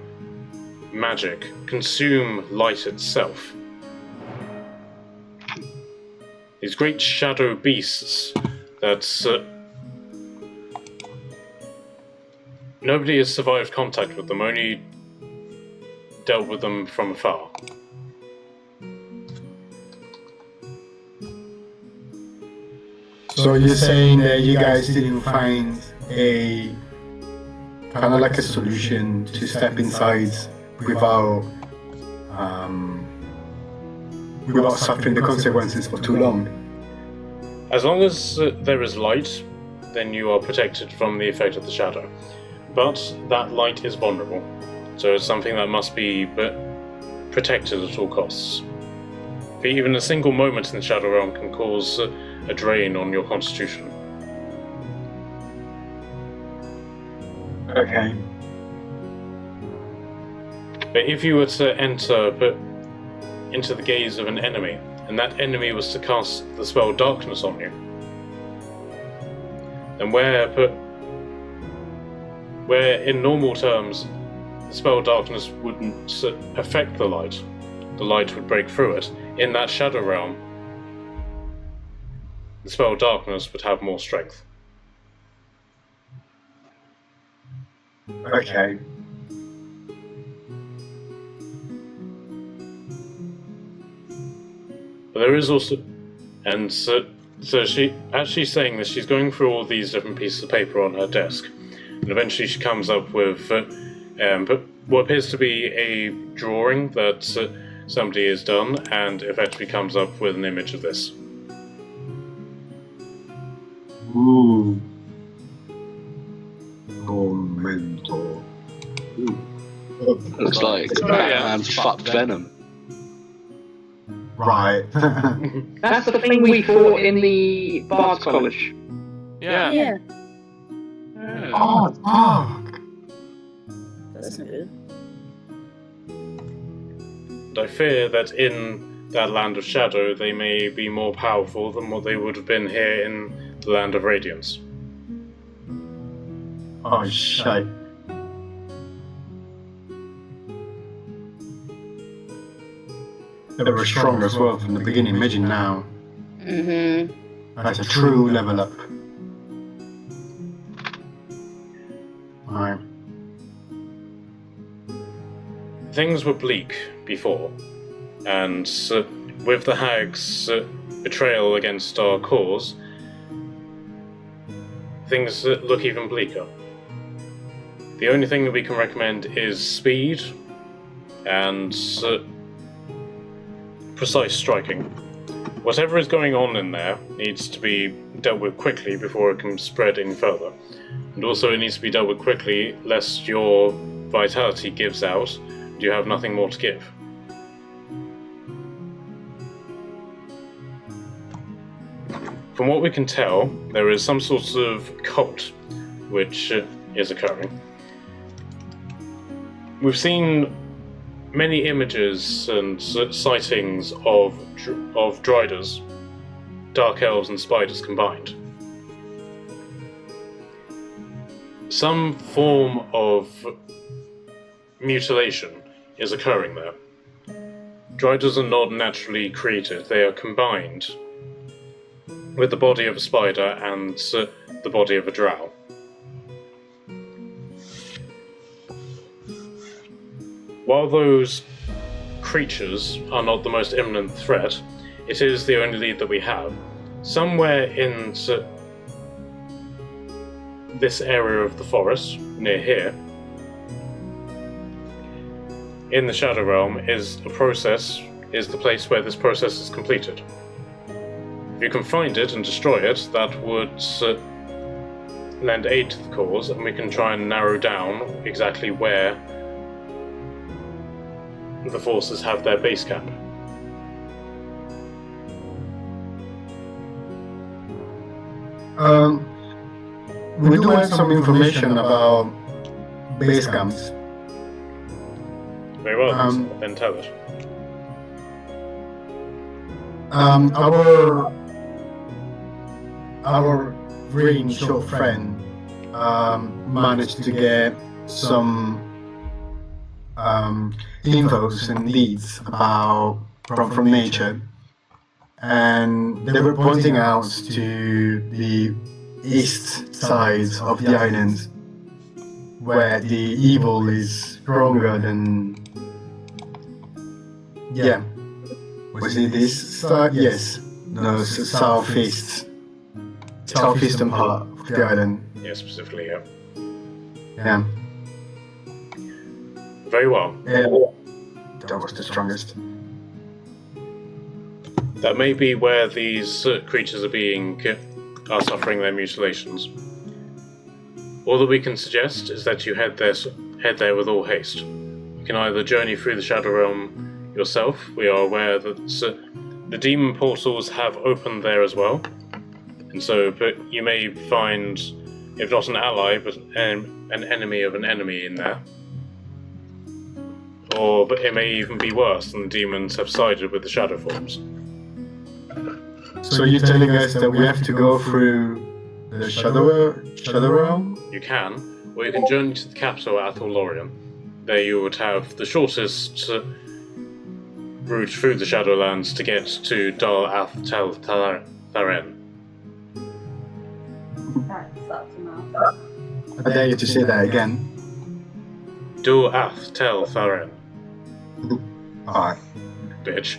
magic, consume light itself. These great shadow beasts that nobody has survived contact with them, only dealt with them from afar. So you're saying that you guys didn't find a kind of like a solution to step inside without suffering the consequences for too long? As long as there is light, then you are protected from the effect of the shadow. But that light is vulnerable, so it's something that must be protected at all costs. For even a single moment in the Shadow Realm can cause a drain on your constitution. Okay. But if you were to enter into the gaze of an enemy, and that enemy was to cast the spell Darkness on you, then where in normal terms the spell Darkness wouldn't affect the light would break through it, in that Shadow Realm, the spell Darkness would have more strength. Okay. But there is also, and so she, as she's saying this, she's going through all these different pieces of paper on her desk, and eventually she comes up with what appears to be a drawing that somebody has done, and effectively comes up with an image of this. Ooh. Tormentor. Looks like Batman's fucked Venom. Right. That's the thing we fought in the Bard's College. Yeah. Yeah. Oh, fuck. That's not good. And I fear that in that land of shadow, they may be more powerful than what they would have been here in the land of radiance. Oh, shit. They were strong as well from the beginning. Imagine now. Mm-hmm. That's a true level up. Alright. Things were bleak before, and with the hag's betrayal against our cause, things look even bleaker. The only thing that we can recommend is speed and precise striking. Whatever is going on in there needs to be dealt with quickly before it can spread any further. And also it needs to be dealt with quickly lest your vitality gives out and you have nothing more to give. From what we can tell, there is some sort of cult which is occurring. we've seen many images and sightings of driders, dark elves and spiders combined. Some form of mutilation is occurring there. Driders are not naturally created, they are combined with the body of a spider and the body of a drow. While those creatures are not the most imminent threat, it is the only lead that we have. Somewhere in this area of the forest, near here, in the Shadow Realm, is the place where this process is completed. If you can find it and destroy it, that would lend aid to the cause, and we can try and narrow down exactly where the forces have their base camp. We do have some information about base camps. Very well, then tell it. Our really short friend managed to get some infos and leads about from nature, and they were pointing out to the east side of the island where the evil is stronger than was it this side? Yes. No, southeastern part of the island. Yeah, specifically, yeah. Yeah. Very well. Yeah. That was the strongest. That may be where these creatures are suffering their mutilations. All that we can suggest is that you head there with all haste. You can either journey through the Shadow Realm yourself. We are aware that the demon portals have opened there as well, and so but you may find, if not an ally, but an enemy of an enemy in there. But it may even be worse, and the demons have sided with the shadow forms. So you're telling us that we have to go through the Shadow Realm? You can, or you can journey to the capital at Atholorian. There you would have the shortest route through the Shadowlands to get to Dal Athtel Tharen. That's a mouthful. I dare you to say that again. Dal Athtel Tharen. Alright. Bitch.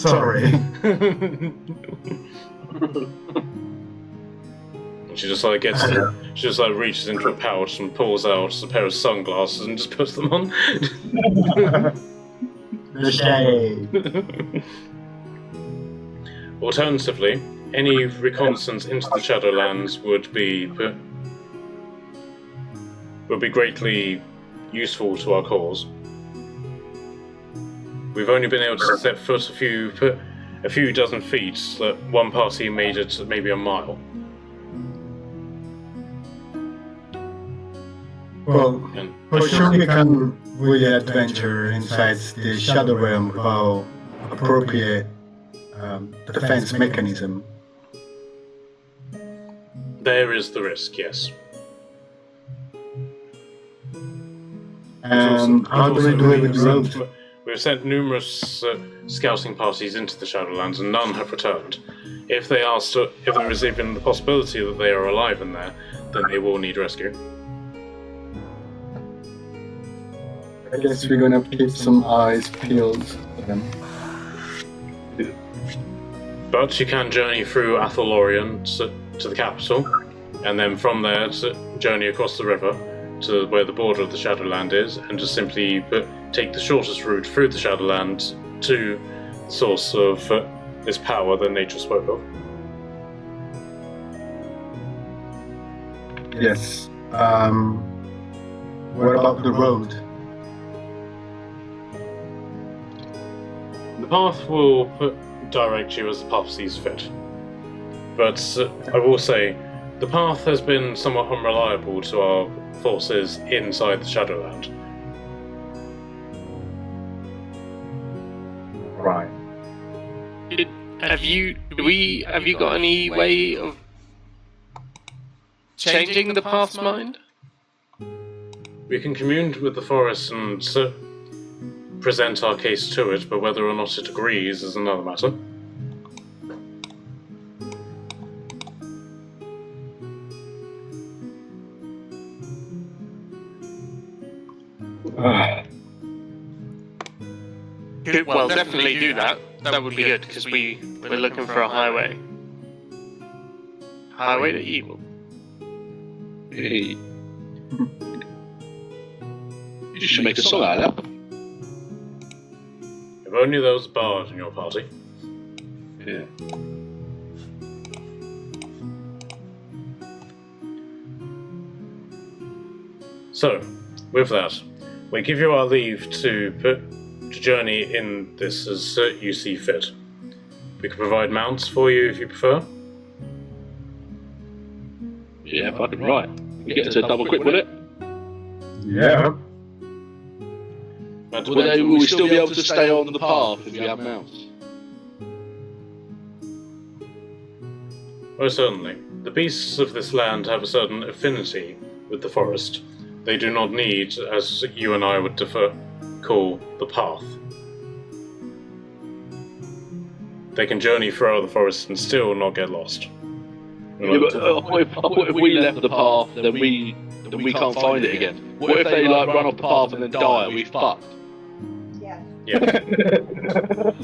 Sorry. She just reaches into a pouch and pulls out a pair of sunglasses and just puts them on. The shade. Alternatively, any reconnaissance into the Shadowlands would be greatly useful to our cause. We've only been able to set foot a few dozen feet, so that one party made it maybe a mile. Well, for sure we can really adventure inside the Shadow Realm without appropriate defense mechanism. There is the risk, yes. And how do we do it with roads? We've sent numerous scouting parties into the Shadowlands, and none have returned. If there is even the possibility that they are alive in there, then they will need rescue. I guess we're gonna keep some eyes peeled for them. But you can journey through Atholorian to the capital, and then from there journey across the river to where the border of the Shadowland is, and just simply take the shortest route through the Shadowland to the source of this power that nature spoke of. Yes. What about the road? The path will direct you as the path sees fit. But I will say, The path has been somewhat unreliable to our forces inside the Shadowland. Right. Have you got any way of changing the path's mind? We can commune with the forest and present our case to it, but whether or not it agrees is another matter. Well, definitely do that. That would be good, because we're looking for a highway. Highway to evil. Hey. You should make a song out of that. If only there was a bard in your party. Yeah. So, with that, we give you our leave to journey in this as you see fit. We can provide mounts for you if you prefer. Yeah, fucking right. We get to double quick with it. Yeah. Will we still be able to stay on the path if we have mounts? Most certainly. The beasts of this land have a certain affinity with the forest. They do not need, as you and I would call, the path. They can journey throughout the forest and still not get lost. Yeah, but if we left the path, then we can't find it again. What if they like run off the path and then die? Are we fucked? Yeah. Yeah.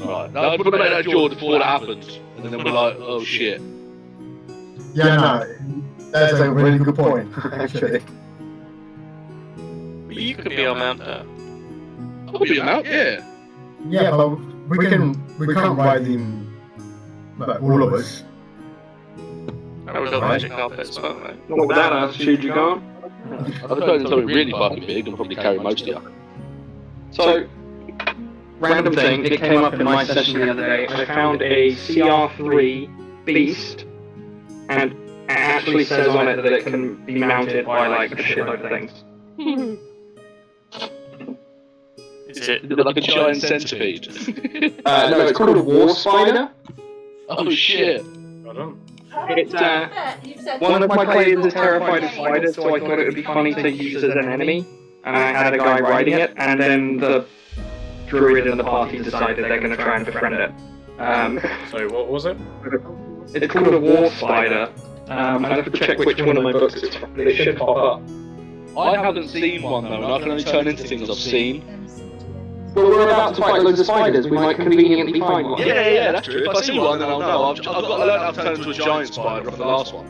Right. Now I'd put to make that jaw before that happens, and then we're like, oh shit. Yeah, no, that's a really good point, actually. You could be our mounter. I'll be out, yeah. Yeah, but we can't ride in, like, all of us. Oh, we've got magic carpets, aren't we? Not with that attitude, you can't. I've heard something really fucking big and probably carry most of you. So, random thing, it came up in my session the other day. I found a CR3 beast, and it actually says on it that it can be mounted by like a shitload of things. Is it? Is it like a giant centipede? No, it's called a war spider. Oh shit. I don't. It's, You've said one of my players is terrified of spiders, so I thought it would be funny to use as an enemy. And I had a guy riding it, and then the druid in the party decided they're going to try and befriend it. Sorry, what was it? It's called a war spider. I have to check which one of my books it's from, but it should pop up. I haven't seen one though, and I can only turn into things I've seen. Well, we're about to fight loads of spiders, we might conveniently find one. Yeah, that's true. If I see one, then I'll know. I've got to learn how to turn into a giant spider off the last one.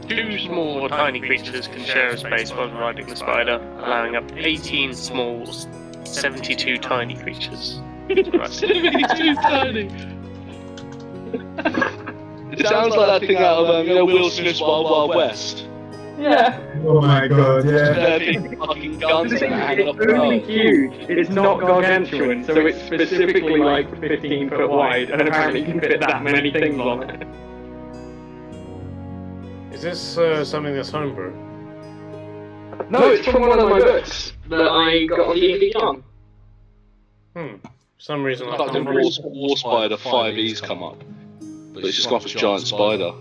2 small tiny creatures can share a space while riding the spider, allowing up 18 small, 72 tiny creatures. 72 tiny! It sounds like that thing out of, Will Smith's Wild Wild West. Yeah. Oh my god, yeah. They're big fucking guns The thing that is, hang off it's the only road. huge. It's not gargantuan, so it's specifically like 15 foot wide, and apparently can fit that many things on it. Is this something that's homebrew? No, it's from one of my books that I got on D&D Young. For some reason I Fucking can't War Spider 5E's come up. But it's just got this giant spider.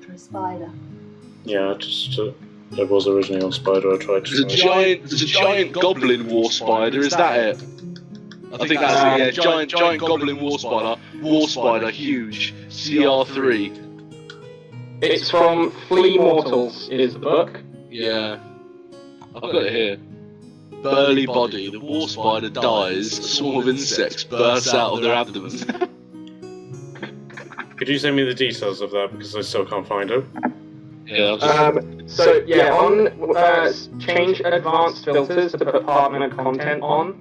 Try spider. Yeah, just it was originally on Spider. I tried to. There's a giant goblin war spider. Is that it? I think that's it. Yeah, giant goblin war spider, huge. CR3. It's from Flea Mortals, is the book. Yeah, I've got it here. Burly body. The war spider dies. A swarm of insects bursts out of their abdomen. Could you send me the details of that because I still can't find it? Yeah. So yeah, on change advanced filters to put partner content on.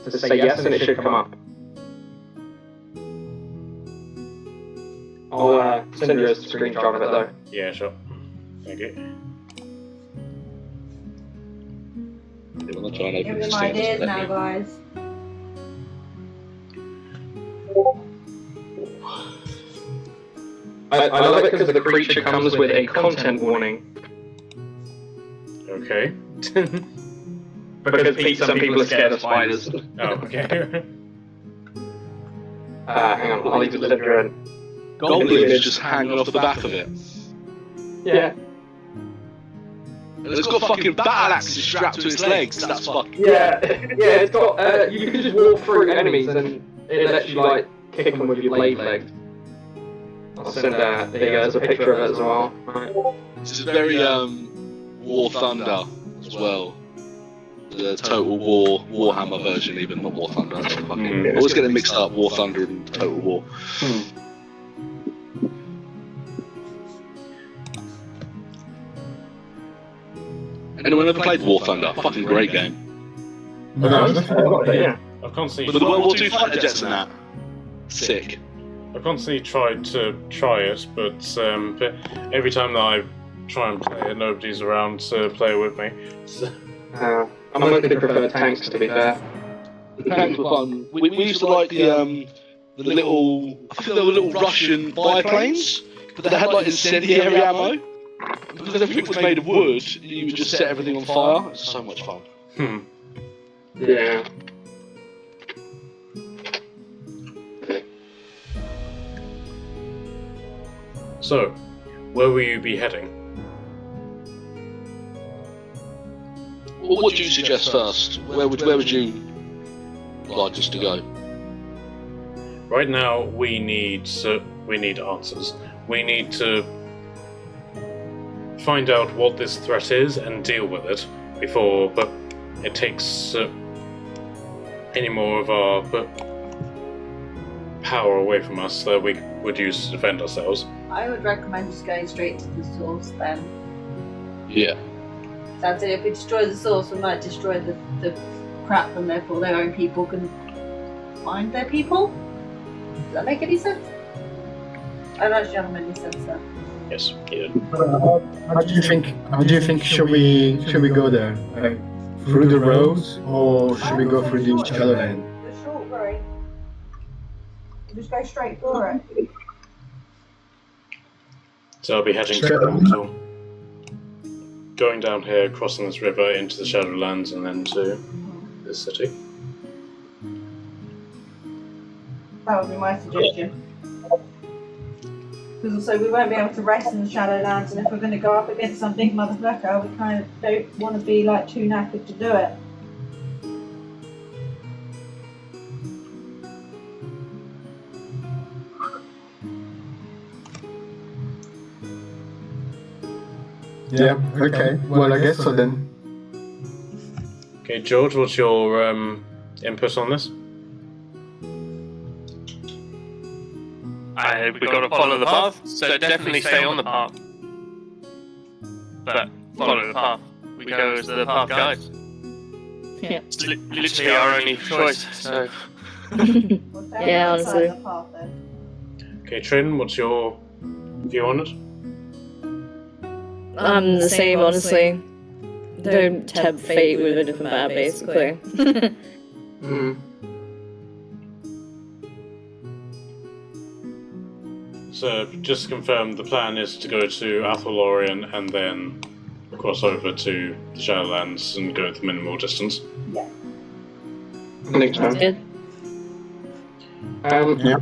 To say yes, and it should come up. I'll send you a screenshot of it though. Yeah, sure. Thank you. I'm not trying to Give open me this some thing. ideas now, guys. I love it because the creature comes with a content warning. Okay. Because some people are scared of spiders. Oh, okay. Hang on, I'll leave the litter in. Goblin is just hanging off the back of it. Yeah. And it's got fucking battle axes strapped to its legs. That's fucking. Yeah, it's got. You can just walk through enemies and it lets you like kick them with your blade legs. I'll send there you go, there's a picture of it as well. Right. This is very War Thunder as well. The Total War Warhammer version, even not War Thunder. That's fucking. I always get it mixed up, War Thunder and Total War. Anyone ever played War Thunder? Fucking great game. No, Yeah. I've constantly, With the World War II fighter jets and that. Sick. I've constantly tried to try it, but every time that I try and play it, nobody's around to play with me. So, I mostly prefer tanks, to be fair. The tanks were fun. We used to like the little, I think they were little Russian biplanes, but they had like incendiary ammo. Because everything was made of wood, you would just set everything on fire. It's so much fun. Yeah. So, where will you be heading? What would you suggest first? Where would you like us to go? Right now, we need answers. We need to find out what this threat is and deal with it before it takes any more of our power away from us that we would use to defend ourselves. I would recommend just going straight to the source then. Yeah. That's it. If we destroy the source, we might destroy the crap, and therefore their own people can find their people. Does that make any sense? I don't actually have any sense there. Yes, yeah. How do you think? Should we go there? Through the roads, or should we go through the Shadowland? The short road. Just go straight for it. So I'll be heading Straight to on. Knuckle, going down here, crossing this river into the Shadowlands, and then to this city. That would be my suggestion. Because also we won't be able to rest in the Shadowlands, and if we're going to go up against some big motherfucker, we kind of don't want to be like too knackered to do it. Yeah. Okay. Well, I guess so then. Okay, George, what's your input on this? We've got to follow the path, so definitely stay on the path. But follow the path. We go as the path guides. Yeah. It's literally our only choice, so... Yeah, honestly. Okay, Trin, what's your view on it? I'm the same, honestly. Don't tempt fate with a different bad, basically. So, just to confirm, the plan is to go to Athelorian and then cross over to the Shadowlands and go the minimal distance. Yeah. Next time. Good. Yeah.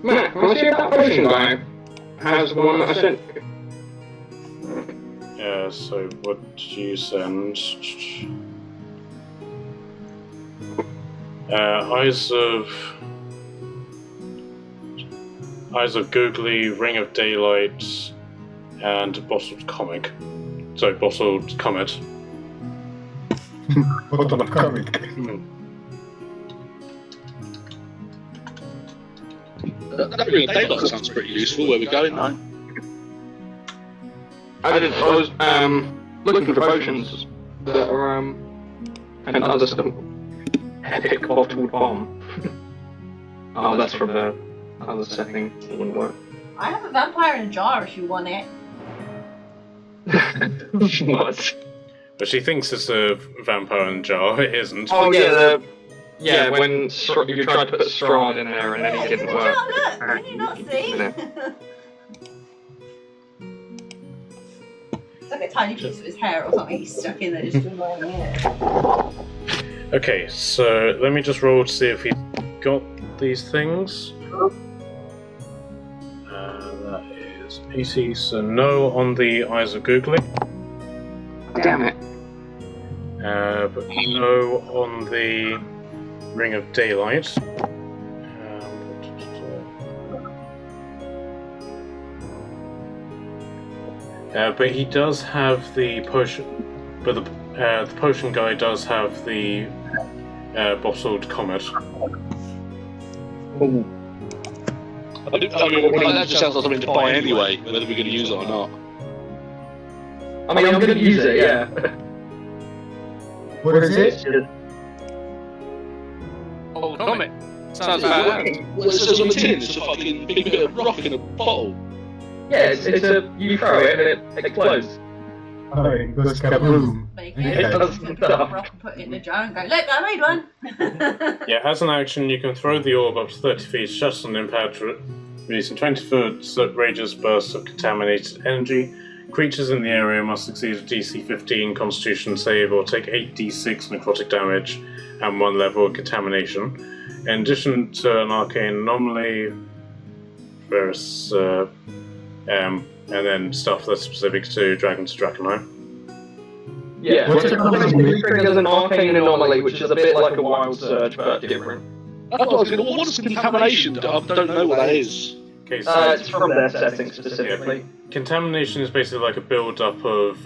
Matt, can I see if that potion guy has one that I sent you? Yeah, so what did you send? Eyes of Googly, Ring of Daylight, and Bottled Comet. Bottled comic. That Ring of Daylight sounds pretty useful. Where we're going now? I was looking for potions that are and other stuff. Epic bottled bomb. Oh, that's from the other setting. It wouldn't work. I have a vampire in a jar if you want it. What? But she thinks it's a vampire in a jar. It isn't. Oh yeah, when you tried to put Strahd in there and then it didn't work. Oh look, can you not see? It's like a tiny piece of his hair or something he's stuck in there just doing like that. Okay, so let me just roll to see if he's got these things. That is 80, so no on the Eyes of Googling. Damn it. But no on the Ring of Daylight. But he does have the potion. But the potion guy does have the bottled comet. Ooh. I mean, that just sounds like something to buy anyway, whether we're going to use it or not. I mean, I'm going to use it, yeah. What is it? Oh, comet. Sounds bad. Well, it says on the tin, it's a fucking big bit of rock in a bottle. Yeah, it's a you throw it and it explodes. Oh, it goes kaboom. Make Okay. it, does put stuff. a rock and put it in a jar and go, look, I made one! Yeah, as an action, you can throw the orb up to 30 feet, shut on impact, releasing 20-foot radius bursts of contaminated energy. Creatures in the area must succeed a DC 15 Constitution save or take 8d6 necrotic damage and 1 level of contamination. In addition to an arcane anomaly, various and then stuff that's specific to Dragon to Draconite. Yeah, What's it called? it triggers an arcane anomaly, which is a bit like a wild surge, but different. That's what I was going to. What's contamination? I don't know what that is. Okay, so It's from their setting specifically. contamination is basically like a build-up of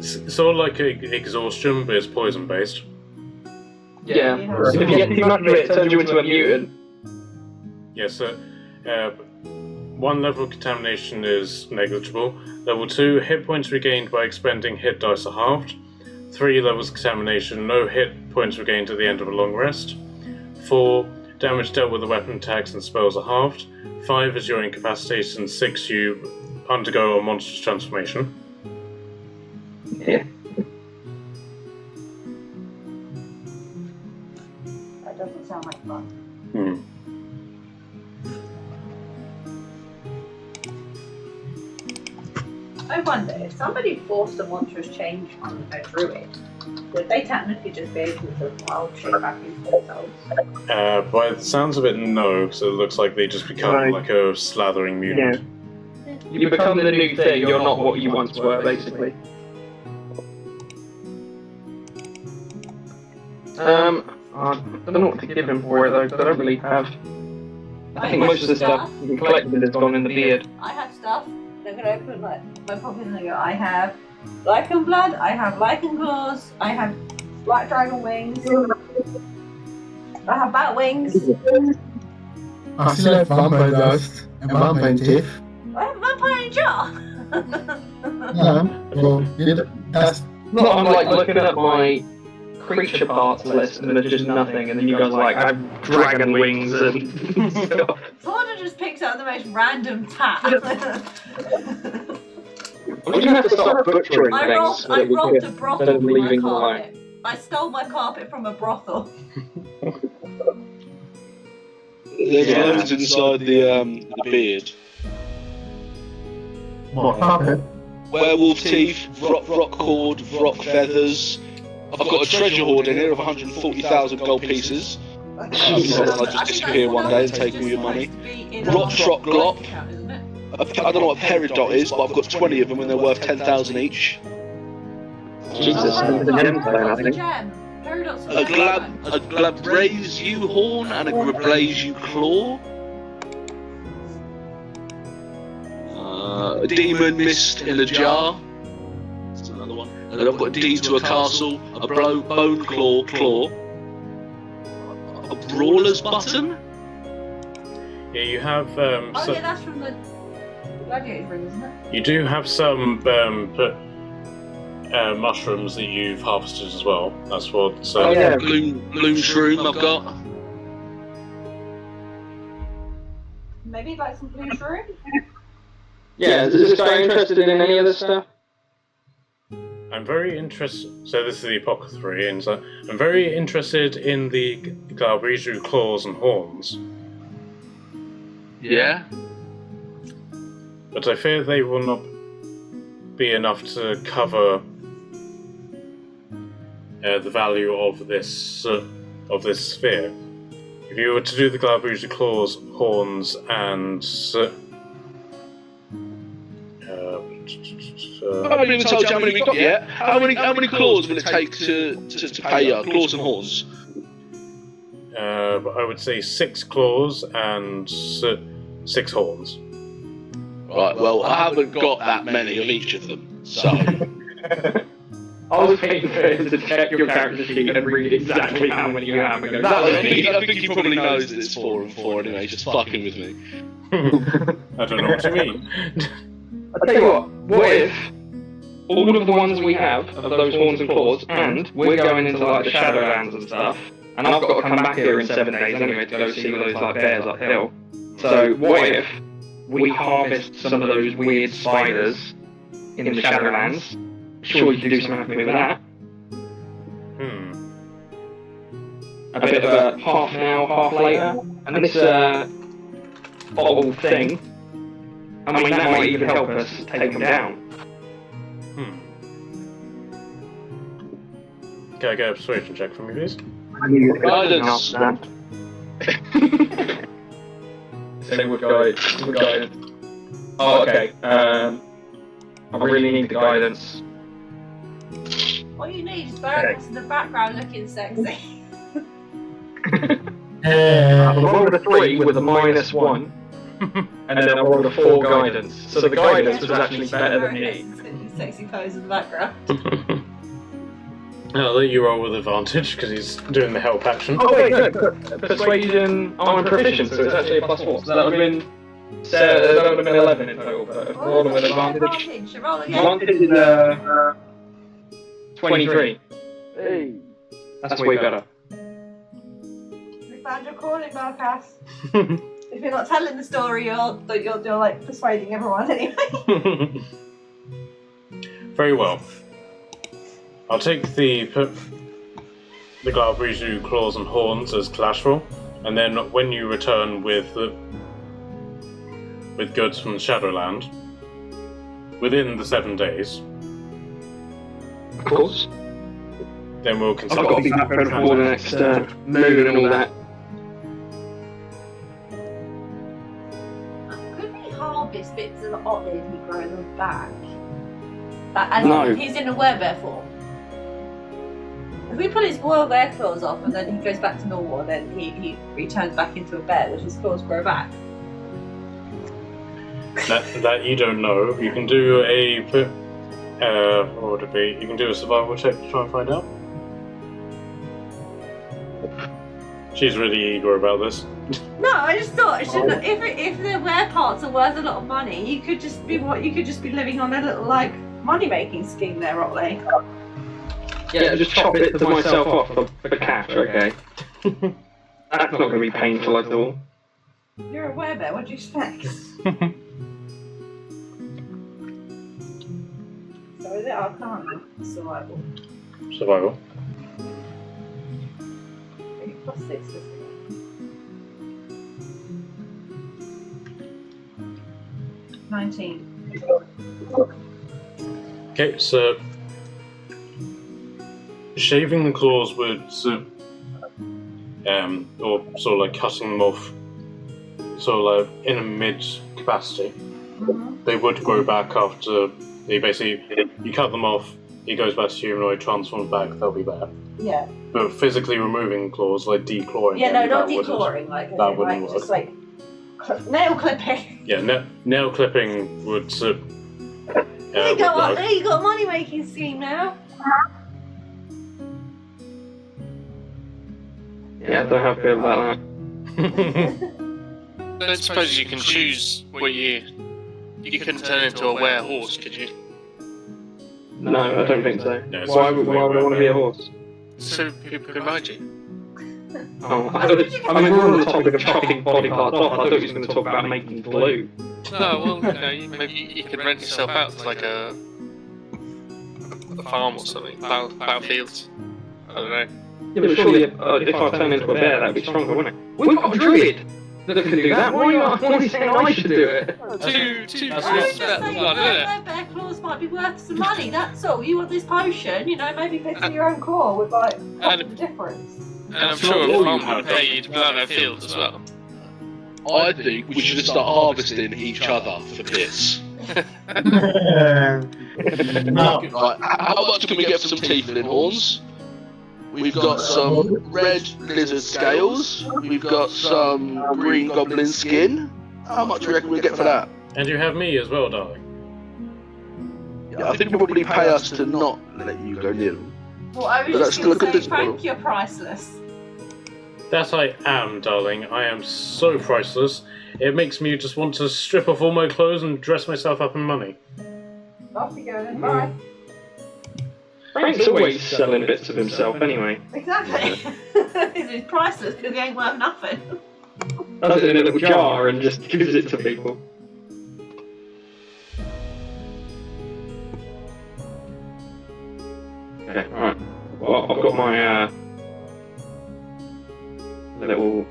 sort of like exhaustion, but it's poison-based. Yeah. If you get too much of it, it turns you into a mutant. Yeah, so 1 level of contamination is negligible. Level 2, hit points regained by expending hit dice are halved. 3 levels of contamination, no hit points regained at the end of a long rest. 4, damage dealt with the weapon attacks and spells are halved. 5 is you're incapacitated, and 6 you undergo a monstrous transformation. Yeah. That doesn't sound like fun. Hmm. I wonder, if somebody forced a monstrous change on a druid, would they technically just be able to wild shape back into themselves? By the sounds of it, no, because it looks like they just become Right. like a slathering mutant. You become the new thing, you're not what you once were, basically. I don't know what to give him for it though, because I don't really have. I think most of the stuff you collected has gone in the beard. I have stuff. I'm gonna open my pocket and I go, I have lichen blood, I have lichen claws, I have black dragon wings, I have bat wings, I still have vampire dust and vampire teeth. I have a vampire in a jar. Yeah, well, that's No, I'm like looking at my creature parts list and there's just nothing, and then you guys are like, I have dragon wings and stuff. Florida just picks out the most random tat. We're gonna have to start butchering I things robbed a instead of brothel with my leaving them carpet. I stole my carpet from a brothel. There's loads inside the beard. what happened. Werewolf teeth, rock cord, rock feathers. I've got a treasure hoard in here of 140,000 gold pieces. Jesus. I'll just disappear one day and take all your money. Rot trot glop. I don't know what a peridot is, but I've got 20 of them and they're worth 10,000 each. Jesus, the gem plan, I think. A glabrazu horn and a glabrazu claw. A demon mist in a jar. That's another one. And then I've got a deed to a castle, a bone claw, a brawler's button. Yeah, you have Oh yeah, that's from the gladiator ring, isn't it? you do have some mushrooms that you've harvested as well. That's what. Oh, yeah. Bloom shroom I've got. Maybe like some blue shroom? Yeah, is this guy interested in any of this stuff? I'm very interested. So this is the apothecary, and so I'm very interested in the Glabrazu claws and horns, Yeah. but I fear they will not be enough to cover the value of this sphere. If you were to do the Glabruged claws, horns, and I haven't even told you how many we got yet. How many claws will it take to pay claws and horns? I would say 6 claws and 6 horns. Right, well, I haven't got that many of each of them, so... I was waiting for him to check your character sheet and read exactly how many you have and go, I think he probably knows that it's 4 and 4 anyway, just fucking with me. I don't know what you mean. I'll tell you what if all of the ones we have of those horns and claws, and we're going into like the Shadowlands and stuff, and I've got to come back here in 7 days anyway to go see those like bears uphill. So what if we harvest some of those weird spiders in the Shadowlands? Sure, you could do something with that. A bit of a half now, half later, and this bottle thing. I mean, that might even help us take them down. Can I get a persuasion check from you, please? Guidance. Say what guidance? Oh, okay. I really need the guidance. All you need is Barracks in the background looking sexy. I rolled a 3 with a -1, and then I rolled a 4 guidance. So the guidance was actually better than me. Sexy pose in the background. I'll let you roll with advantage because he's doing the help action. Oh wait, no, persuasion, I'm proficient, so it's actually a +4. So that would have been, that would have been 11 in total, but if rolling with advantage. Roll again. Advantage is 23. Hey. That's way better. We found your calling, Marcus. If you're not telling the story, you're like persuading everyone anyway. Very well. I'll take the Glabruged claws and horns as collateral, and then when you return with goods from the Shadowland, within the 7 days, Of course. then we'll I've consider. got to be back before the next moon and all that. Could we harvest bits of Otli if we grow them back? As No. if he's in a werebear form. If we pull his werebear claws off and then he goes back to normal, and then he returns back into a bear, does his claws grow back? That you don't know. You can do what would it be? You can do a survival check to try and find out. She's really eager about this. No, I just thought it should. If the wear parts are worth a lot of money, you could just be living on a little like money making scheme there, Otli. Yeah, just chop bits of myself off for cash, okay? That's not going to be painful at all. You're a werebear. What do you expect? So is it Arcana? Survival. Survival. +6, isn't it? 19. Okay, so shaving the claws would, or sort of like cutting them off, sort of like in a mid capacity. They would grow back after you cut them off. He goes back to humanoid, transforms back. They'll be there. Yeah. But physically removing claws, like declawing. Yeah, no, them, not that wouldn't- declawing, like wouldn't work. just like nail clipping. Yeah, nail clipping would. There you go, there you got a money making scheme now. Yeah, I don't know how I feel about I don't suppose you can choose what you couldn't turn into a were horse, could you? that. No, I don't think so. No, Why would I want to be a horse? So people can ride you. Oh, I mean, we're on the topic of chopping body parts off. I thought he was going to talk about making glue. No, well, maybe you could rent yourself out to like a farm or something, battlefields. I don't know. Yeah, but surely if I turn into a bear, that'd be stronger, wouldn't it? We've got a druid! They can do that. Why are you saying I should do it? Two I was rounds just better saying, than one, isn't it? their bear claws might be worth some money, that's all. You want this potion, maybe pick for your own claw would like half the difference. And I'm sure a farm would pay you to plough their fields as well. I think we should start harvesting each other for bits. No. Right, how much can we get for some tiefling horns? We've got some red lizard scales. We've got some green goblin skin. How much do you reckon we'll get for that? And you have me as well, darling. Yeah, I think you'll probably pay us to not let you go near them. Well, I was But that's just still a going good to say, business Frank, you're priceless. That I am, darling. I am so priceless. It makes me just want to strip off all my clothes and dress myself up in money. Off you go then, bye. Frank's always selling bits of himself anyway. Exactly. He's priceless because he ain't worth nothing. Does it in a little jar and just gives it to people. Okay, alright. Well, I've got my little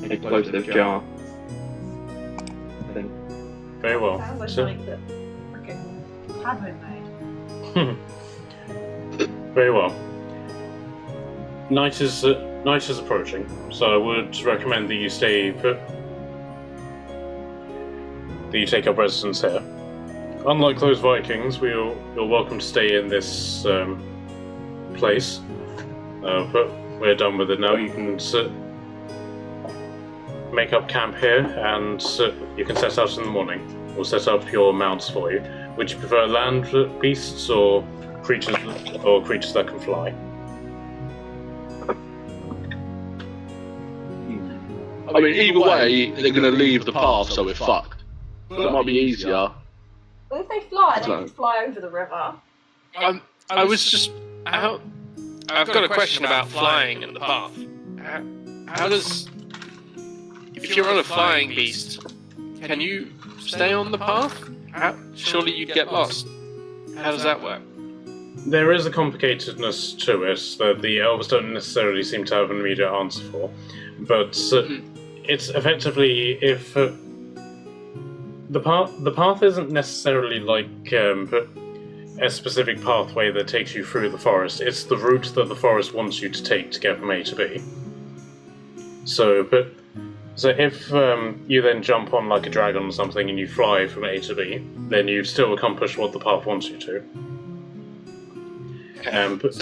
explosive jar thing. Very well. Sounds like So, something that freaking had been made. very well. Night is approaching, so I would recommend that you stay put. That you take up residence here. Unlike those Vikings, you're welcome to stay in this place. But we're done with it now. You can make up camp here, and you can set out in the morning. We'll set up your mounts for you. Would you prefer land beasts or creatures that can fly? I mean, either way, they're going to leave the path, so we're fucked. That might be easier. Well, if they fly, they So- just fly over the river. I was just out. I've got a question about flying in the path. How does, if you're on a flying beast, can you stay on the path? Surely you'd get lost. How does that work? There is a complicatedness to it that the elves don't necessarily seem to have an immediate answer for, but it's effectively if the path isn't necessarily like a specific pathway that takes you through the forest. It's the route that the forest wants you to take to get from A to B. So if you then jump on like a dragon or something and you fly from A to B, then you've still accomplished what the path wants you to. But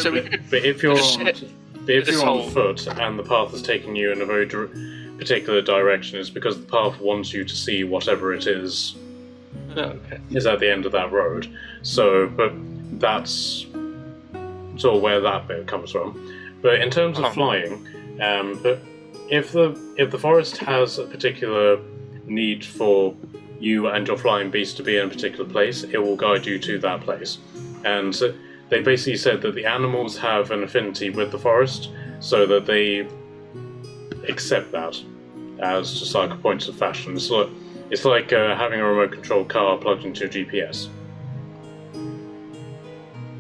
if you're on foot and the path is taking you in a very particular direction, it's because the path wants you to see whatever it is is at the end of that road. So, but that's sort of where that bit comes from. But in terms of flying, but if the forest has a particular need for you and your flying beast to be in a particular place, it will guide you to that place. And they basically said that the animals have an affinity with the forest, so that they accept that as just like a point of fashion. So it's like having a remote-controlled car plugged into your GPS.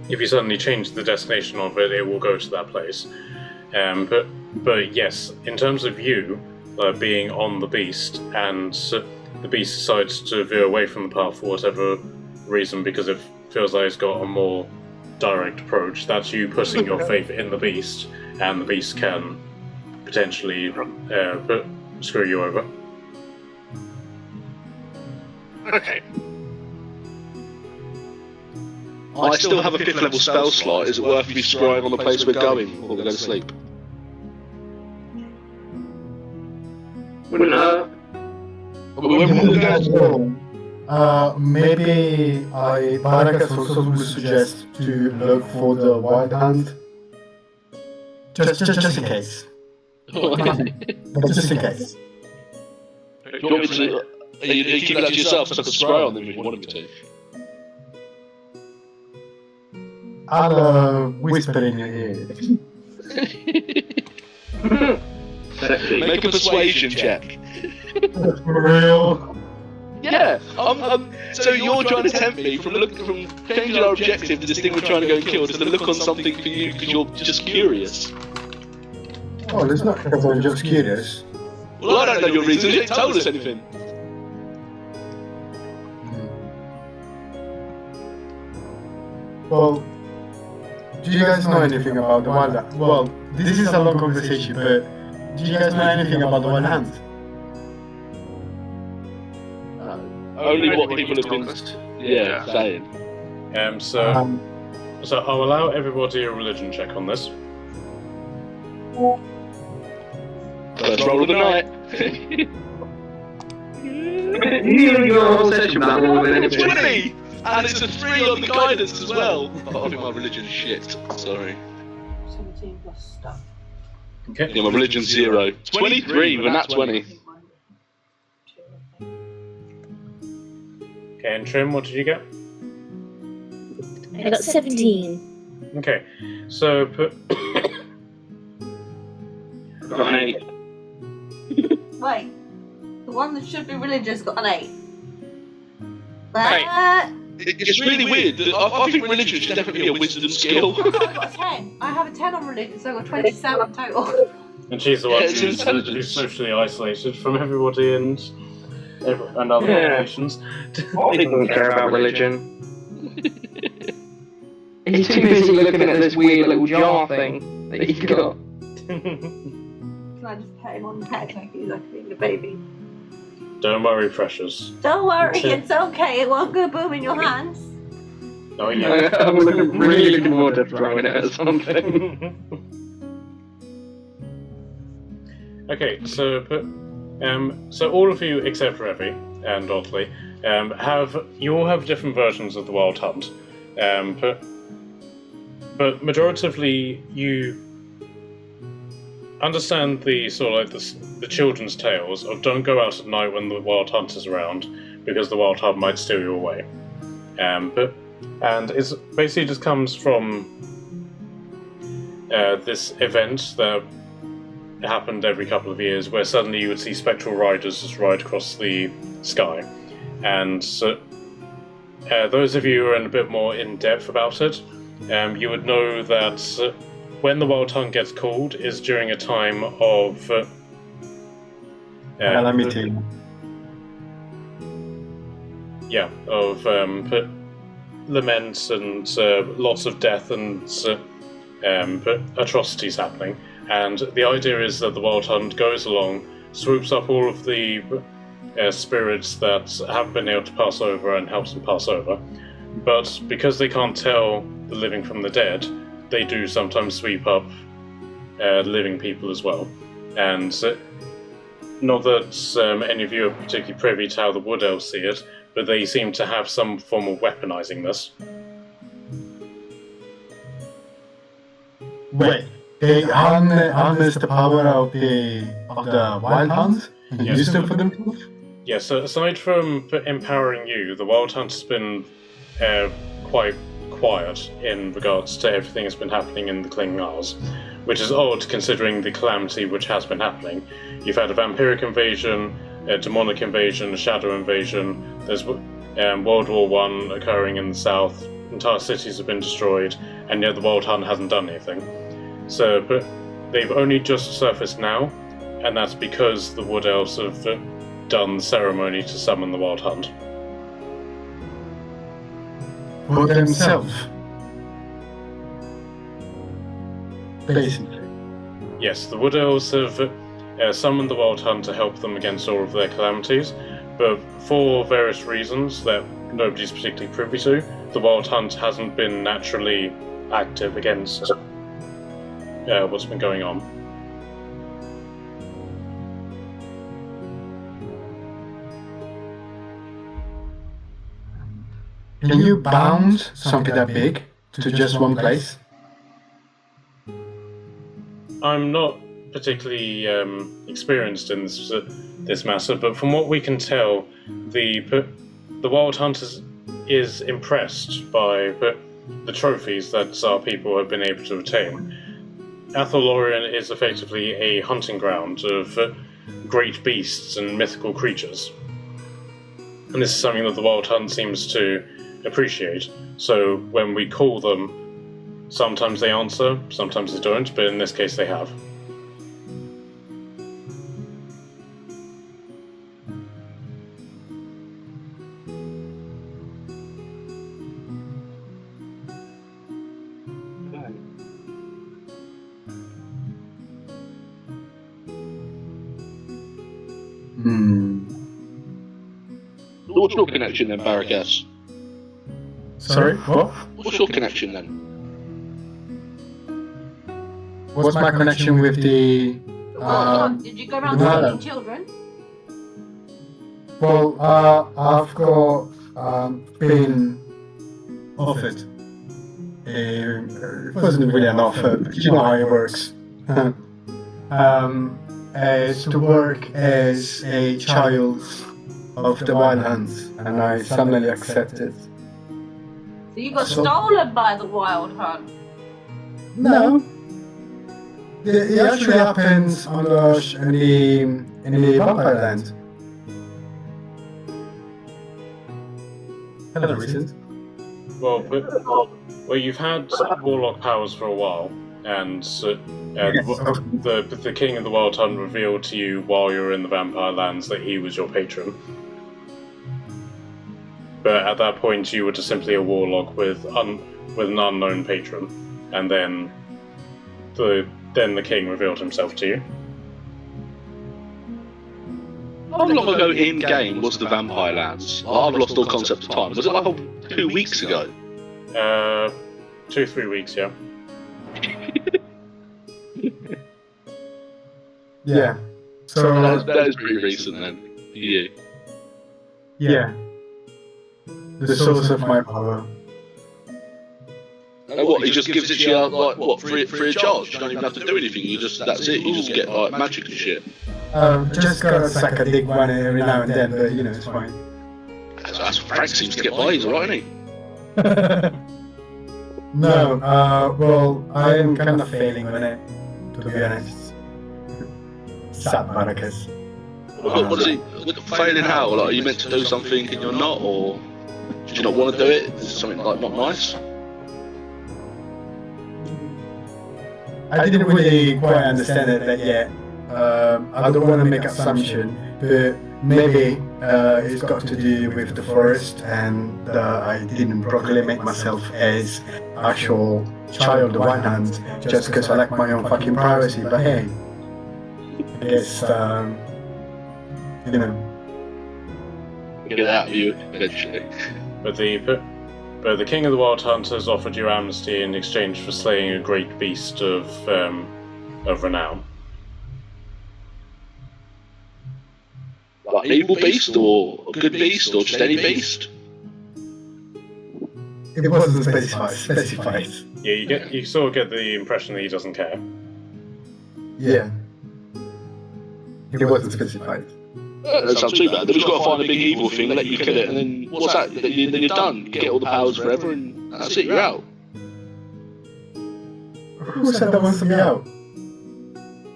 If you suddenly change the destination of it, it will go to that place. But yes, in terms of you being on the beast, and the beast decides to veer away from the path for whatever reason, because it feels like it's got a more direct approach, that's you putting your faith in the beast, and the beast can potentially screw you over. Okay. I still have a 5th level spell slot. Is it worth me scrying on the place we're going before we go to sleep? Wouldn't hurt. Maybe Barakas also would suggest to look for the wild hunt. Just in case. But just in case. Do you want me to? You keep that to yourself, so I can scry on them if you wanted me to. I'll whisper in your ear. Make a persuasion check. For real? Yeah. So you're trying to tempt me from changing our objective to this thing we're trying to go and kill, just to look on something for you because you're just curious. Oh, let's not everyone just curious. Well, I don't know your reasons. You ain't told us anything. Well, do you guys know anything about the wild? Well, this is a long conversation, but do you guys know anything about the wild hunt? Only what people have been saying. So I'll allow everybody a religion check on this. First roll of the night. You your whole session about more than anything. 20! And it's a 3 on the guidance as well. Oh, I think my religion's shit. Sorry. 17 plus stuff. Okay. Yeah, my religion's 0. 23 when that's 20. Okay, and Trim, what did you get? I got 17. Okay, so put. Got an 8. Wait, the one that should be religious got an 8. Right. It's really weird. I think religion should definitely be a wisdom skill. I've got a 10. I have a 10 on religion, so I've got 27 total. And she's the one Yeah, it's who's intelligence. socially isolated from everybody and other Yeah. nations. He doesn't care about religion. He's too busy looking at this weird little jar thing that he's got. Can I just pet him on the head like he's like being a baby? Don't worry, precious. Don't worry, it's okay. It won't go boom in your hands. Oh yeah. I'm really looking forward to throwing it at something. Okay, so so all of you except for Evie and Otli you all have different versions of the Wild Hunt, but majoritively you understand the sort of like the children's tales of don't go out at night when the Wild Hunt is around because the Wild Hunt might steal you away, and it's basically just comes from this event that happened every couple of years where suddenly you would see spectral riders just ride across the sky. And those of you who are in a bit more in-depth about it, you would know that when the Wild Hunt gets called is during a time of Calamity. of laments and lots of death and atrocities happening. And the idea is that the Wild Hunt goes along, swoops up all of the spirits that haven't been able to pass over and helps them pass over. But because they can't tell the living from the dead, they do sometimes sweep up living people as well. And not that any of you are particularly privy to how the Wood Elves see it, but they seem to have some form of weaponizing this. Wait, they harness the power of the Wild Hunt and Yes. use them for themselves? Yeah, so aside from empowering you, the Wild Hunt has been quite quiet in regards to everything that's been happening in the Clinging Isles, which is odd considering the calamity which has been happening. You've had a vampiric invasion, a demonic invasion, a shadow invasion, there's World War I occurring in the south, entire cities have been destroyed, and yet the Wild Hunt hasn't done anything. So, but they've only just surfaced now, and that's because the Wood Elves have done the ceremony to summon the Wild Hunt. For themselves? Basically. Yes, the Wood Elves have summoned the Wild Hunt to help them against all of their calamities, but for various reasons that nobody's particularly privy to, the Wild Hunt hasn't been naturally active against what's been going on. Can you bound something that big to just one place? I'm not particularly experienced in this matter, but from what we can tell, the Wild Hunt is impressed by the trophies that our people have been able to obtain. Atholorian is effectively a hunting ground of great beasts and mythical creatures. And this is something that the Wild Hunt seems to appreciate. So when we call them, sometimes they answer, sometimes they don't, but in this case they have. What's your connection then, Barracas? Sorry, what? What's your connection then? What's my connection with the... Did you go around no. stealing children? Well, I've got been offered. It wasn't really an offer, but you know how it works. As to work as a child of the Wild Hunt, and I suddenly accepted. So you got stolen by the Wild Hunt? No. It actually happens on in the Vampire Land. Hello, Recent. Well, you've had warlock powers for a while, and the King of the Wild Hunt revealed to you while you were in the Vampire Lands that he was your patron. But at that point, you were just simply a warlock with an unknown patron, and then the king revealed himself to you. How long ago in game was the Vampire Lands? I've lost all concept of time. Was it like 2 weeks ago? 2-3 weeks, yeah. Yeah. So That is pretty recent then. For you. yeah. The source of my power. And what, he just gives it to you like what, free of charge? You don't even have to do anything, that's it, you just get like magic and shit. Just gotta suck a dick one every now and then, but you know, it's fine. That's Frank seems to get by, he's alright, isn't he? No, well, I am kind of failing on it, to be honest. Sad Barracas. What is it? Failing how? Like, are you meant to do something and you're not, or do you not want to do it? Is it something like not nice? I didn't really quite understand it yet. I don't want to make assumption, but maybe it's got to do with the forest, and I didn't proclaim myself as actual child of one hand just because I like my own fucking privacy. But hey, I guess you know. Get it out of you eventually. But the King of the Wild Hunt has offered you amnesty in exchange for slaying a great beast of renown. Like an evil beast, or a good beast, or just any beast? It wasn't specified. Yeah, you sort of get the impression that he doesn't care. Yeah. It wasn't specified. That sounds too bad. They've just got to find a big evil thing and let you kill it, and then what's that? Then you're done. You get all the powers forever, and that's it, you're out. Who said that wants to be out?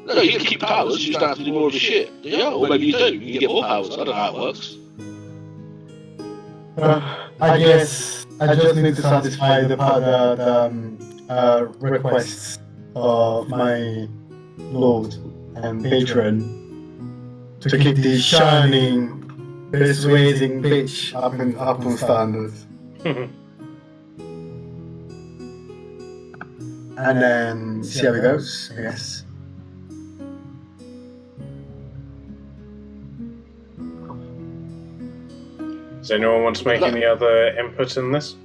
No, you get to keep powers, you just don't have to do more of the shit. Yeah, or maybe you do. You get more powers. I don't know how it works. I guess I just need to satisfy the requests of my lord and patron to keep the shining, persuading bitch up on standards. And then see how it goes, I guess. Does anyone want to make any other input in this?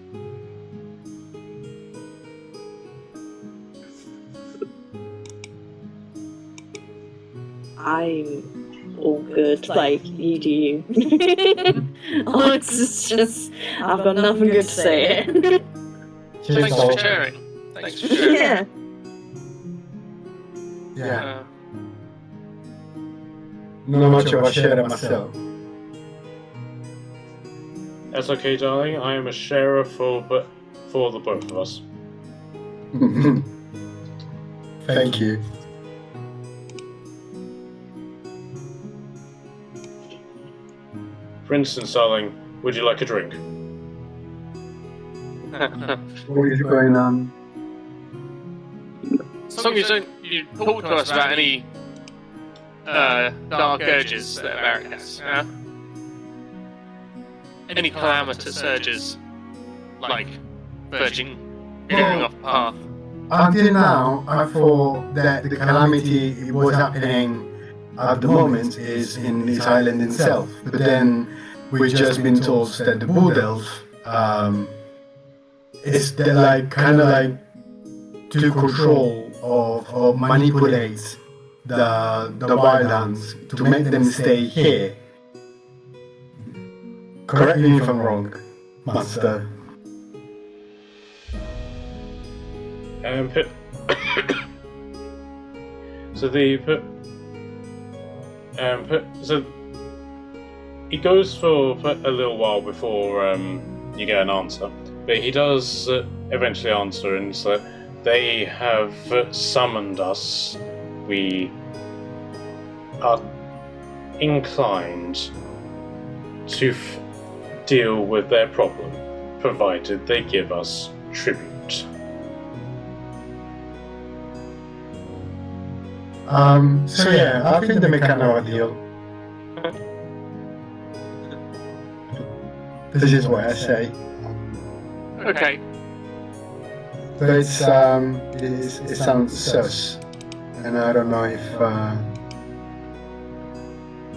I'm all good. Like, you do you. Oh, it's just, I've got nothing good to say. Thanks for sharing. Thanks for sharing. Yeah. Yeah. Not much of a share myself. That's okay, darling. I am a sharer for the both of us. Thank you. For instance, darling, would you like a drink? What is going on? As long as you talk to us about any dark urges that Barrack has, yeah? Any calamitous urges, like verging, veering off path. Until now, I thought that the calamity was happening at the moment is in this island itself. But then we've just been told that the Wood Elf is like kind of like to control or manipulate the Wildlands to make them stay here. Correct me if I'm wrong, Master. So he goes for a little while before you get an answer, but he does eventually answer, and so they have summoned us. We are inclined to deal with their problem, provided they give us tribute. So yeah, I think they make kind of a deal. This is what I say. Okay. But it sounds sus, and I don't know if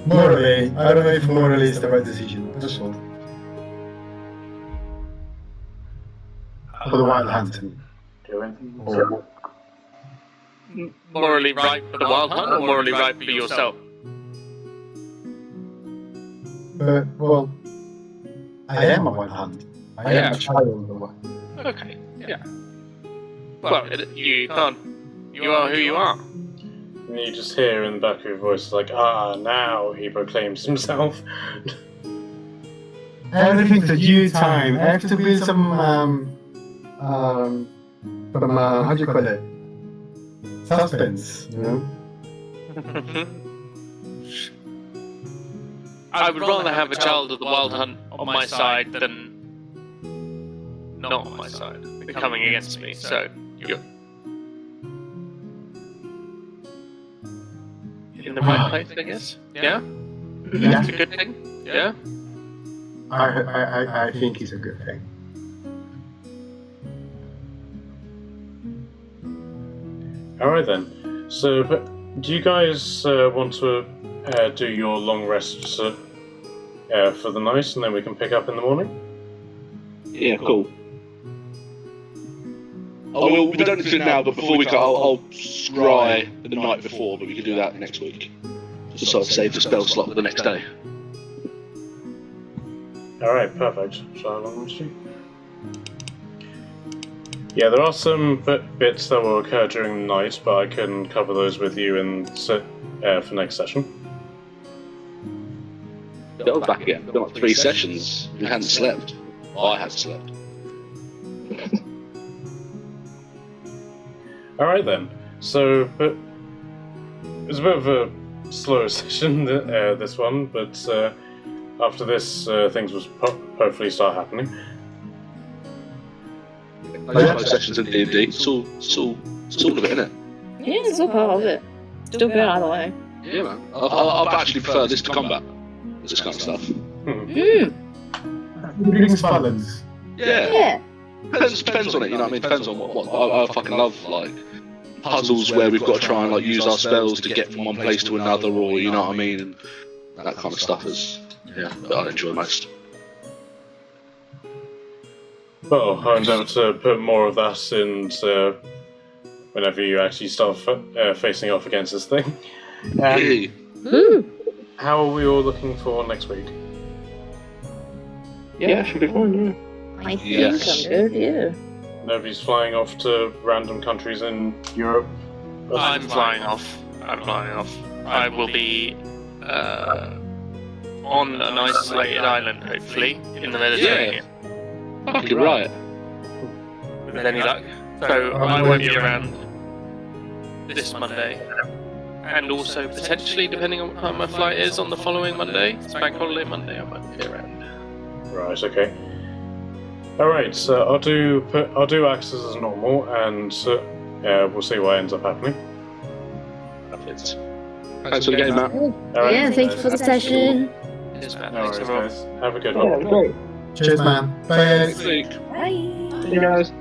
morally it's the right decision. That's all. For the Wild Hunting. Or Morally right for the Wild Hunt, or morally right for yourself? But, well, I am a Wild Hunt. I am a child of the Wild. Okay, yeah. Well, you can't. You are who you are. And you just hear in the back of your voice, like, now he proclaims himself. Everything to due time. I have to build some, how do you call it? Suspense, you know? I would rather have a child of the Wild Hunt on my side than not on my side, coming against me, so you're in the right place, I guess? Yeah? That's a good thing? Yeah? I think it's a good thing. Alright then. So, but do you guys want to do your long rest for the night, and then we can pick up in the morning? Yeah, cool. We don't need to do it now, but before we go, I'll scry the night before, but we can do that next week. Just sort of save the spell slot for the next day. Alright, perfect. Shall I long rest you? Yeah, there are some bits that will occur during the night, but I can cover those with you for next session. Go back again. We've done like 3 sessions. We hadn't slept. I hadn't slept. Alright then. So, it was a bit of a slower session, this one, but after this, things will hopefully start happening. I like sessions in D&D. It's all of it, isn't it? Yeah, it's all part of it. Still good either way. Yeah, man. I've actually preferred this to combat. This kind of stuff. It brings balance. Yeah. Depends on it, you know what I mean? Depends on what I fucking love, like, puzzles where we've got to try and, like, use our spells to get from one place to another, or, you know what I mean? And that kind of stuff is, that I enjoy most. Well, I'll endeavour to put more of that in whenever you actually start facing off against this thing. How are we all looking for next week? Yeah, should be fine, yeah. I think Yes. I'm good, yeah. Nobody's flying off to random countries in Europe? I'm flying off. I will be on an isolated island, hopefully, in the Mediterranean. Fucking right. With any luck. So I won't be around this Monday. And also, potentially, depending on what time my flight is on the following Monday, it's Bank Holiday Monday, I might be around. Right, okay. Alright, so I'll do axes as normal, and we'll see what ends up happening. Thanks for the game, Matt. Alright, Yeah, thank you for the session. Cheers, man. No Thanks, worries, everyone. guys. Have a good Yeah, one. great. Cheers, man. Bye. Thanks. Bye. See you guys.